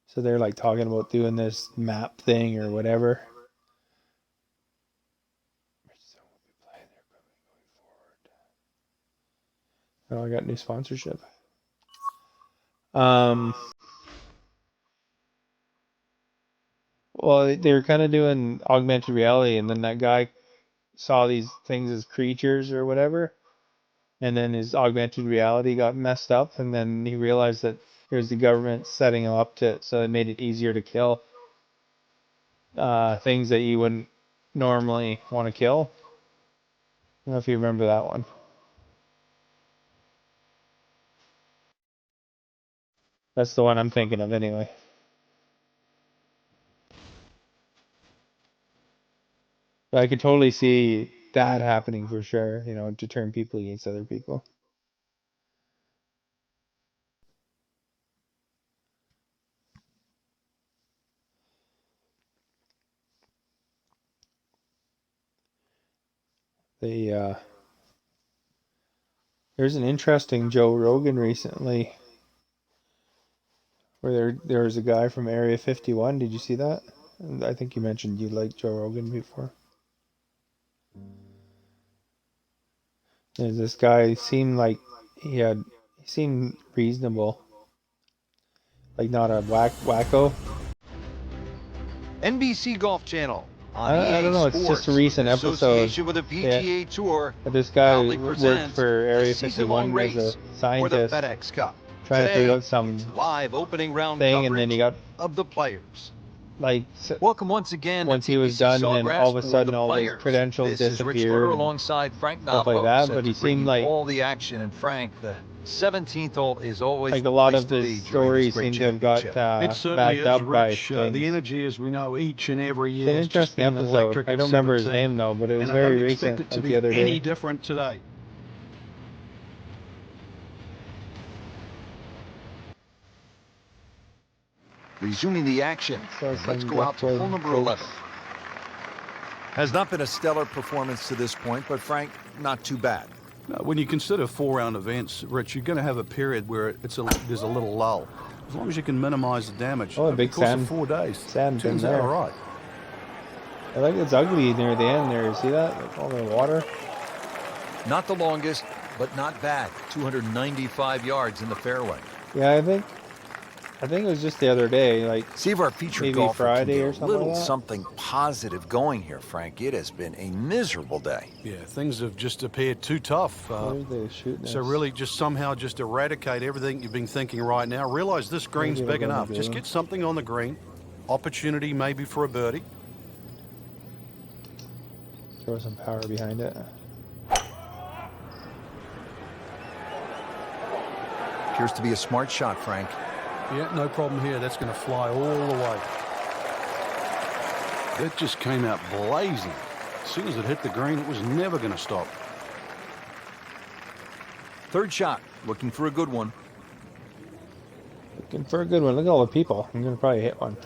So they're like talking about doing this map thing or whatever. Oh, I got new sponsorship. Well, they were kind of doing augmented reality, and then that guy saw these things as creatures or whatever, and then his augmented reality got messed up, and then he realized that here's the government setting him up to, so it made it easier to kill things that you wouldn't normally want to kill. I don't know if you remember that one. That's the one I'm thinking of anyway. But I could totally see that happening for sure, you know, to turn people against other people. There's an interesting Joe Rogan recently where there was a guy from Area 51. Did you see that? And I think you mentioned you liked Joe Rogan before. There's this guy seemed like he seemed reasonable, like not a wacko. NBC Golf Channel on I don't know. EA It's Sports, just a recent in episode. association with the PGA Tour. But this guy proudly worked presents for Area the season-long 51 as a race for the scientist, FedEx Cup. trying to Today, figure out some it's live opening round thing, and then he got of the players. like Welcome once again. once to he was TPC done, then Sawgrass all of a for sudden the all his players. credentials This is Rich disappeared Lutter and alongside Frank stuff like Navajo, that. set But he to bring seemed you like all the action. And Frank, the 17th hole is always a the lot place of to his be during this stories great seem to have got championship. It certainly backed is, up by Rich. things. The energy, as we know, each and every It's year an has just interesting been episode. electric I at don't remember his 17, name though, but it was and I very don't expect recent, it to like be the other any day. different today. Resuming the action. So Let's some go out to hole Blackwood number folks. 11. Has not been a stellar performance to this point, but Frank, not too bad. When you consider 4-round events, Rich, you're going to have a period where there's a little lull. As long as you can minimize the damage Oh, a over big the course sand- of 4 days, sand bin turns out there. all right. I like it's ugly near the end there. You see that? Like all the water. Not the longest, but not bad. 295 yards in the fairway. Yeah, I think it was just the other day. Like See if our featured maybe golfer Friday can or get a something little like that. something positive going here, Frank. It has been a miserable day. Yeah, things have just appeared too tough. Where's they shooting So us? really just somehow just eradicate everything you've been thinking right now. Realize this green's Maybe big it'll go enough. to Just green. get something on the green. Opportunity maybe for a birdie. Throw some power behind it. Appears to be a smart shot, Frank. Yeah, no problem here. That's going to fly all the way. That just came out blazing. As soon as it hit the green, it was never going to stop. Third shot, looking for a good one. Looking for a good one. Look at all the people. I'm gonna probably hit one.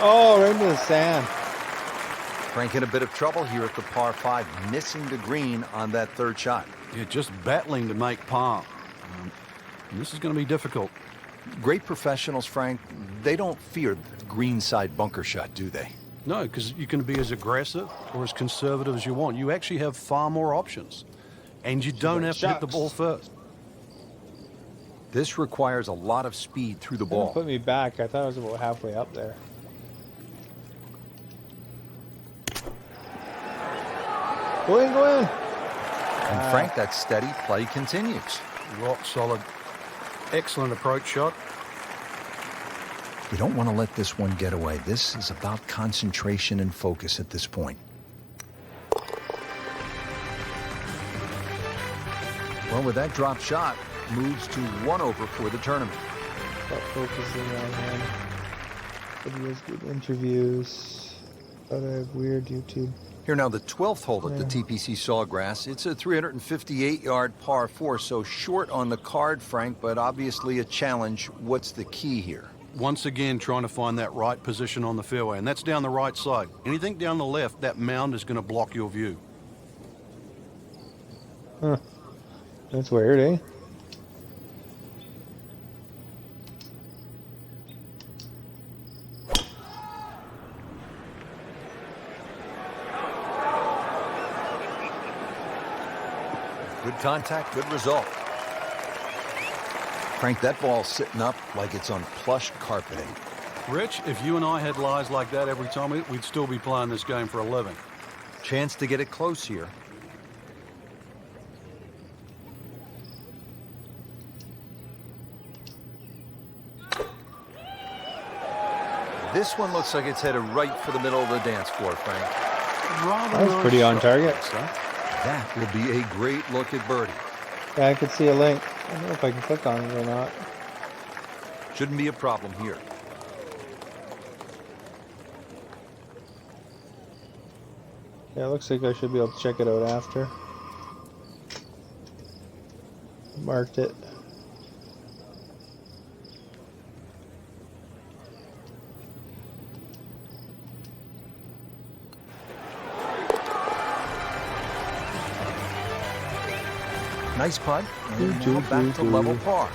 Oh, right into the sand. Frank in a bit of trouble here at the par 5, missing the green on that third shot. Yeah, just battling to make par. And this is going to be difficult. Great professionals, Frank, they don't fear the greenside bunker shot, do they? No, because you can be as aggressive or as conservative as you want. You actually have far more options. And you don't have to hit the ball first. This requires a lot of speed through the Didn't ball. put me back. I thought I was about halfway up there. Go in, go in. And Frank, that steady play continues. Rock solid. Excellent approach shot. You don't want to let this one get away. This is about concentration and focus at this point. Well, with that drop shot, moves to 1 over for the tournament. Stop focusing on him. Videos, good interviews. But I have weird YouTube. Here now, the 12th hole at the TPC Sawgrass. It's a 358-yard par 4, so short on the card, Frank, but obviously a challenge. What's the key here? Once again, trying to find that right position on the fairway, and that's down the right side. Anything down the left, that mound is going to block your view. Huh. That's weird, eh? Good contact, good result. Frank, that ball's sitting up like it's on plush carpeting. Rich, if you and I had lies like that every time, we'd still be playing this game for a living. Chance to get it close here. This one looks like it's headed right for the middle of the dance floor, Frank. Rather That was pretty on target. That will be a great look at birdie. Yeah, I could see a link. I don't know if I can click on it or not. Shouldn't be a problem here. Yeah, it looks like I should be able to check it out after. Marked it. Nice putt. And now back to level par.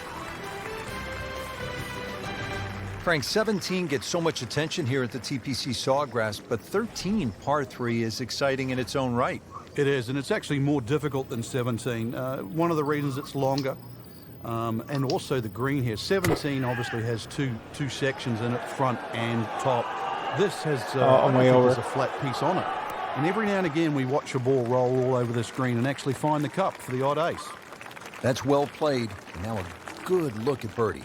Frank, 17 gets so much attention here at the TPC Sawgrass, but 13 par 3 is exciting in its own right. It is, and it's actually more difficult than 17. One of the reasons it's longer, and also the green here. 17 obviously has two sections in it, front and top. This has there's a flat piece on it. And every now and again we watch a ball roll all over this green and actually find the cup for the odd ace. That's well played. And now a good look at birdie.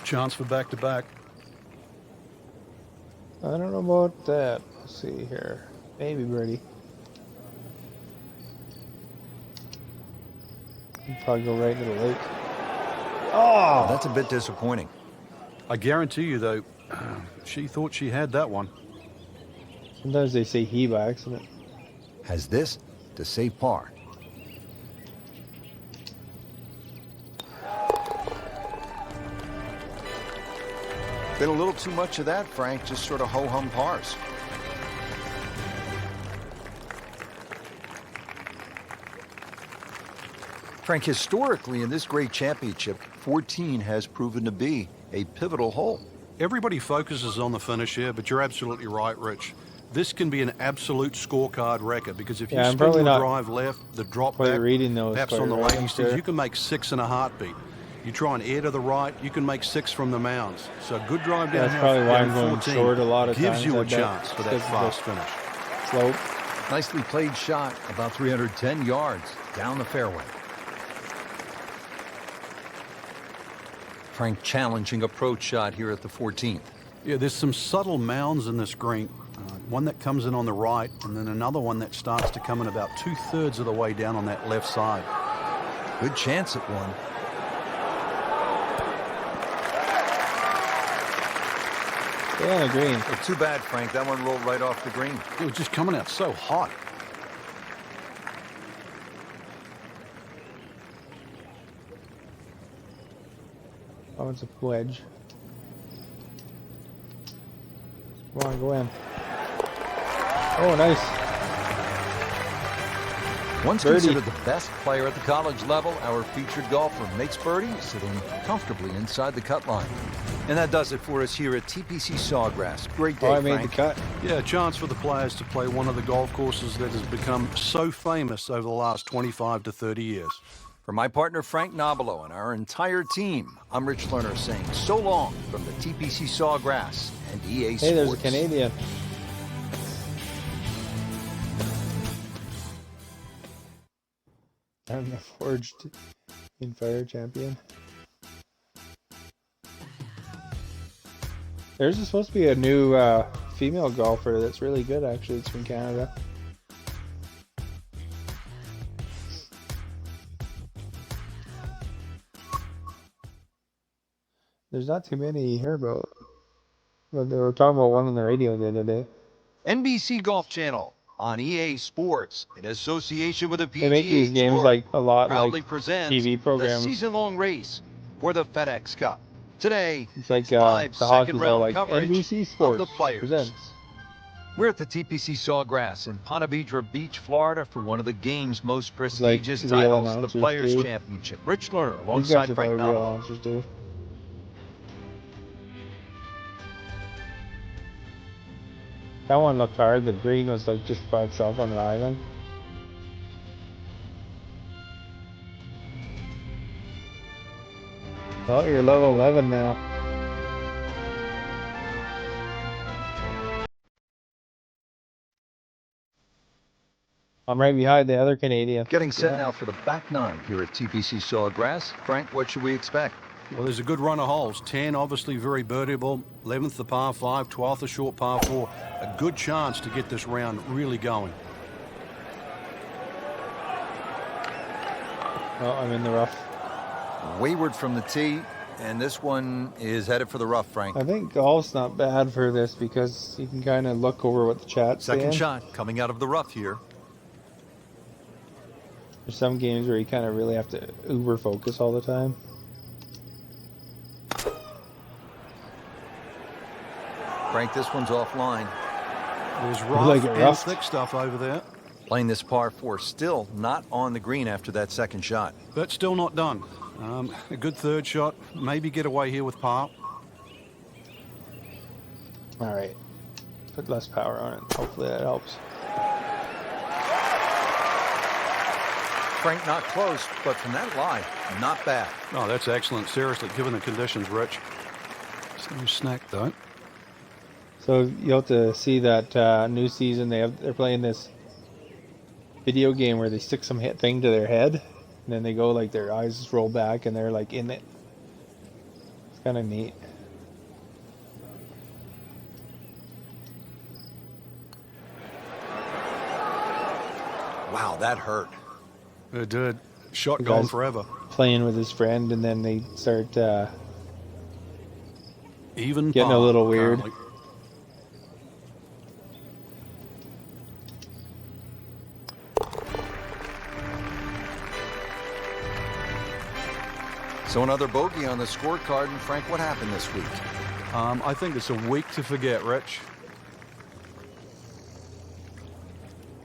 Chance for back-to-back. I don't know about that. Let's see here. Maybe birdie. Probably go right to the lake. Oh, that's a bit disappointing. I guarantee you, though, she thought she had that one. Sometimes they say he by accident. Has this to save par. Been a little too much of that, Frank. Just sort of ho-hum pars. Frank, historically in this great championship, 14 has proven to be a pivotal hole. Everybody focuses on the finish here, but you're absolutely right, Rich. This can be an absolute scorecard record because if you spin your drive left, the drop back, perhaps on the lady sticks, you can make 6 in a heartbeat. You try and air to the right, you can make 6 from the mounds. So a good drive down that's probably why I'm going 14 short a lot of gives times, you a chance for that fast finish. Slope. Nicely played shot, about 310 yards down the fairway. Frank challenging approach shot here at the 14th. Yeah, there's some subtle mounds in this green. One that comes in on the right, and then another one that starts to come in about 2/3 of the way down on that left side. Good chance at one. Yeah, the green. Well, too bad, Frank. That one rolled right off the green. It was just coming out so hot. Oh, it's a wedge. Come on, go in. Oh, nice. Once birdie. considered the best player at the college level, our featured golfer makes birdie, sitting comfortably inside the cut line. And that does it for us here at TPC Sawgrass. Great day, Oh, I made Frank. the cut. Yeah, a chance for the players to play one of the golf courses that has become so famous over the last 25 to 30 years. For my partner, Frank Nobilo, and our entire team, I'm Rich Lerner saying so long from the TPC Sawgrass and EA Sports. Hey, there's a Canadian. I'm the Forged in Fire champion. There's supposed to be a new female golfer that's really good, actually. It's from Canada. There's not too many you hear about. But they were talking about one on the radio the other day. NBC Golf Channel on EA Sports in association with the They make these PGA games Tour like a lot like proudly presents TV the programs. season-long race for the FedEx Cup. Today, It's like live the second hockey's all round like coverage NBC of the Sports players. presents. We're at the TPC Sawgrass in Ponte Vedra Beach, Florida for one of the game's most It's like prestigious real titles, the announcers Players' too. Championship. Rich Lerner These guys alongside are Frank probably real Nava. announcers too. That one looked hard. The green was like just by itself on an island. Well, you're level 11 now. I'm right behind the other Canadian. Getting set now for the back nine here at TPC Sawgrass. Frank, what should we expect? Well, there's a good run of holes. 10, obviously very birdieable. 11th, the par 5. 12th, the short par 4. A good chance to get this round really going. Oh, I'm in the rough. Wayward from the tee, and this one is headed for the rough, Frank. I think golf's not bad for this because you can kind of look over what the chat's Second saying. shot coming out of the rough here. There's some games where you kind of really have to uber focus all the time. Frank, this one's offline. There's rough like it and roughed. thick stuff over there. Playing this par 4, still not on the green after that second shot. But still not done. A good third shot. Maybe get away here with par. All right, put less power on it. Hopefully that helps. Frank, not close, but from that lie, not bad. Oh, that's excellent. Seriously, given the conditions, Rich. It's no snack, though. So you have to see that new season. They're playing this video game where they stick some thing to their head, and then they go like their eyes just roll back and they're like in it. It's kind of neat. Wow, that hurt. It did. Shot The gone guy's forever. Playing with his friend, and then they start Even getting par, a little weird. apparently. So another bogey on the scorecard. And Frank, what happened this week? I think it's a week to forget, Rich.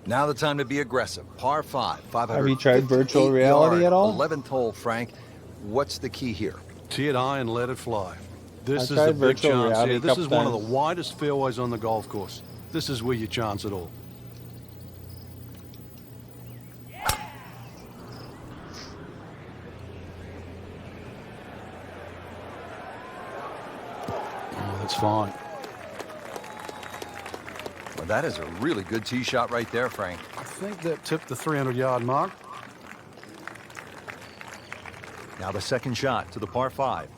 Now the time to be aggressive. Par 5, 500. Have you tried virtual reality at all? 11th hole, Frank. What's the key here? Tee it high and let it fly. This I is the tried big virtual chance reality here. a This couple is one of times. the widest fairways on the golf course. This is where you chance it all. Oh, that's fine. Well, that is a really good tee shot right there, Frank. I think that tipped the 300-yard mark. Now the second shot to the par 5.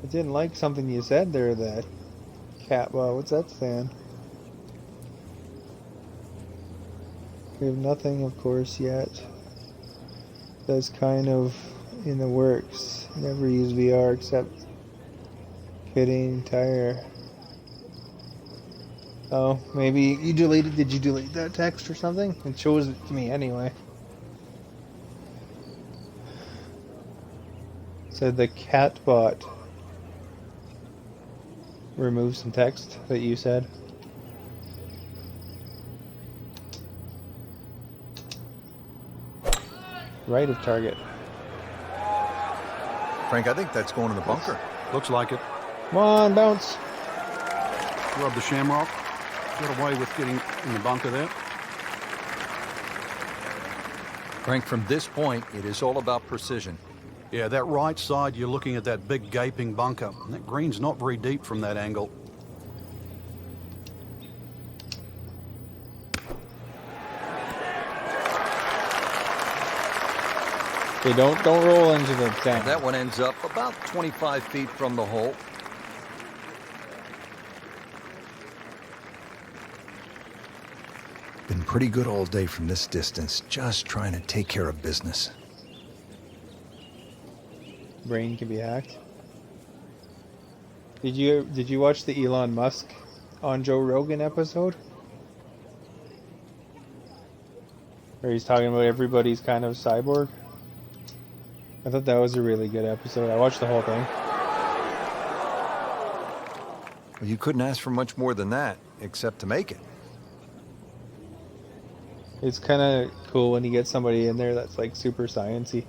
I didn't like something you said there, that cat. Well, what's that saying? We have nothing, of course, yet. That's kind of in the works. Never use VR except fitting tire. Oh, maybe you deleted. Did you delete that text or something? It shows it to me anyway. Said the cat bot remove some text that you said. Right of target. Frank, I think that's going in the bunker. Looks like it. Come on, bounce. Rub the shamrock. Got away with getting in the bunker there. Frank, from this point, it is all about precision. Yeah, that right side, you're looking at that big gaping bunker. And that green's not very deep from that angle. Okay, don't roll into the sand. That one ends up about 25 feet from the hole. Been pretty good all day from this distance, just trying to take care of business. brain can be hacked. Did you watch the Elon Musk on Joe Rogan episode? Where he's talking about everybody's kind of cyborg. I thought that was a really good episode. I watched the whole thing. Well, you couldn't ask for much more than that, except to make it. It's kind of cool when you get somebody in there that's like super sciencey.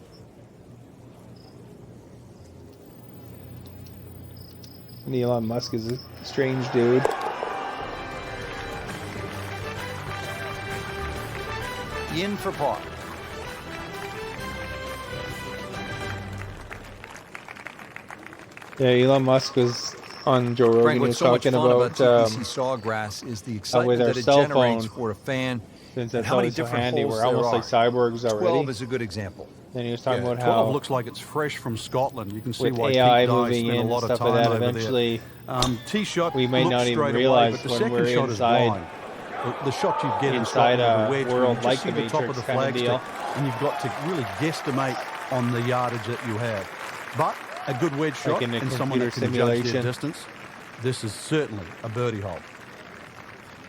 And Elon Musk is a strange dude. In for par. Yeah, Elon Musk was on Joe Rogan. Frank, He was what's so much talking fun about about TPC Sawgrass is the with excitement our that it cell generates phone, for a fan. since And that's how many always so different handy. holes We're there almost are. like cyborgs 12 already. is a good example. Then he was talking about 12 how looks like it's fresh from Scotland. You can see with why AI Pete Dye moving spent in a and lot of stuff time like that, over eventually there. Tee shot we may looks not even straight realize away, but the when second we're shot inside- is blind. The shot you get in inside Scotland a with the wedge, world where you like just see the the top of Matrix the kind of flagstick, deal. and you've got to really guesstimate on the yardage that you have. But a good wedge shot in a and someone that computer can judge their simulation. distance. This is certainly a birdie hole.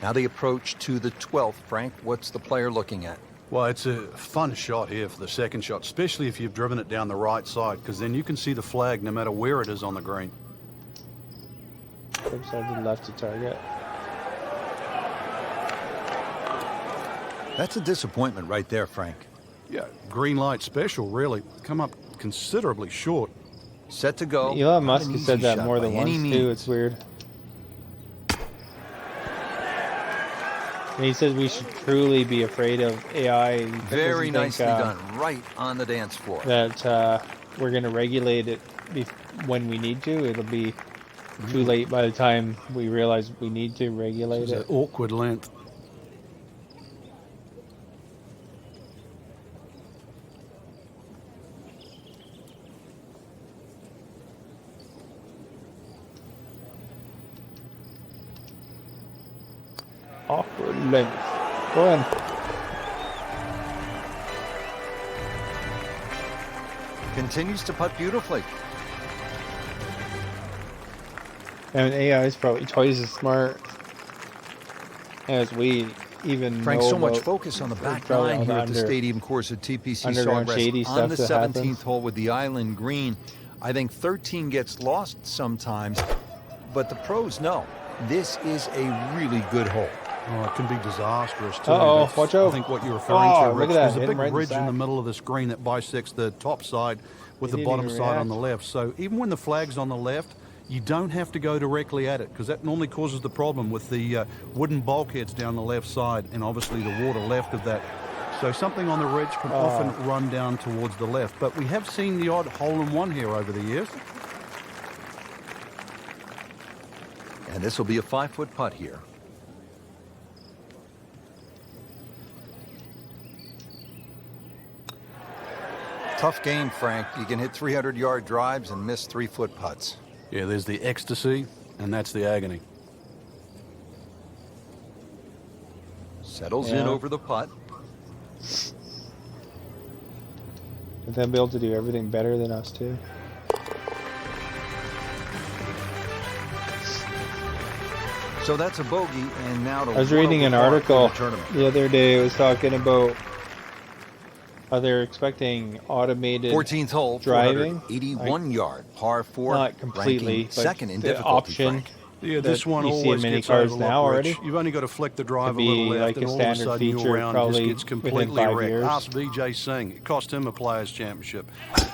Now the approach to the 12th, Frank. What's the player looking at? Well, it's a fun shot here for the second shot, especially if you've driven it down the right side, because then you can see the flag no matter where it is on the green. Flips to the left to target. That's a disappointment right there, Frank. Yeah, green light special, really. Come up considerably short. Set to go. Elon Not Musk an has easy said that shot more by than any once means. too. It's weird. And he says we should truly be afraid of AI. He Very doesn't think, nicely done. Right on the dance floor. That we're going to regulate it when we need to. It'll be too late by the time we realize we need to regulate It's it. an awkward length. Awkward length. Go in. Continues to putt beautifully. And AI is probably twice as smart as we even Frank, know so much about focus on the back probably nine all here the at the under- stadium course at TPC underground shady Sawgrass on the stuff that 17th happens. hole with the island green. I think 13 gets lost sometimes, but the pros know this is a really good hole. Oh, it can be disastrous too. Uh-oh, That's, watch out. I think what you're referring Oh, to, look Rich. at that, There's a hit him big right in the ridge in the sack. middle of the screen that bisects the top side with He the didn't bottom even side on the react. left. So even when the flag's on the left, you don't have to go directly at it, because that normally causes the problem with the wooden bulkheads down the left side and obviously the water left of that. So something on the ridge can often run down towards the left. But we have seen the odd hole-in-one here over the years. And this will be a 5-foot putt here. Tough game, Frank. You can hit 300-yard drives and miss 3-foot putts. Yeah, there's the ecstasy, and that's the agony. Settles in Yeah. over the putt. But they'll be able to do everything better than us too. So that's a bogey, and now to I was one reading over an par for article the tournament. the other day. It was talking about how they're expecting automated 14th hole, driving, 81-yard par 4, not completely, ranking but second in the difficulty, option Frank. Yeah, this that one you see in always many gets cars overlooked, now Rich. already. You've only got to flick the drive Could a little be left, like and a all of a standard sudden feature your round probably just gets within completely 5 wrecked. years. Ask Vijay Singh. It cost him a Players' Championship.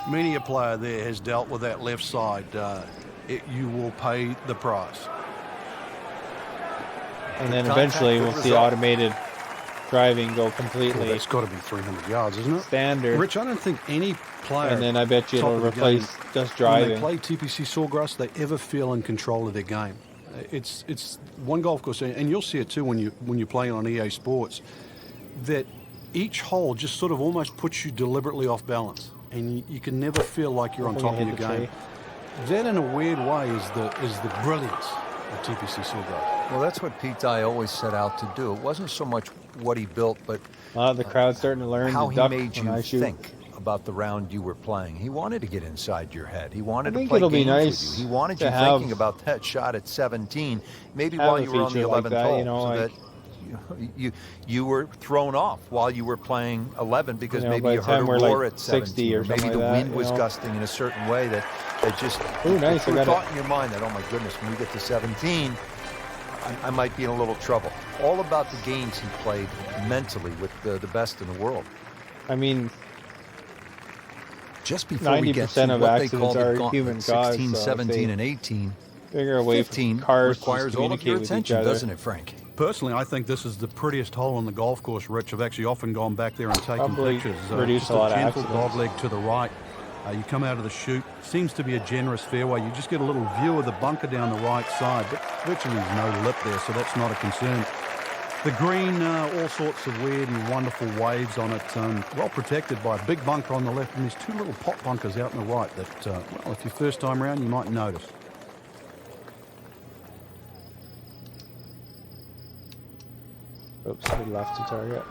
Many a player there has dealt with that left side. You will pay the price. And then Contact, eventually good we'll see result. automated driving go Well, completely that's got to be 300 yards, isn't it? standard. Rich, I don't think any player. And then I bet you top it'll of the replace game, just when they driving. play TPC Sawgrass, they ever feel in control of their game. It's one golf course, and you'll see it too when you play on EA Sports, that each hole just sort of almost puts you deliberately off balance, and you can never feel like you're on Hopefully top of hit your the game. That, in a weird way, is the brilliance of TPC Sawgrass. Well, that's what Pete Dye always set out to do. It wasn't so much what he built, but The crowd's starting to learn how to he duck made when I you shoot. think about the round you were playing. He wanted to get inside your head. He wanted I to think play it'll be games nice with you. He wanted to you have- thinking about that shot at 17, maybe have while a you were on the feature like 11th that, hole, you know, so like- that you were thrown off while you were playing 11 because You know, maybe by you the heard a time we're, roar like, at 60 17, or maybe something the like that, wind you was know. gusting in a certain way that just Ooh, nice, I it got thought it. in your mind that, oh my goodness, when we get to 17, I might be in a little trouble. All about the games he played mentally with the best in the world. I mean, Just before we get 90% to of what they call accidents the are gauntlet, human caused, 16, so if 17, they and 18, figure a way for 15 cars to requires just all of your communicate with each attention, other. doesn't it, Frank? Personally, I think this is the prettiest hole on the golf course, Rich. I've actually often gone back there and taken Probably pictures. reduce Just a lot of gentle accidents. dogleg to the right. You come out of the chute. Seems to be a generous fairway. You just get a little view of the bunker down the right side, but virtually there's no lip there, so that's not a concern. The green, all sorts of weird and wonderful waves on it, well protected by a big bunker on the left, and there's two little pot bunkers out on the right that, well, if you're first time around, you might notice. Oops, we left the target.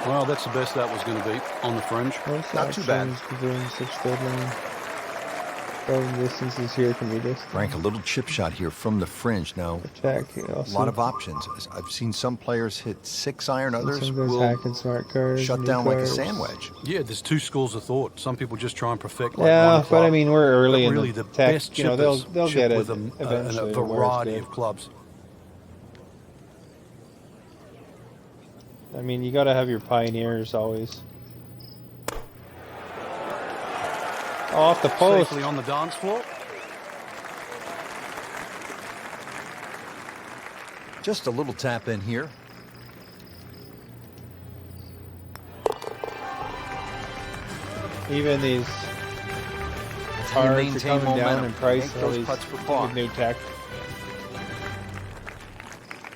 Well, that's the best that was going to be on the fringe. Not too bad. Such deadline. Driving distances here can be distant. Frank, a little chip shot here from the fringe. Now, Check. a lot of options. I've seen some players hit 6-iron, others Some guys will hacking smart cars. shut new down like a cars. sand wedge. Yeah, there's two schools of thought. Some people just try and perfect like Yeah, one but club. I mean, we're early But in really the the tech. best You know, they'll chippers get chip it with a eventually. a where it's variety good. of clubs. I mean, you got to have your pioneers always. Off the post. Safely on the dance floor. Just a little tap in here. Even these How you cars are maintain coming down momentum. in price. Make All those these putts for par. with new tech.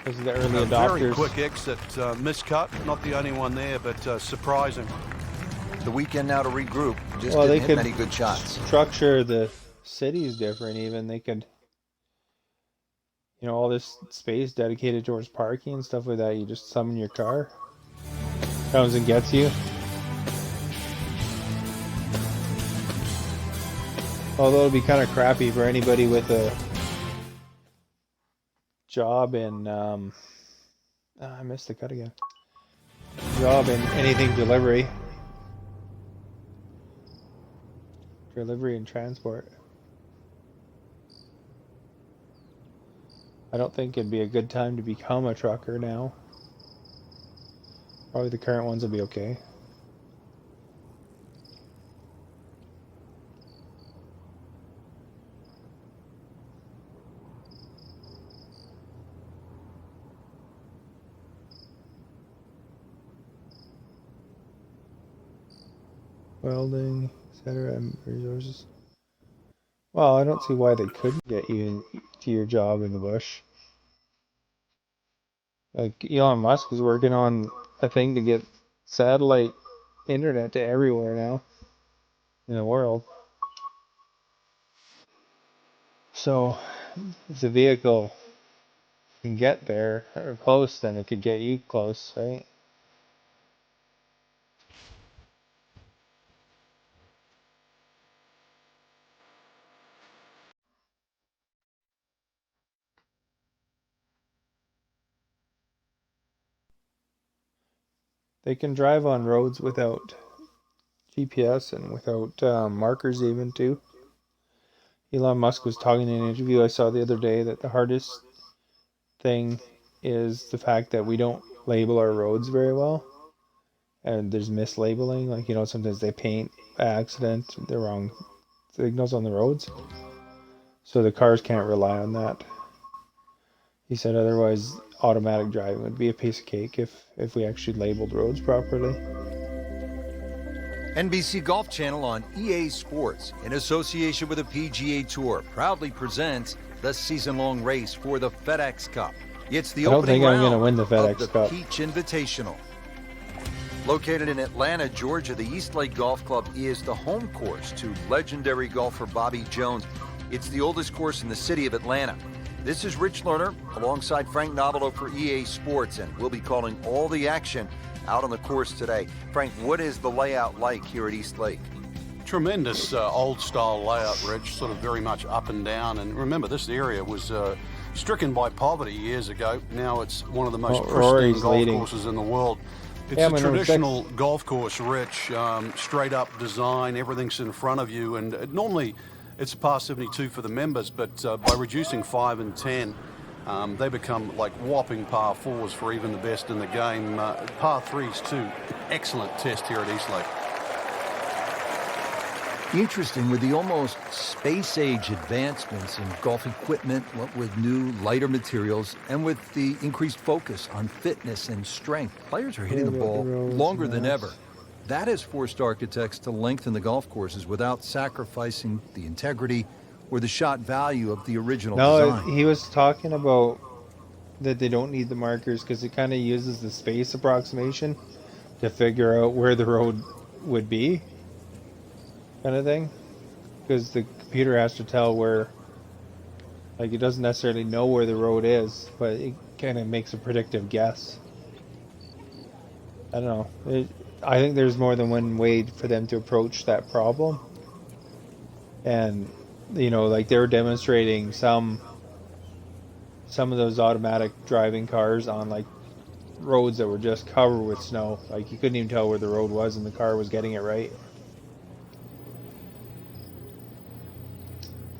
This is the early A very adopters. quick exit, miscut. Not the only one there, but surprising. The weekend now to regroup. Just Well, they didn't hit could many good shots. structure the cities different. Even they could, you know, all this space dedicated towards parking and stuff like that. You just summon your car, comes and gets you. Although it'd be kind of crappy for anybody with a job in I missed the cut again. Job in anything delivery and transport. I don't think it'd be a good time to become a trucker now. Probably the current ones will be okay. Welding, etc. Resources. Well, I don't see why they couldn't get you to your job in the bush. Like Elon Musk is working on a thing to get satellite internet to everywhere now in the world. So if the vehicle can get there or close, then it could get you close, right? They can drive on roads without GPS and without markers even too. Elon Musk was talking in an interview I saw the other day that the hardest thing is the fact that we don't label our roads very well. And there's mislabeling, like, you know, sometimes they paint by accident the wrong signals on the roads. So the cars can't rely on that. He said otherwise automatic driving would be a piece of cake if we actually labeled roads properly. NBC Golf Channel on EA Sports, in association with the PGA Tour, proudly presents the season-long race for the FedEx Cup. It's the I don't opening think I'm round gonna win the FedEx of the Cup. Peach Invitational. Located in Atlanta, Georgia, the Eastlake Golf Club is the home course to legendary golfer Bobby Jones. It's the oldest course in the city of Atlanta. This is Rich Lerner alongside Frank Nobilo for EA Sports, and we'll be calling all the action out on the course today. Frank, what is the layout like here at East Lake? Tremendous old-style layout, Rich, sort of very much up and down. And remember, this area was stricken by poverty years ago. Now it's one of the most pristine Rory's golf leading. courses in the world. It's Yeah, a my number traditional golf course, Rich, straight-up design, everything's in front of you. And normally it's a par 72 for the members, but by reducing 5 and 10, they become like whopping par 4s for even the best in the game. Par 3s too. Excellent test here at East Lake. Interesting, with the almost space-age advancements in golf equipment, what with new, lighter materials, and with the increased focus on fitness and strength, players are hitting the ball longer than ever. That has forced architects to lengthen the golf courses without sacrificing the integrity or the shot value of the original design. He was talking about that they don't need the markers because it kind of uses the space approximation to figure out where the road would be, kind of thing. Because the computer has to tell where, like, it doesn't necessarily know where the road is, but it kind of makes a predictive guess. I don't know. I think there's more than one way for them to approach that problem. And, you know, like they were demonstrating some of those automatic driving cars on like roads that were just covered with snow. Like you couldn't even tell where the road was and the car was getting it right.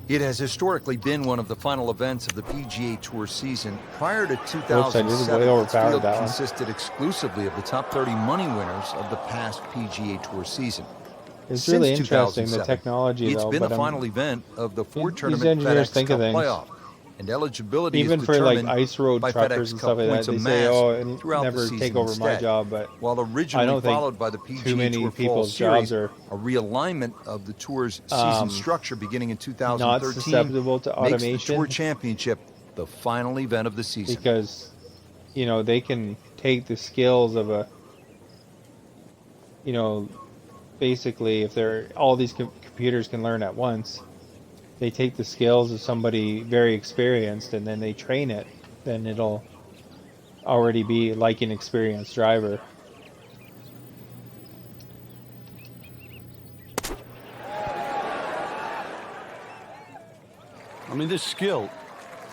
It has historically been one of the final events of the PGA Tour season. Prior to 2007, its field consisted exclusively of the top 30 money winners of the past PGA Tour season. It's really interesting, the technology, it's though. been the final event of the four-tournament engineers FedEx think Cup of things. playoff, and eligibility Even is for like determined ice road by truckers FedEx and Cup stuff like that. points They say, amassed "Oh, it'll throughout the never season take over my instead." job," but While I originally don't think followed by the too PGA many Tour Fall people's Series, jobs are a realignment of the tour's season structure beginning in not 2013 susceptible to makes the automation. Tour Championship the final event of the season. Because, you know, they can take the skills of a, you know, basically if they're all these computers can learn at once, they take the skills of somebody very experienced and then they train it, then it'll already be like an experienced driver. I mean, this skill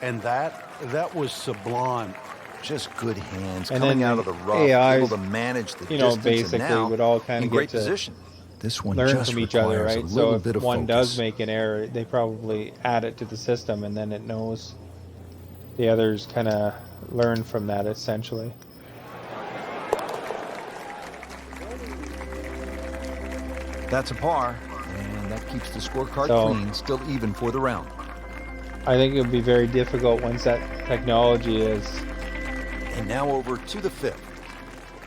and that was sublime. Just good hands And coming then out of the rough, AIs, able to manage the you know, distance, basically and now would all kind in of great get to position. This one learn just from each other, requires right? a So little if bit of one focus. does make an error, they probably add it to the system and then it knows. The others kind of learn from that, essentially. That's a par, and that keeps the scorecard So- clean, still even for the round. I think it would be very difficult once that technology is And now over to the fifth.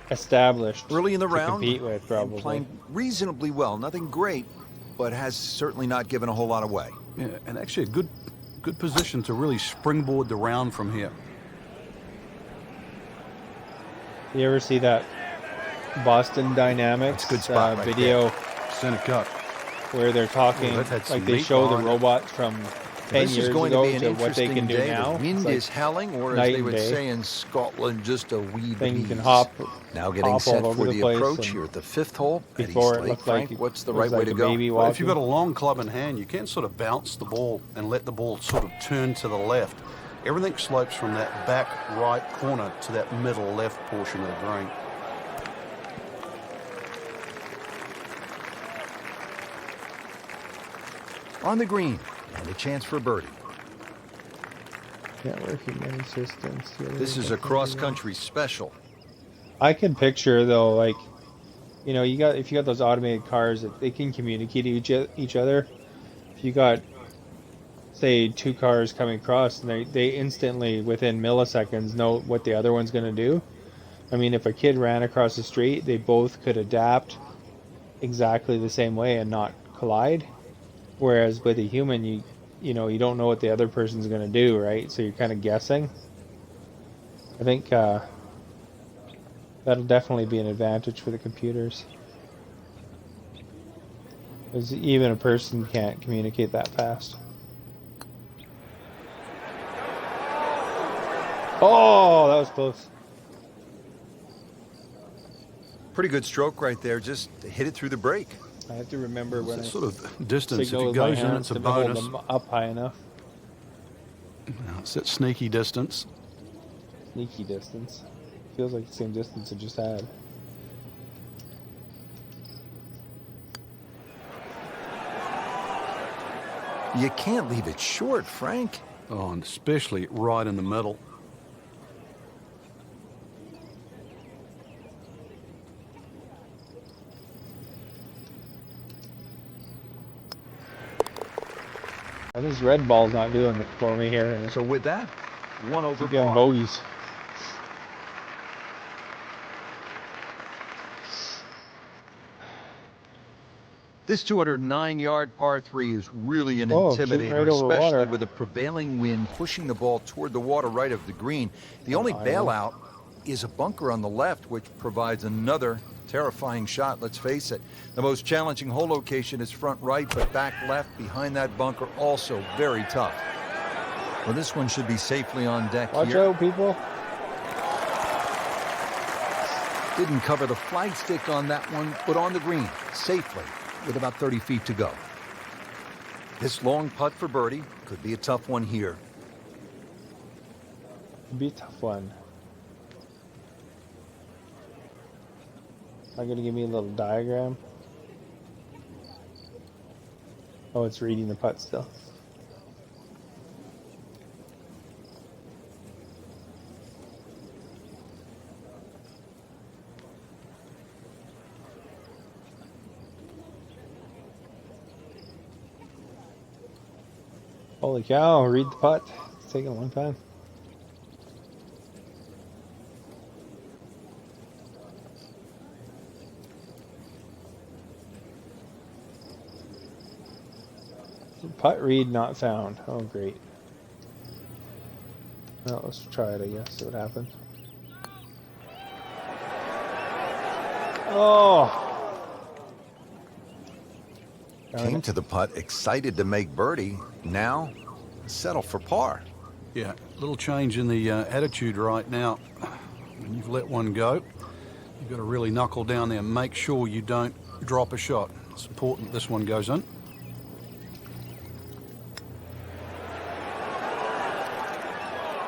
established Early in the to round, compete with, and probably. playing reasonably well. Nothing great, but has certainly not given a whole lot away. Yeah, and actually a good position to really springboard the round from here. You ever see that Boston Dynamics That's a good spot right video Center cut. where they're talking, Oh, that had some like they meat show the behind it. robots from 10 This years is going ago to be an to what they interesting can do day. now. The wind It's like is howling, or as night they and would day. say in Scotland, just a wee bit thing can ease. hop Now getting hop set all over for the the place, approach and here at the fifth hole at before East it Lake. looked Frank, like what's the it right was way like to a go? baby Well, if walking. you've got a long club in hand, you can sort of bounce the ball and let the ball sort of turn to the left. Everything slopes from that back right corner to that middle left portion of the green. On the green, and a chance for birdie. Networking many systems. This is a cross-country special. I can picture though, like, you know, if you got those automated cars that they can communicate to each other. If you got, say, two cars coming across and they instantly within milliseconds know what the other one's going to do. I mean, if a kid ran across the street, they both could adapt exactly the same way and not collide. Whereas with a human, you know, you don't know what the other person's going to do, right? So you're kind of guessing. I think that'll definitely be an advantage for the computers. Because even a person can't communicate that fast. Oh, that was close. Pretty good stroke right there. Just hit it through the break. I have to remember when It's I sort of distance. If signal it with my goes in, hands it's a to hold bonus. them up high enough. Now, it's that sneaky distance. Sneaky distance. Feels like the same distance I just had. You can't leave it short, Frank. Oh, and especially right in the middle. This red ball's not doing it for me here. So with that, one over Keep getting par. bogeys. This 209-yard par 3 is really an Oh, shooting intimidator, right over especially water. with a prevailing wind pushing the ball toward the water right of the green. The only island. bailout is a bunker on the left, which provides another terrifying shot, let's face it. The most challenging hole location is front right, but back left behind that bunker also very tough. Well, this one should be safely on deck Watch here. out, people. Didn't cover the flagstick on that one, but on the green, safely, with about 30 feet to go. This long putt for birdie could be a tough one here. It'd be a tough one. Am I gonna give me a little diagram? Oh, it's reading the putt still. Holy cow, read the putt. It's taking a long time. Putt read not found. Oh, great. Well, let's try it, I guess, see what happens. Oh! Came to the putt, excited to make birdie. Now, settle for par. Yeah, little change in the attitude right now. When you've let one go, you've got to really knuckle down there and make sure you don't drop a shot. It's important this one goes in.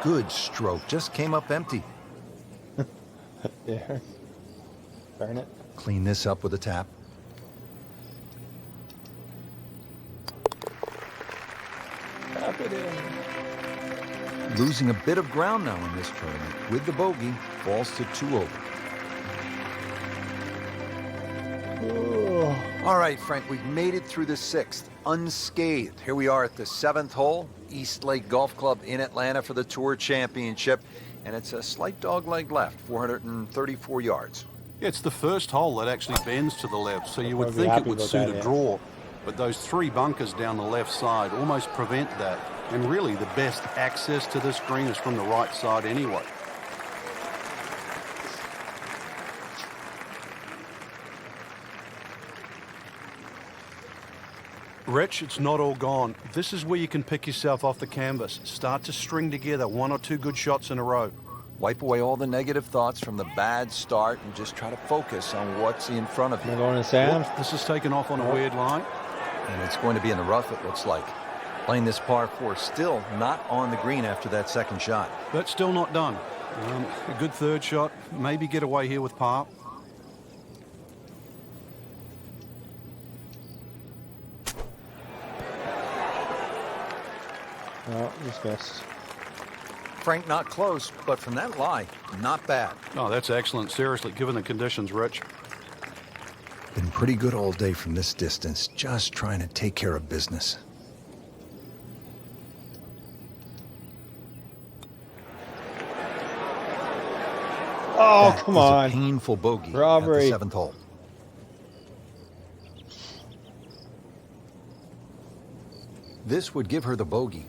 Good stroke, just came up empty. Yeah. Darn it. Clean this up with a tap. Tap it in. Losing a bit of ground now in this tournament. With the bogey, falls to 2 over. Oh. All right, Frank, we've made it through the 6th, unscathed. Here we are at the 7th hole, East Lake Golf Club in Atlanta for the Tour Championship. And it's a slight dogleg left, 434 yards. It's the first hole that actually bends to the left, so you would I'd be think it happy would about suit that, a yeah. draw. But those 3 bunkers down the left side almost prevent that. And really, the best access to this green is from the right side anyway. Rich, it's not all gone. This is where you can pick yourself off the canvas. Start to string together 1 or 2 good shots in a row. Wipe away all the negative thoughts from the bad start and just try to focus on what's in front of Am I you. going to sand? Whoop, this is taken off on a weird line. And it's going to be in the rough, it looks like. Playing this par 4, still not on the green after that second shot. But still not done. A good third shot. Maybe get away here with par. No, just missed. Frank, not close, but from that lie, not bad. Oh, that's excellent. Seriously, given the conditions, Rich. Been pretty good all day from this distance, just trying to take care of business. Oh, That come is on. a painful bogey Robbery. at the 7th hole. This would give her the bogey.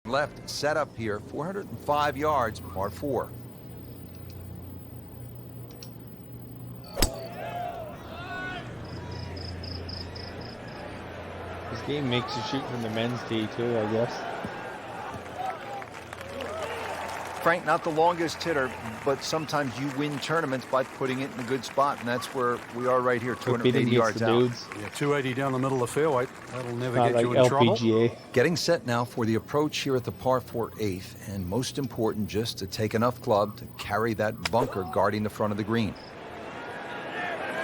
left set up here, 405 yards, par 4. This game makes you shoot from the men's tee too, I guess. Frank, not the longest hitter, but sometimes you win tournaments by putting it in a good spot, and that's where we are right here, 280 yards out. Yeah, 280 down the middle of the fairway. That'll never Not get like you in trouble. LPGA. Getting set now for the approach here at the par 4 8th, and most important, just to take enough club to carry that bunker guarding the front of the green.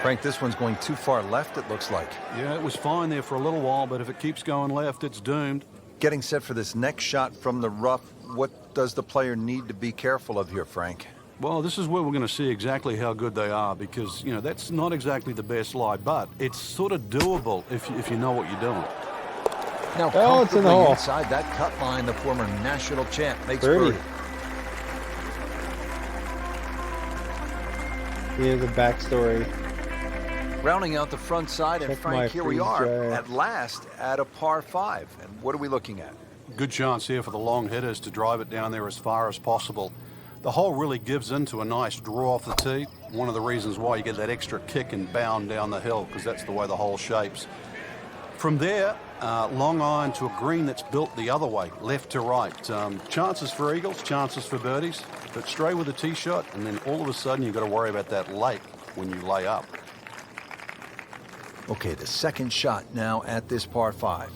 Frank, this one's going too far left, it looks like. Yeah, it was fine there for a little while, but if it keeps going left, it's doomed. Getting set for this next shot from the rough, what does the player need to be careful of here, Frank? Well, this is where we're going to see exactly how good they are because, you know, that's not exactly the best lie, but it's sort of doable if you know what you're doing. Now, Oh, it's in the comfortably hole. inside that cut line, the former national champ makes Birdie. birdie. Here's a backstory. Rounding out the front side, and Check my Frank, here we freeze are dryer. at last at a par 5. And what are we looking at? Good chance here for the long hitters to drive it down there as far as possible. The hole really gives into a nice draw off the tee. One of the reasons why you get that extra kick and bound down the hill, because that's the way the hole shapes. From there, long iron to a green that's built the other way, left to right. Chances for eagles, chances for birdies, but stray with a tee shot, and then all of a sudden you've got to worry about that lake when you lay up. Okay, the second shot now at this par 5.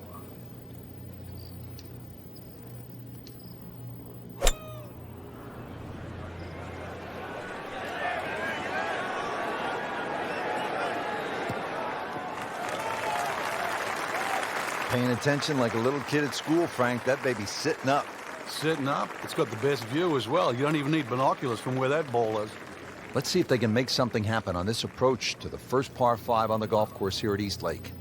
Paying attention like a little kid at school, Frank. That baby's sitting up. Sitting up, it's got the best view as well. You don't even need binoculars from where that ball is. Let's see if they can make something happen on this approach to the first par 5 on the golf course here at East Lake.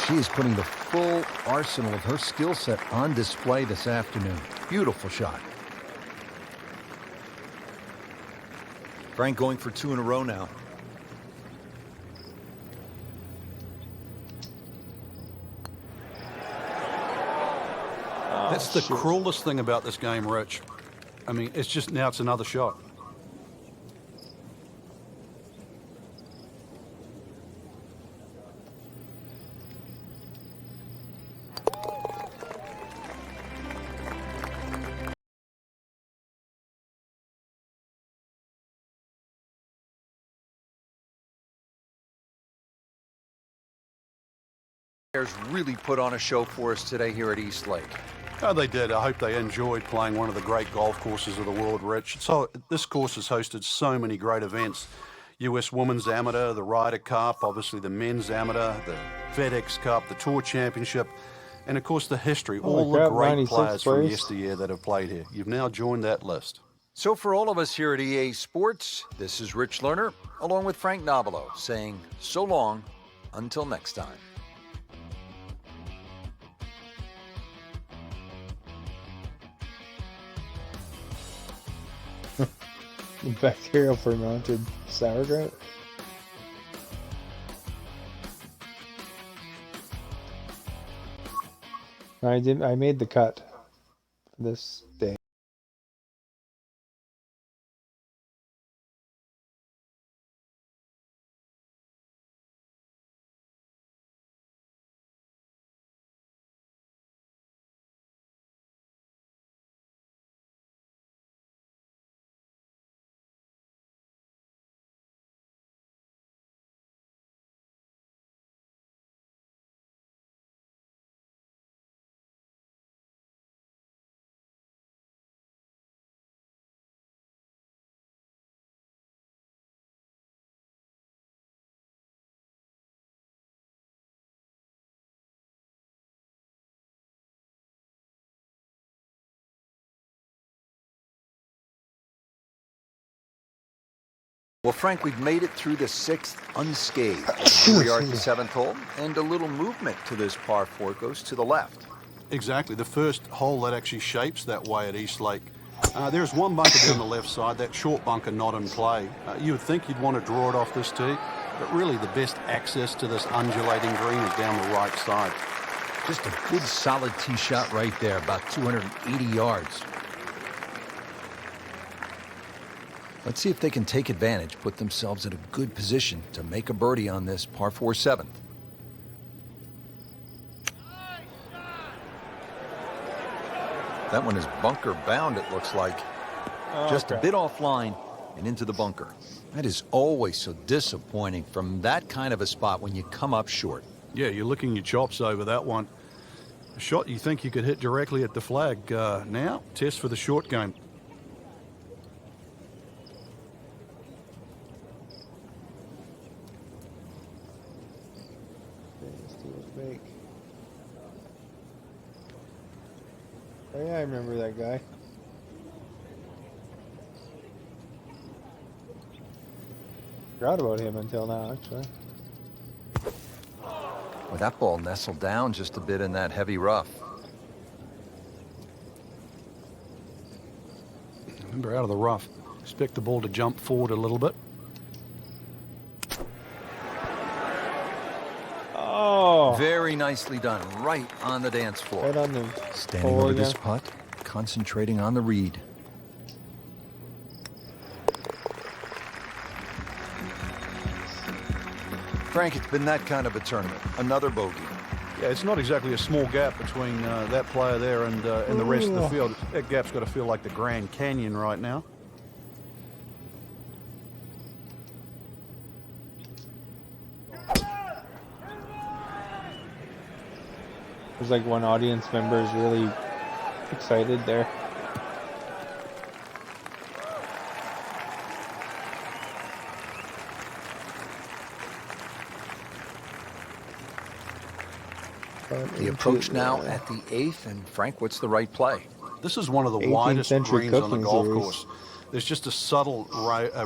She is putting the full arsenal of her skill set on display this afternoon. Beautiful shot. Frank going for 2 in a row now. That's the cruelest thing about this game, Rich. I mean, it's just now it's another shot. Players really put on a show for us today here at East Lake. Oh, they did. I hope they enjoyed playing one of the great golf courses of the world, Rich. So this course has hosted so many great events. US Women's Amateur, the Ryder Cup, obviously the Men's Amateur, the FedEx Cup, the Tour Championship, and of course the history. All the great players from yesteryear that have played here. You've now joined that list. So for all of us here at EA Sports, this is Rich Lerner, along with Frank Nobilo, saying so long until next time. Bacterial fermented sauerkraut. I made the cut this day. Well, Frank, we've made it through the 6th unscathed. Here we are at the 7th hole, and a little movement to this par 4 goes to the left. Exactly. The first hole that actually shapes that way at East Lake. There's one bunker down the left side, that short bunker not in play. You would think you'd want to draw it off this tee. But really the best access to this undulating green is down the right side. Just a good solid tee shot right there, about 280 yards. Let's see if they can take advantage, put themselves in a good position to make a birdie on this par 4 7th. That one is bunker bound, it looks like. Just a bit offline and into the bunker. That is always so disappointing from that kind of a spot when you come up short. Yeah, you're licking your chops over that one. A shot you think you could hit directly at the flag. Now, test for the short game. Oh yeah, I remember that guy. Forgot about him until now, actually. Well, that ball nestled down just a bit in that heavy rough. Remember, out of the rough. Expect the ball to jump forward a little bit. Oh! Very nicely done, right on the dance floor. Right on the Standing hole over again. this putt, concentrating on the read. Frank, it's been that kind of a tournament. Another bogey. Yeah, it's not exactly a small gap between that player there and the rest of the field. That gap's got to feel like the Grand Canyon right now. There's like one audience member is really excited there. The approach now at the 8th, and Frank, what's the right play? This is one of the 18th widest century greens on the cooking golf series. course. There's just a subtle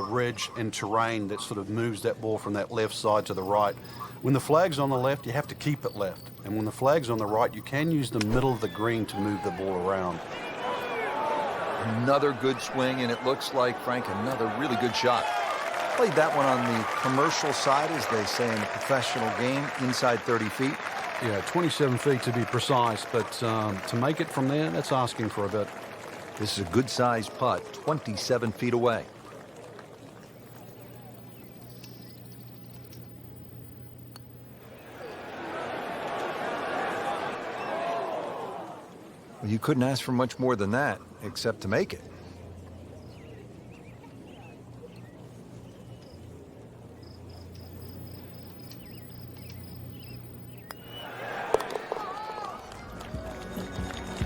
ridge and terrain that sort of moves that ball from that left side to the right. When the flag's on the left, you have to keep it left. And when the flag's on the right, you can use the middle of the green to move the ball around. Another good swing, and it looks like, Frank, another really good shot. Played that one on the commercial side, as they say in the professional game, inside 30 feet. Yeah, 27 feet to be precise, but to make it from there, that's asking for a bit. This is a good-sized putt, 27 feet away. Well, you couldn't ask for much more than that, except to make it.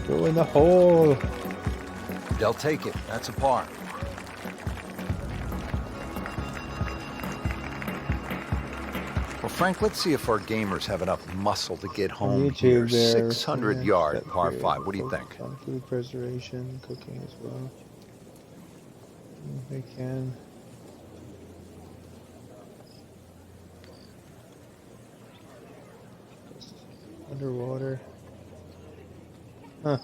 Go in the hole. They'll take it. That's a par. Well, Frank, let's see if our gamers have enough muscle to get home here. 600 yard par 5. What do you think? On food preservation, cooking as well. If they can. Just underwater. Huh.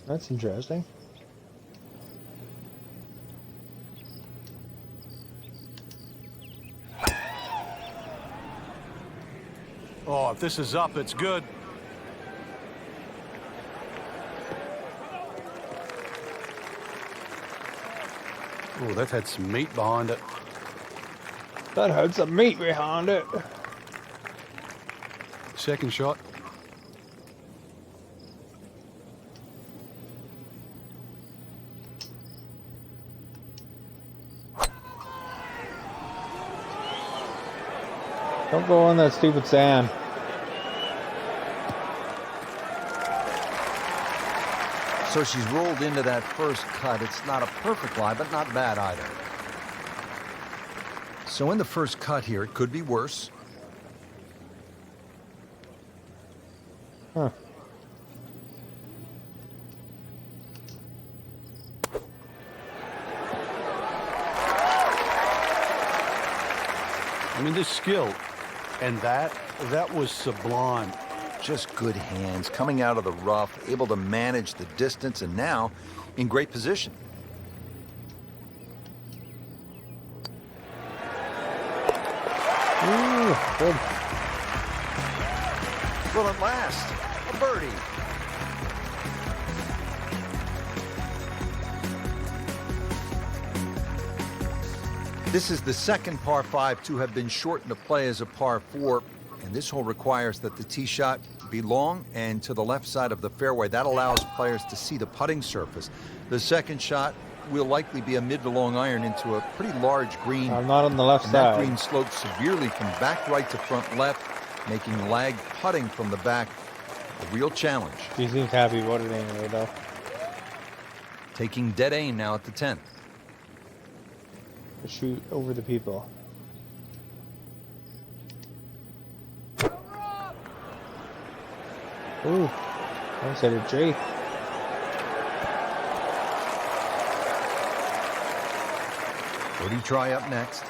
That's interesting. Oh, if this is up, it's good. Oh, that had some meat behind it. That had some meat behind it. Second shot. Don't go on that stupid sand. So she's rolled into that first cut. It's not a perfect lie, but not bad either. So in the first cut here, it could be worse. Huh. I mean, this skill and that was sublime. Just good hands, coming out of the rough, able to manage the distance, and now in great position. Oh, good. Will it last? A birdie. This is the second par 5 to have been shortened to play as a par 4, and this hole requires that the tee shot be long and to the left side of the fairway. That allows players to see the putting surface. The second shot will likely be a mid to long iron into a pretty large green. I'm not on the left and that side. green slopes severely from back right to front left, making lag putting from the back a real challenge. He seems happy about it anyway, though. Taking dead aim now at the 10th. To shoot over the people. Ooh, I said a J. Birdie try up next.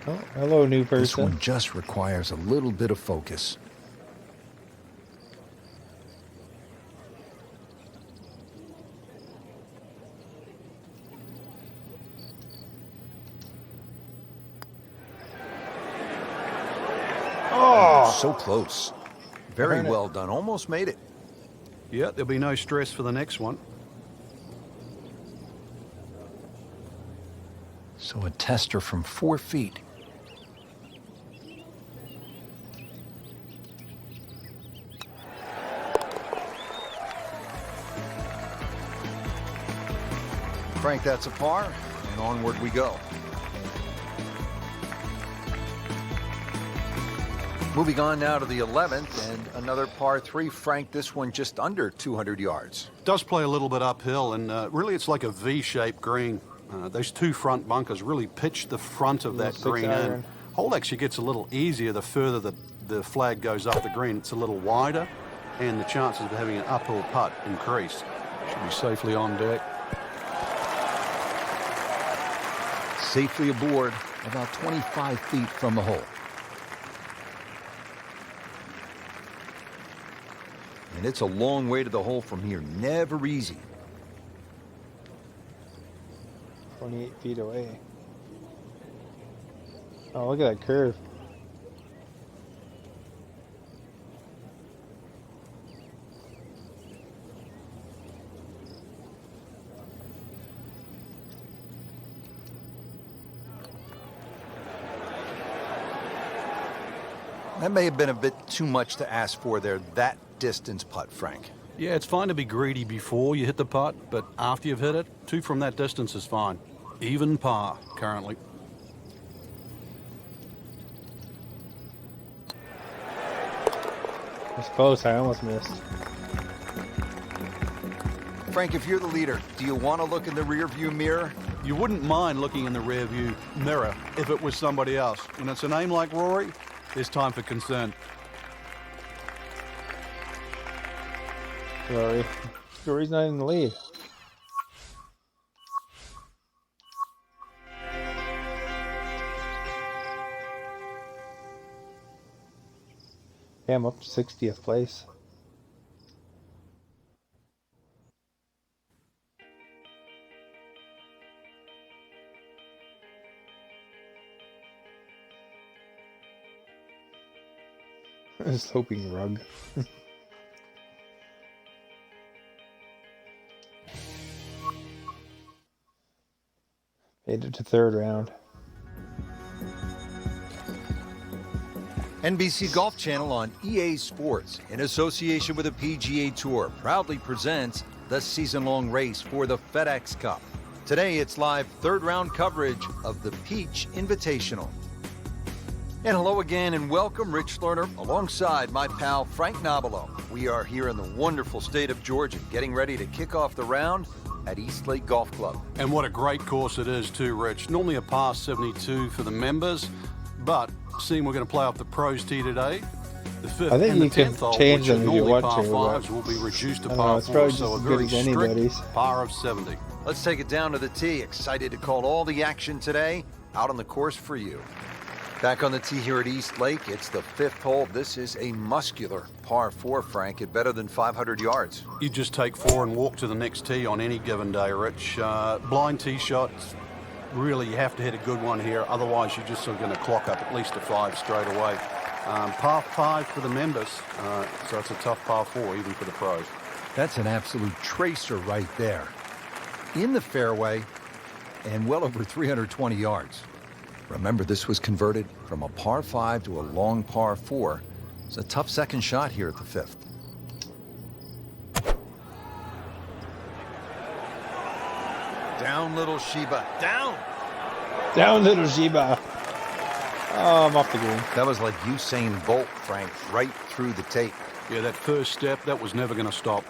Oh, hello, new This person. one just requires a little bit of focus. Oh, So close. Very Darn it. well done. Almost made it. Yeah, there'll be no stress for the next one. So a tester from 4 feet. Frank, that's a par, and onward we go. Moving on now to the 11th, and another par 3. Frank, this one just under 200 yards. Does play a little bit uphill, and really it's like a V-shaped green. Those two front bunkers really pitch the front of that 6 green in. iron. Hole actually gets a little easier the further the flag goes up the green. It's a little wider, and the chances of having an uphill putt increase. Should be safely on deck. Safely aboard, about 25 feet from the hole. And it's a long way to the hole from here. Never easy. 28 feet away. Oh, look at that curve. That may have been a bit too much to ask for there, that distance putt, Frank. Yeah, it's fine to be greedy before you hit the putt, but after you've hit it, 2 from that distance is fine. Even par, currently. It's close. I almost missed. Frank, if you're the leader, do you want to look in the rearview mirror? You wouldn't mind looking in the rearview mirror if it was somebody else. When it's a name like Rory, there's time for concern. Rory. Rory's not in the lead. Yeah, I'm up to 60th place. Sloping rug. Made it to 3rd round. NBC Golf Channel on EA Sports, in association with the PGA Tour, proudly presents the season-long race for the FedEx Cup. Today, it's live 3rd round coverage of the Peach Invitational. And hello again and welcome, Rich Lerner, alongside my pal Frank Nobilo. We are here in the wonderful state of Georgia, getting ready to kick off the round at Eastlake Golf Club. And what a great course it is too, Rich. Normally a par 72 for the members, but seeing we're going to play off the pros tee today, the 5th I think and the you can 10th hole, change which are them if you normally want par to, 5s, but will be reduced to I don't know, par it's 4, probably so just a as very good as strict anybody's. par of 70. Let's take it down to the tee. Excited to call all the action today out on the course for you. Back on the tee here at East Lake, it's the 5th hole. This is a muscular par 4, Frank, at better than 500 yards. You just take 4 and walk to the next tee on any given day, Rich. Blind tee shots, really you have to hit a good one here. Otherwise, you're just sort of going to clock up at least a 5 straight away. Par 5 for the members, so it's a tough par 4 even for the pros. That's an absolute tracer right there. In the fairway and well over 320 yards. Remember, this was converted from a par 5 to a long par 4. It's a tough second shot here at the 5th. Down, little Sheba. Down! Down, little Sheba. Oh, I'm off the green. That was like Usain Bolt, Frank, right through the tape. Yeah, that first step, that was never going to stop.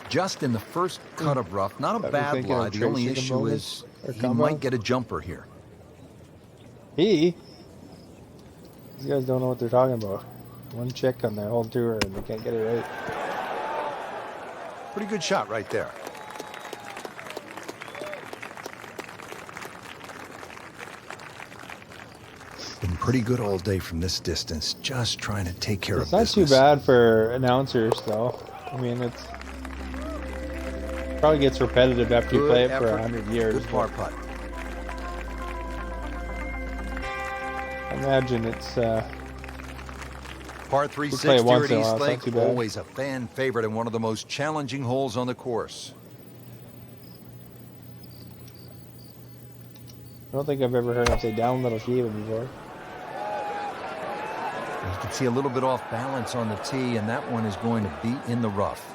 Just in the first cut of rough, not a bad lie. The only issue is he might get a jumper here. These guys don't know what they're talking about. One chick on their whole tour and they can't get it right. Pretty good shot right there. Been pretty good all day from this distance, just trying to take care of business. It's not too bad for announcers, though. I mean, it's probably gets repetitive after you play it for 100 years. Good par putt. I imagine it's Par 3 we play it 60 once at in a East while, it's not Lake, too bad. always a fan favorite and one of the most challenging holes on the course. I don't think I've ever heard him say down little Sheba before. You can see a little bit off balance on the tee, and that one is going to be in the rough.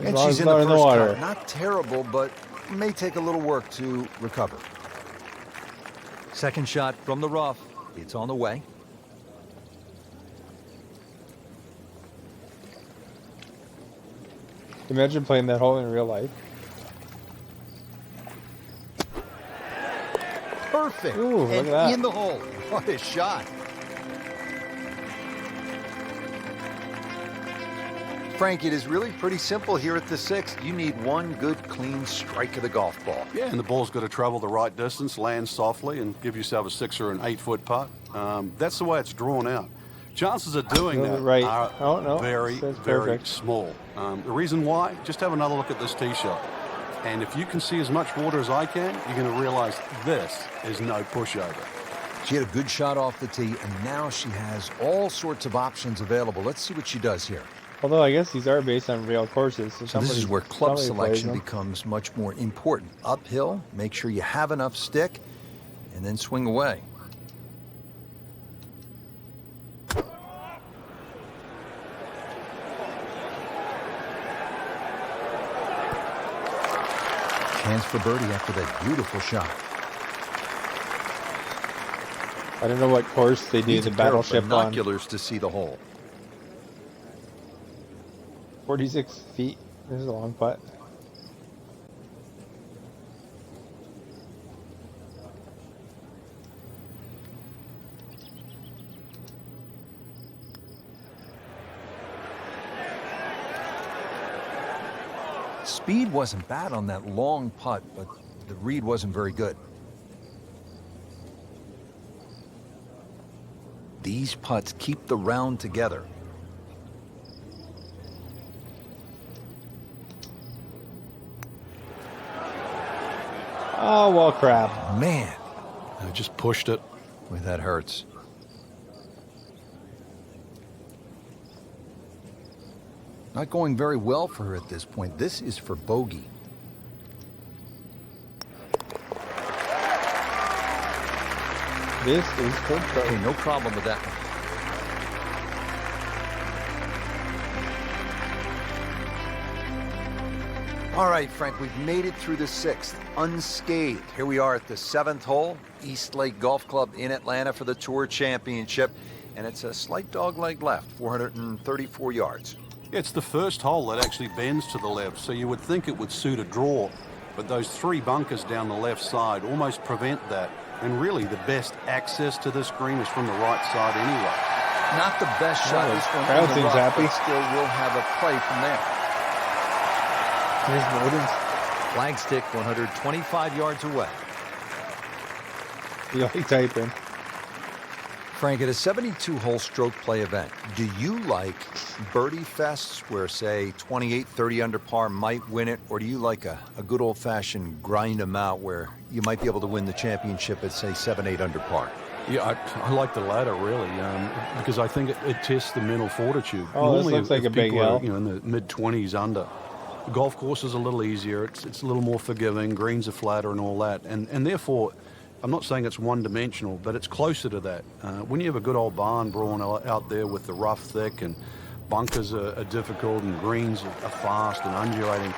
And long she's as in it's the not in the first water. cut. Not terrible, but may take a little work to recover. Second shot from the rough. It's on the way. Imagine playing that hole in real life. Perfect. Ooh, look and at that. in the hole. What a shot. Frank, it is really pretty simple here at the 6th. You need one good, clean strike of the golf ball. Yeah, and the ball's got to travel the right distance, land softly, and give yourself a 6 or an 8-foot putt. That's the way it's drawn out. Chances of doing that Right. are Oh, no. very, That's very perfect. small. The reason why, just have another look at this tee shot. And if you can see as much water as I can, you're going to realize this is no pushover. She had a good shot off the tee, and now she has all sorts of options available. Let's see what she does here. Although I guess these are based on real courses. So this is where club somebody plays selection them. becomes much more important. Uphill, make sure you have enough stick, and then swing away. Chance for birdie after that beautiful shot. I don't know what course they do Needs the a pair of battleship on. binoculars to see the hole. 46 feet. This is a long putt. Speed wasn't bad on that long putt, but the read wasn't very good. These putts keep the round together. Oh, well, crap. Man, I just pushed it. boy, that hurts. Not going very well for her at this point. This is for bogey. This is good. Okay, no problem with that one. All right, Frank, we've made it through the 6th unscathed. Here we are at the 7th hole, East Lake Golf Club in Atlanta for the Tour Championship. And it's a slight dogleg left, 434 yards. It's the first hole that actually bends to the left, so you would think it would suit a draw. But those 3 bunkers down the left side almost prevent that. And really, the best access to this green is from the right side anyway. Not the best shot. Yeah, This one crowd in the seems rough, happy. but still will have a play from there. Here's Bowden's. Flagstick 125 yards away. You like typing. Frank, at a 72-hole stroke play event, do you like birdie fests where, say, 28, 30 under par might win it, or do you like a good old-fashioned grind them out where you might be able to win the championship at, say, 7, 8 under par? Yeah, I like the latter, really, because I think it tests the mental fortitude. Oh, this looks like if a big people are, hill. in the mid-20s under, the golf course is a little easier. It's a little more forgiving. Greens are flatter and all that. And therefore, I'm not saying it's one-dimensional, but it's closer to that. When you have a good old barn brawn out there with the rough thick and bunkers are difficult and greens are fast and undulating,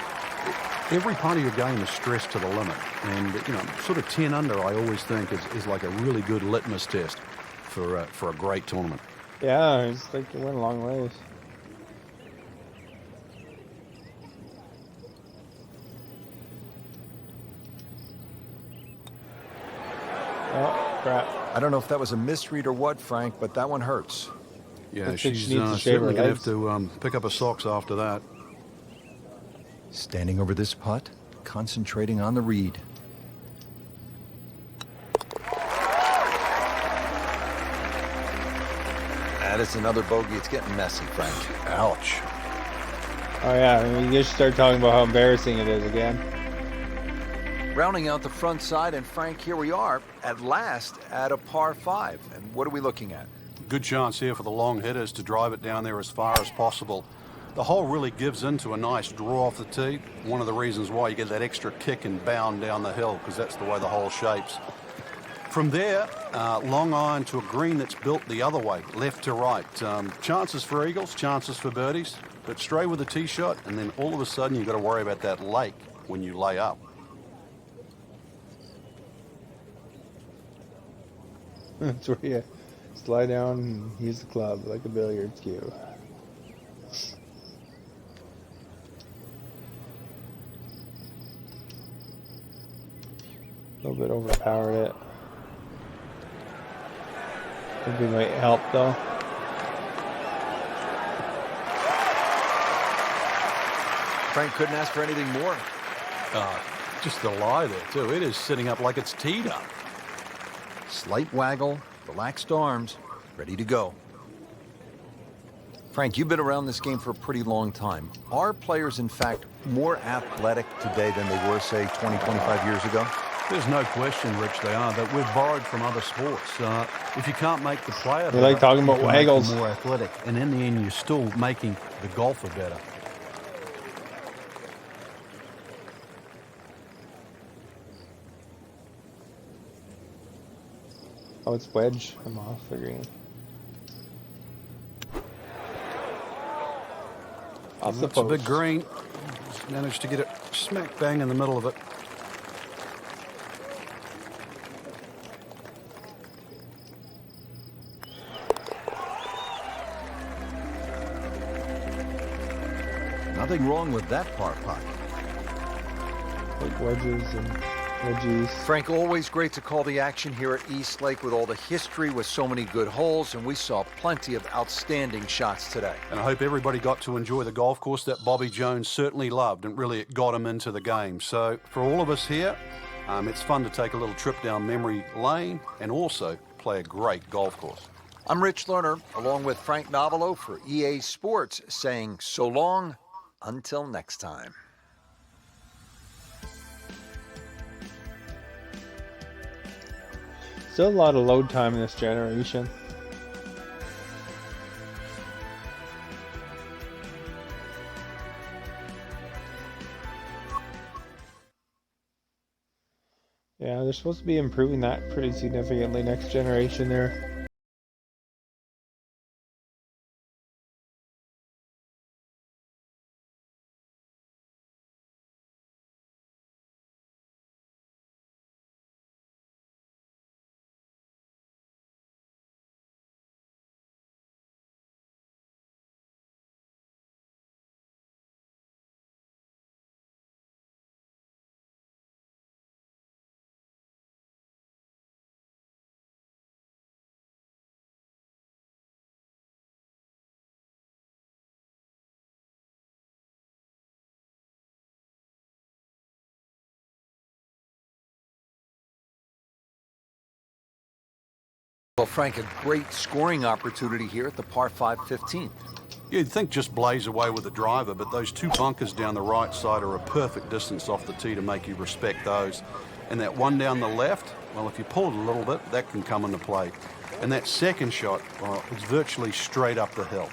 every part of your game is stressed to the limit. And, sort of 10 under, I always think, is like a really good litmus test for a great tournament. Yeah, it's like you went a long ways. Oh, crap. I don't know if that was a misread or what, Frank, but that one hurts. Yeah, Looks like she's she needs to shave her certainly going to legs. have to pick up her socks after that. Standing over this putt, concentrating on the read. That is another bogey. It's getting messy, Frank. Ouch. Oh, yeah, I mean, you just start talking about how embarrassing it is again. Rounding out the front side, and Frank, here we are at last at a par 5. And what are we looking at? Good chance here for the long hitters to drive it down there as far as possible. The hole really gives into a nice draw off the tee. One of the reasons why you get that extra kick and bound down the hill, because that's the way the hole shapes. From there, long iron to a green that's built the other way, left to right. Chances for eagles, chances for birdies, but stray with a tee shot, and then all of a sudden you've got to worry about that lake when you lay up. That's where you slide down and use the club like a billiards cue. A little bit overpowered it. Think we might help though. Frank couldn't ask for anything more. Just the lie there, too. It is sitting up like it's teed up. Slight waggle, relaxed arms, ready to go. Frank, you've been around this game for a pretty long time. Are players, in fact, more athletic today than they were, say, 20, 25 years ago? There's no question, Rich, they are, but we've borrowed from other sports. If you can't make the player They like talking about you can make them waggles. more athletic, and in the end, you're still making the golfer better. Oh, it's wedge. I'm off the green. Off the That's a big post. green. Just managed to get it smack bang in the middle of it. Nothing wrong with that par putt. Like wedges and wedgies. Frank, always great to call the action here at East Lake with all the history, with so many good holes, and we saw plenty of outstanding shots today. And I hope everybody got to enjoy the golf course that Bobby Jones certainly loved, and really it got him into the game. So for all of us here, it's fun to take a little trip down memory lane and also play a great golf course. I'm Rich Lerner, along with Frank Novelo for EA Sports, saying so long until next time. Still a lot of load time in this generation. Yeah, they're supposed to be improving that pretty significantly next generation there. Well, Frank, a great scoring opportunity here at the par 5 15th. You'd think just blaze away with the driver, but those two bunkers down the right side are a perfect distance off the tee to make you respect those. And that one down the left, well, if you pull it a little bit, that can come into play. And that second shot, well, it's virtually straight up the hill.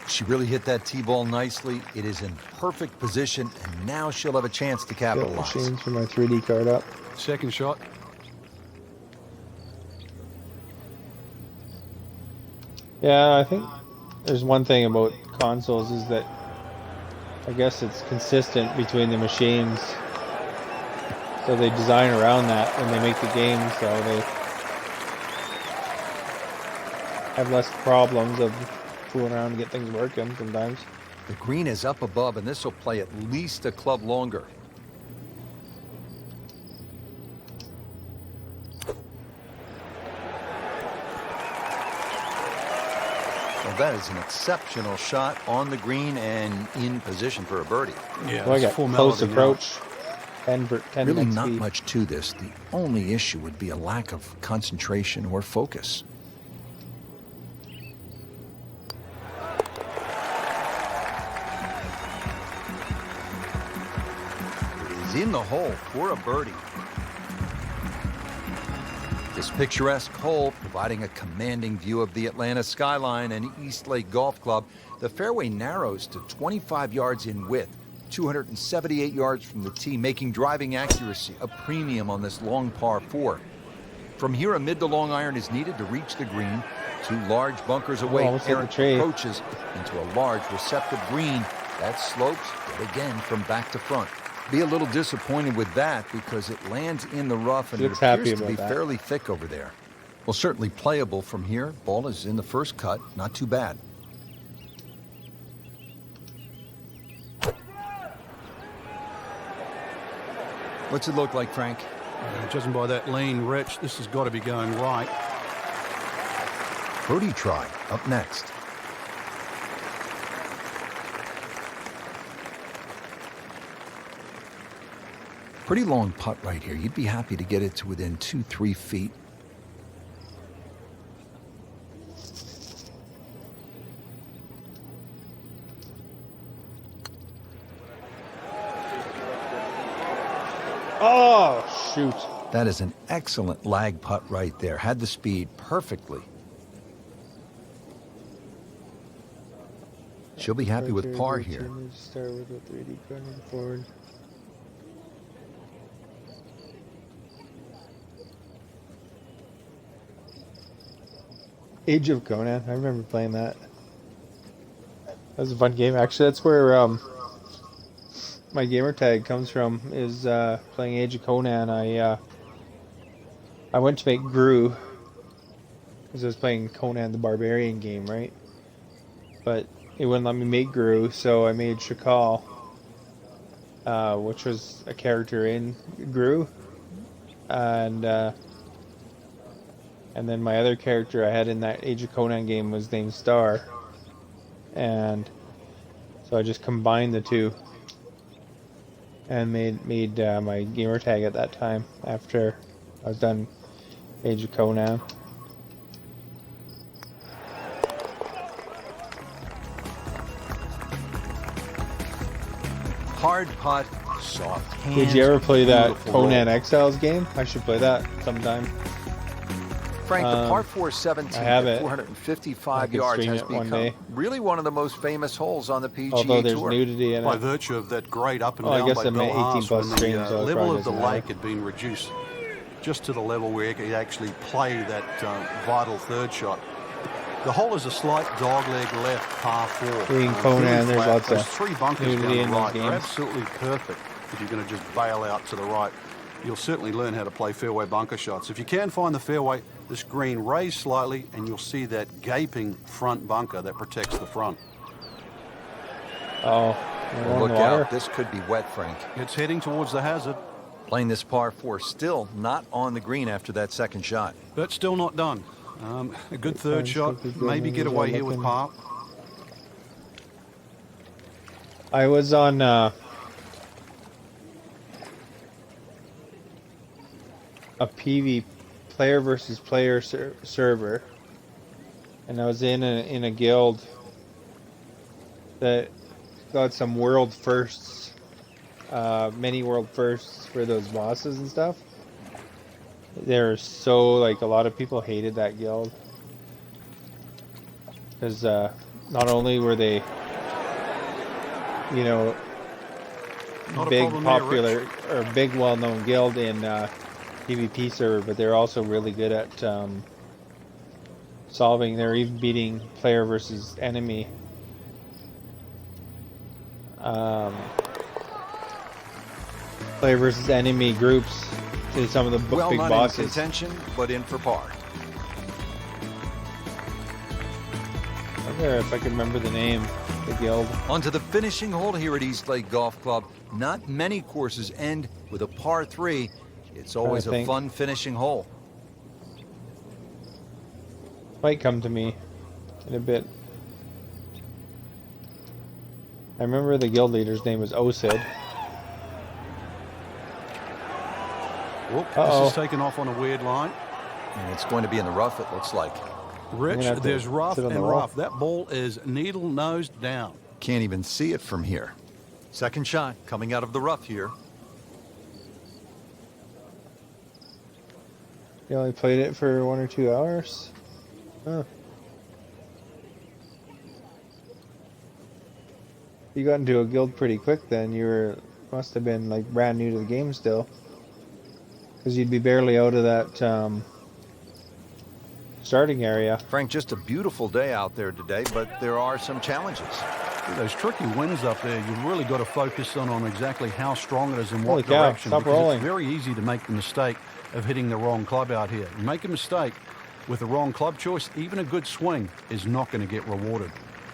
She really hit that tee ball nicely. It is in perfect position, and now she'll have a chance to Got capitalize. machines for my 3D card up. Second shot. Yeah, I think there's one thing about consoles is that I guess it's consistent between the machines. So they design around that when they make the games, so they have less problems of fooling around to get things working sometimes. The green is up above, and this will play at least a club longer. Well, that is an exceptional shot on the green and in position for a birdie. Yeah, So I got close approach, 10 Really next not speed. much to this. The only issue would be a lack of concentration or focus. It is in the hole for a birdie. This picturesque hole providing a commanding view of the Atlanta skyline and East Lake Golf Club. The fairway narrows to 25 yards in width, 278 yards from the tee, making driving accuracy a premium on this long par 4. From here, a mid to long iron is needed to reach the green. Two large bunkers away, almost hit the Aaron tree. approaches into a large receptive green that slopes yet again from back to front. Be a little disappointed with that because it lands in the rough and it Looks happy appears to be about that. fairly thick over there. Well, certainly playable from here. Ball is in the first cut, not too bad. What's it look like, Frank? Judging by that lean, Rich, this has got to be going right. Birdie try up next. Pretty long putt right here. You'd be happy to get it to within 2-3 feet. Oh, shoot. That is an excellent lag putt right there. Had the speed perfectly. She'll be happy with par here. Start with a 3D card forward. Age of Conan. I remember playing that. That was a fun game. Actually, that's where my gamer tag comes from. Is playing Age of Conan. I went to make Gru because I was playing Conan the Barbarian game, right? But it wouldn't let me make Gru, so I made Shakal, which was a character in Gru, and then my other character I had in that Age of Conan game was named Star, and so I just combined the two and made my gamer tag at that time after I was done Age of Conan. Hard putt, soft hands. Did you ever play that beautiful Conan roll. Exiles game? I should play that sometime. Frank, the par 4 17 I have at it. I 455 could yards stream has it one become day. really one of the most famous holes on the PGA Although there's Tour. nudity in By it. virtue of that grade up and Oh, I down guess by I'm Bill at 18 Haas, plus when streams, the so it level probably of the doesn't matter. lake had been reduced just to the level where you could actually play that vital third shot. The hole is a slight dogleg left par 4. Being Conan, Really there's flat. lots Those of three bunkers down nudity the in those right are games. absolutely perfect if you're going to just bail out to the right. You'll certainly learn how to play fairway bunker shots. If you can find the fairway, this green raise slightly and you'll see that gaping front bunker that protects the front. Oh, Well, look out, this could be wet, Frank. It's heading towards the hazard, Playing this par 4, still not on the green after that second shot. but still not done. A good third Fine, shot, still good. maybe get away here with Looking. par. I was on a PV player versus player server, and I was in a guild that got some world firsts, many world firsts for those bosses and stuff. They're so, like, a lot of people hated that guild because not only were they, you know, Not a big problem there, popular Rich. or big well-known guild in PvP server, but they're also really good at solving. They're even beating player versus enemy. Player versus enemy groups to some of the Well, big not bosses. in contention, but in for par. I wonder if I can remember the name of the guild. On to the finishing hole here at Eastlake Golf Club. Not many courses end with a par 3. It's always a think. fun finishing hole. Might come to me in a bit. I remember the guild leader's name was Osid. Whoop, Uh-oh. this is taken off on a weird line. And it's going to be in the rough, it looks like. Rich, have to there's rough sit on and the wall. rough. That ball is needle-nosed down. Can't even see it from here. Second shot coming out of the rough here. You only played it for 1 or 2 hours? Huh. You got into a guild pretty quick then. Must have been like brand new to the game still. Because you'd be barely out of that starting area. Frank, just a beautiful day out there today, but there are some challenges. Those tricky winds up there, you've really got to focus on exactly how strong it is and Holy what cow, direction. stop because rolling. It's very easy to make the mistake of hitting the wrong club out here. You make a mistake with the wrong club choice, even a good swing is not going to get rewarded.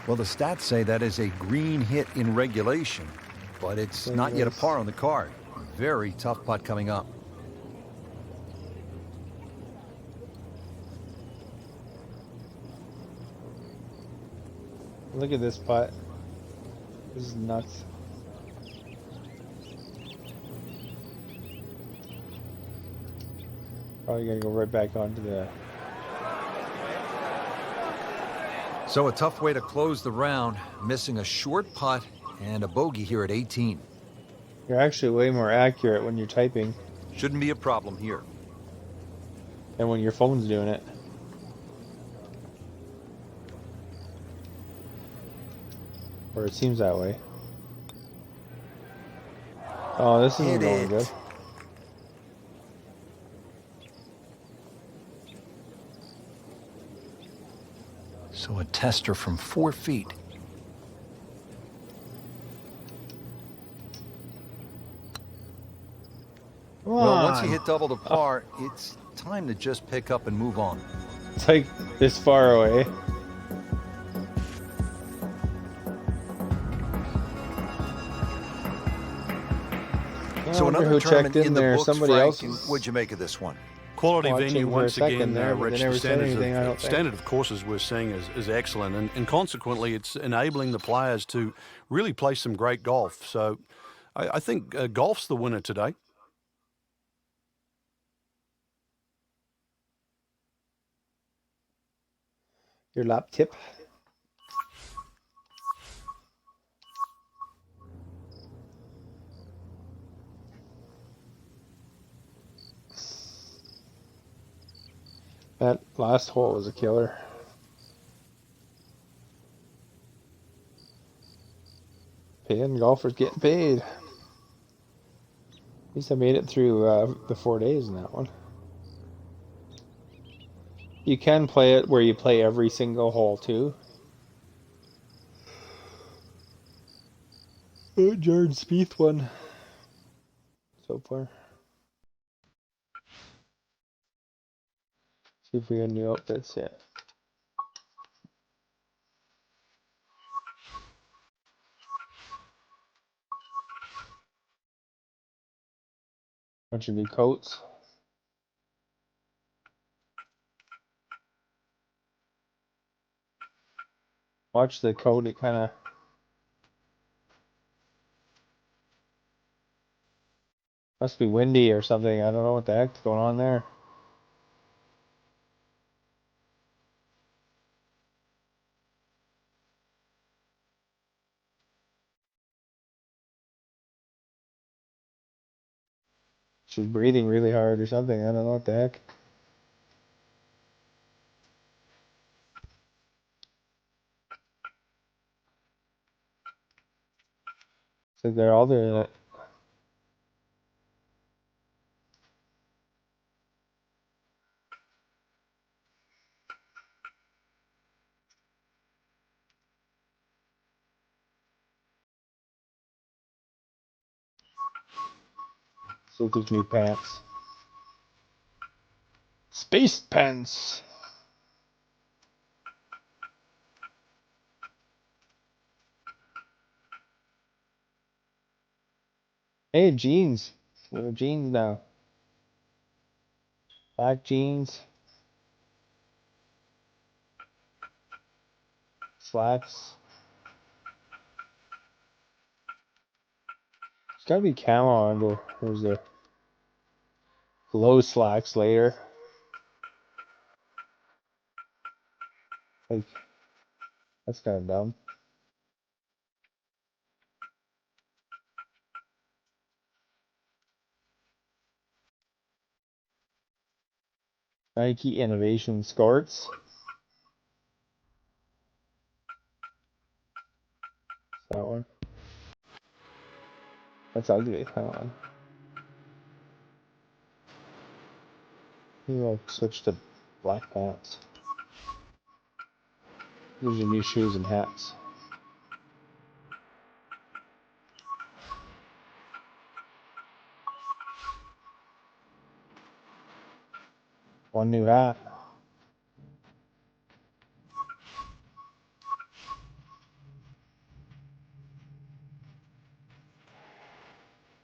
Well, the stats say that is a green hit in regulation, but it's not yet a par on the card. Very tough putt coming up. Look at this putt. This is nuts. Probably gonna go right back onto the... So a tough way to close the round, missing a short putt and a bogey here at 18. You're actually way more accurate when you're typing Shouldn't be a problem here. than when your phone's doing it. Or it seems that way. Oh, this isn't going good. So a tester from 4 feet. Come Well, on. once you hit double the par, it's time to just pick up and move on. It's like this far away. So wonder another who tournament checked in in the there. books, Somebody Frank, else and is what'd you make of this one? Quality watching venue for a once second again, there, but Rich. they The never said anything, I don't think. standard of courses we're seeing is excellent, and consequently, it's enabling the players to really play some great golf. So, I think golf's the winner today. Your lap tip. That last hole was a killer. Paying golfers getting paid. At least I made it through the 4 days in that one. You can play it where you play every single hole too. Jordan Spieth won so far. See if we got new outfits yet. Bunch of new coats. Watch the coat, it kind of must be windy or something. I don't know what the heck's going on there. She's breathing really hard or something. I don't know what the heck. It's like they're all doing it. So these new pants. Space pants. Hey, jeans. Wear jeans now. Black jeans. Slacks. It's gotta be camo under. There's the glow slacks later. Like, that's kind of dumb. Nike Innovation Skirts. That one. That's ugly. That one. Maybe I'll switch to black pants. These are new shoes and hats. One new hat.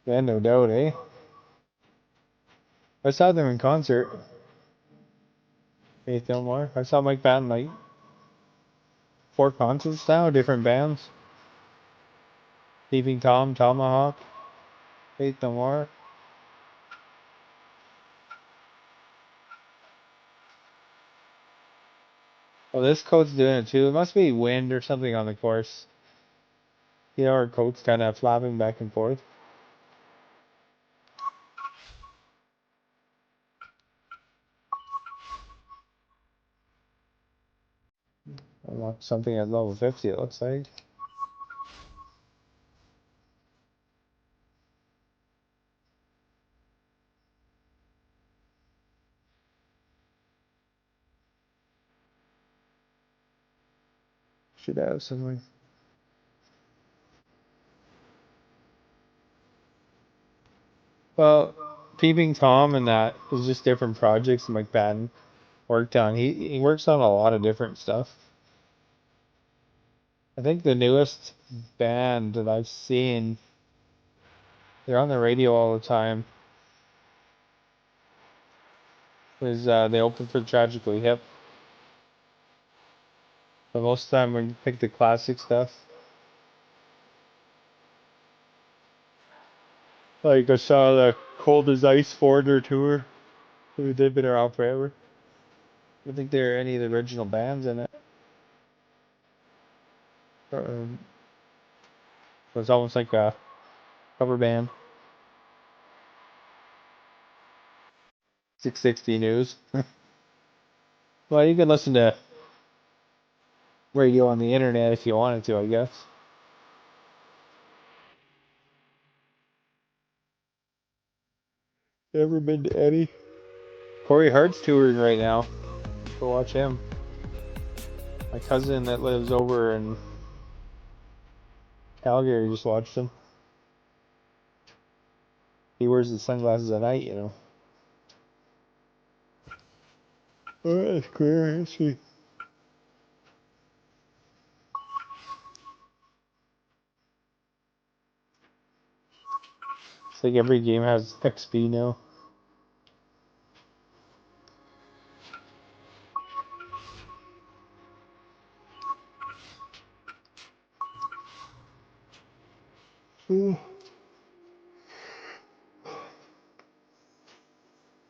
Yeah, no doubt, eh? I saw them in concert. Faith No More. I saw Mike Patton like 4 concerts now, different bands. Peeping Tom, Tomahawk, Faith No More. Oh, this coat's doing it too. It must be wind or something on the course. You know, our coat's kind of flapping back and forth. Unlock something at level 50, it looks like. Should have something. Well, Peeping Tom and that was just different projects Mike Patton worked on. He works on a lot of different stuff. I think the newest band that I've seen, they're on the radio all the time, is they open for Tragically Hip. But most of the time we pick the classic stuff. Like I saw the Cold as Ice Foreigner tour. They've been around forever. I don't think there are any of the original bands in it. Um, it's almost like a cover band. 660 News. Well, you can listen to radio on the internet if you wanted to, I guess. Ever been to Eddie? Corey Hart's touring right now. Go watch him. My cousin that lives over in Calgary just watched him. He wears his sunglasses at night, you know. Oh, that's clear. Let's see. It's like every game has XP now. Mm.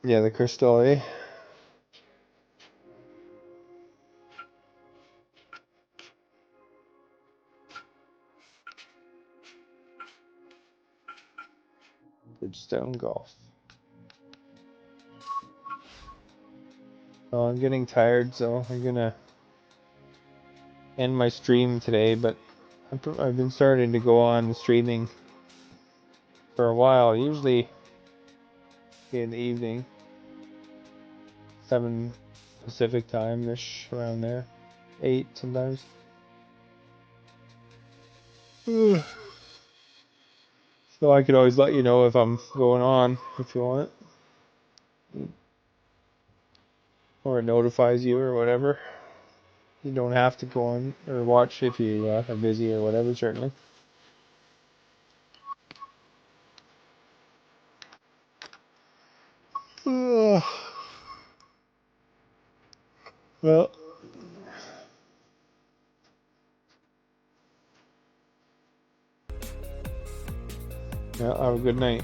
Yeah, the crystal, eh? Bridgestone Golf. Oh, I'm getting tired, so I'm gonna end my stream today, but I've been starting to go on streaming for a while, usually in the evening, 7 Pacific time-ish, around there, 8 sometimes. So I could always let you know if I'm going on, if you want, or it notifies you or whatever. You don't have to go on or watch if you are busy or whatever, certainly. Well, yeah, have a good night.